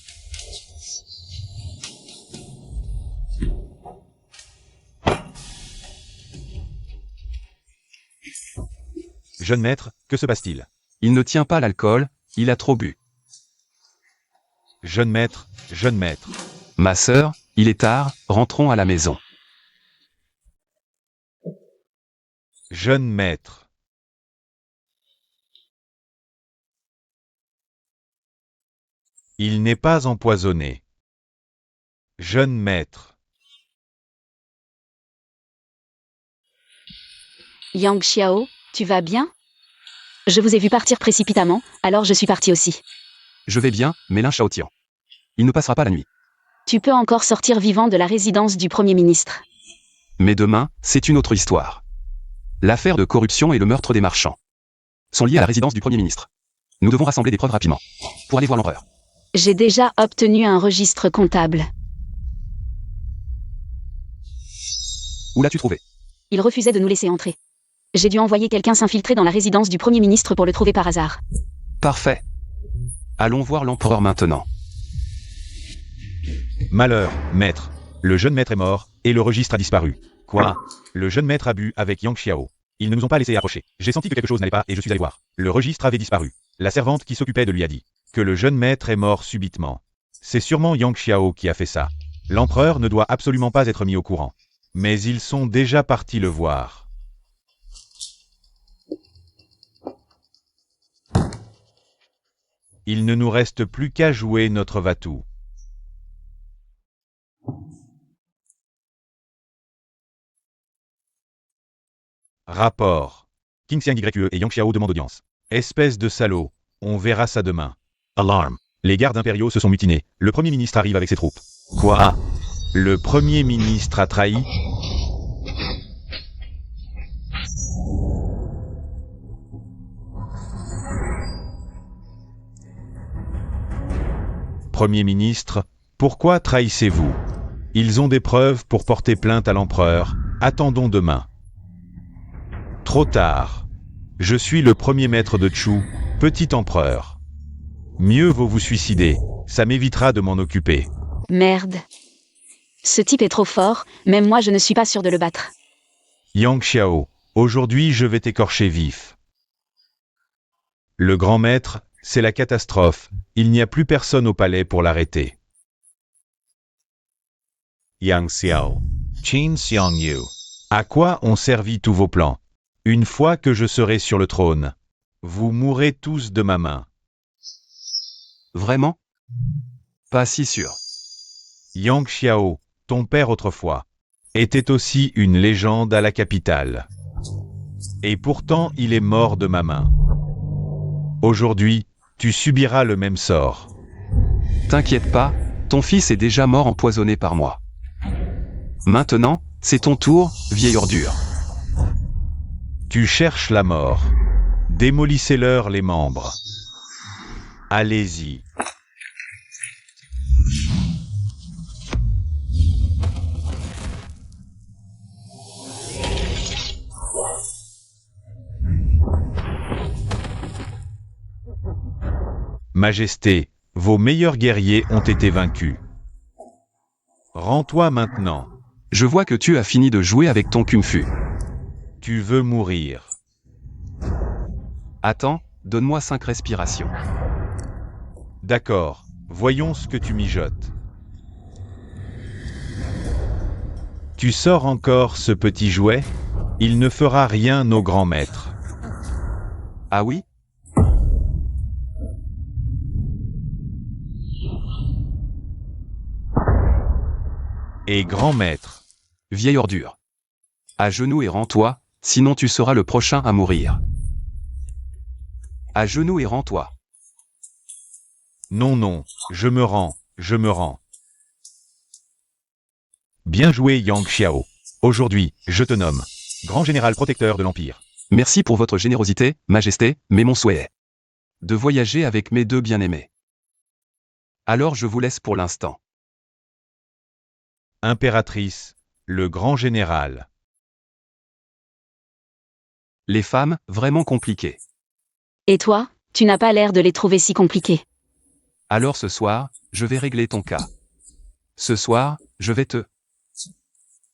Jeune maître, que se passe-t-il? Il ne tient pas l'alcool, il a trop bu. Jeune maître, jeune maître. Ma sœur, il est tard, rentrons à la maison. Jeune maître. Il n'est pas empoisonné. Jeune maître. Yang Xiao, tu vas bien? Je vous ai vu partir précipitamment, alors je suis partie aussi. Je vais bien, mais Lin Shaotian. Il ne passera pas la nuit. Tu peux encore sortir vivant de la résidence du Premier ministre. Mais demain, c'est une autre histoire. L'affaire de corruption et le meurtre des marchands sont liés à la résidence du Premier ministre. Nous devons rassembler des preuves rapidement, pour aller voir l'empereur. J'ai déjà obtenu un registre comptable. Où l'as-tu trouvé? Il refusait de nous laisser entrer. J'ai dû envoyer quelqu'un s'infiltrer dans la résidence du Premier ministre pour le trouver par hasard. Parfait. Allons voir l'empereur maintenant. Malheur, maître. Le jeune maître est mort, et le registre a disparu. Quoi? Le jeune maître a bu avec Yang Xiao. Ils ne nous ont pas laissé approcher. J'ai senti que quelque chose n'allait pas et je suis allé voir. Le registre avait disparu. La servante qui s'occupait de lui a dit que le jeune maître est mort subitement. C'est sûrement Yang Xiao qui a fait ça. L'empereur ne doit absolument pas être mis au courant. Mais ils sont déjà partis le voir. Il ne nous reste plus qu'à jouer notre va-tout. Rapport. King Xiang YE et Yang Xiao demandent audience. Espèce de salaud, on verra ça demain. Alarm. Les gardes impériaux se sont mutinés. Le Premier ministre arrive avec ses troupes. Quoi? Le Premier ministre a trahi? Premier ministre, pourquoi trahissez-vous? Ils ont des preuves pour porter plainte à l'empereur. Attendons demain. Trop tard. Je suis le premier maître de Chu, petit empereur. Mieux vaut vous suicider, ça m'évitera de m'en occuper. Merde. Ce type est trop fort, même moi je ne suis pas sûr de le battre. Yang Xiao, aujourd'hui je vais t'écorcher vif. Le grand maître, c'est la catastrophe, il n'y a plus personne au palais pour l'arrêter. Yang Xiao. Qin Xiang Yu. À quoi ont servi tous vos plans? Une fois que je serai sur le trône, vous mourrez tous de ma main. Vraiment? Pas si sûr. Yang Xiao, ton père autrefois, était aussi une légende à la capitale. Et pourtant il est mort de ma main. Aujourd'hui, tu subiras le même sort. T'inquiète pas, ton fils est déjà mort empoisonné par moi. Maintenant, c'est ton tour, vieille ordure. Tu cherches la mort. Démolissez-leur les membres. Allez-y. Majesté, vos meilleurs guerriers ont été vaincus. Rends-toi maintenant. Je vois que tu as fini de jouer avec ton kung-fu. Tu veux mourir. Attends, donne-moi 5 respirations. D'accord, voyons ce que tu mijotes. Tu sors encore ce petit jouet? Il ne fera rien au grand maître. Ah oui? Et grand maître. Vieille ordure. À genoux et rends-toi, sinon tu seras le prochain à mourir. À genoux et rends-toi. Non, non, je me rends, je me rends. Bien joué Yang Xiao. Aujourd'hui, je te nomme grand général protecteur de l'Empire. Merci pour votre générosité, Majesté, mais mon souhait est de voyager avec mes deux bien-aimés. Alors je vous laisse pour l'instant. Impératrice, le grand général. Les femmes, vraiment compliquées. Et toi, tu n'as pas l'air de les trouver si compliqués. Alors ce soir, je vais régler ton cas. Ce soir, je vais te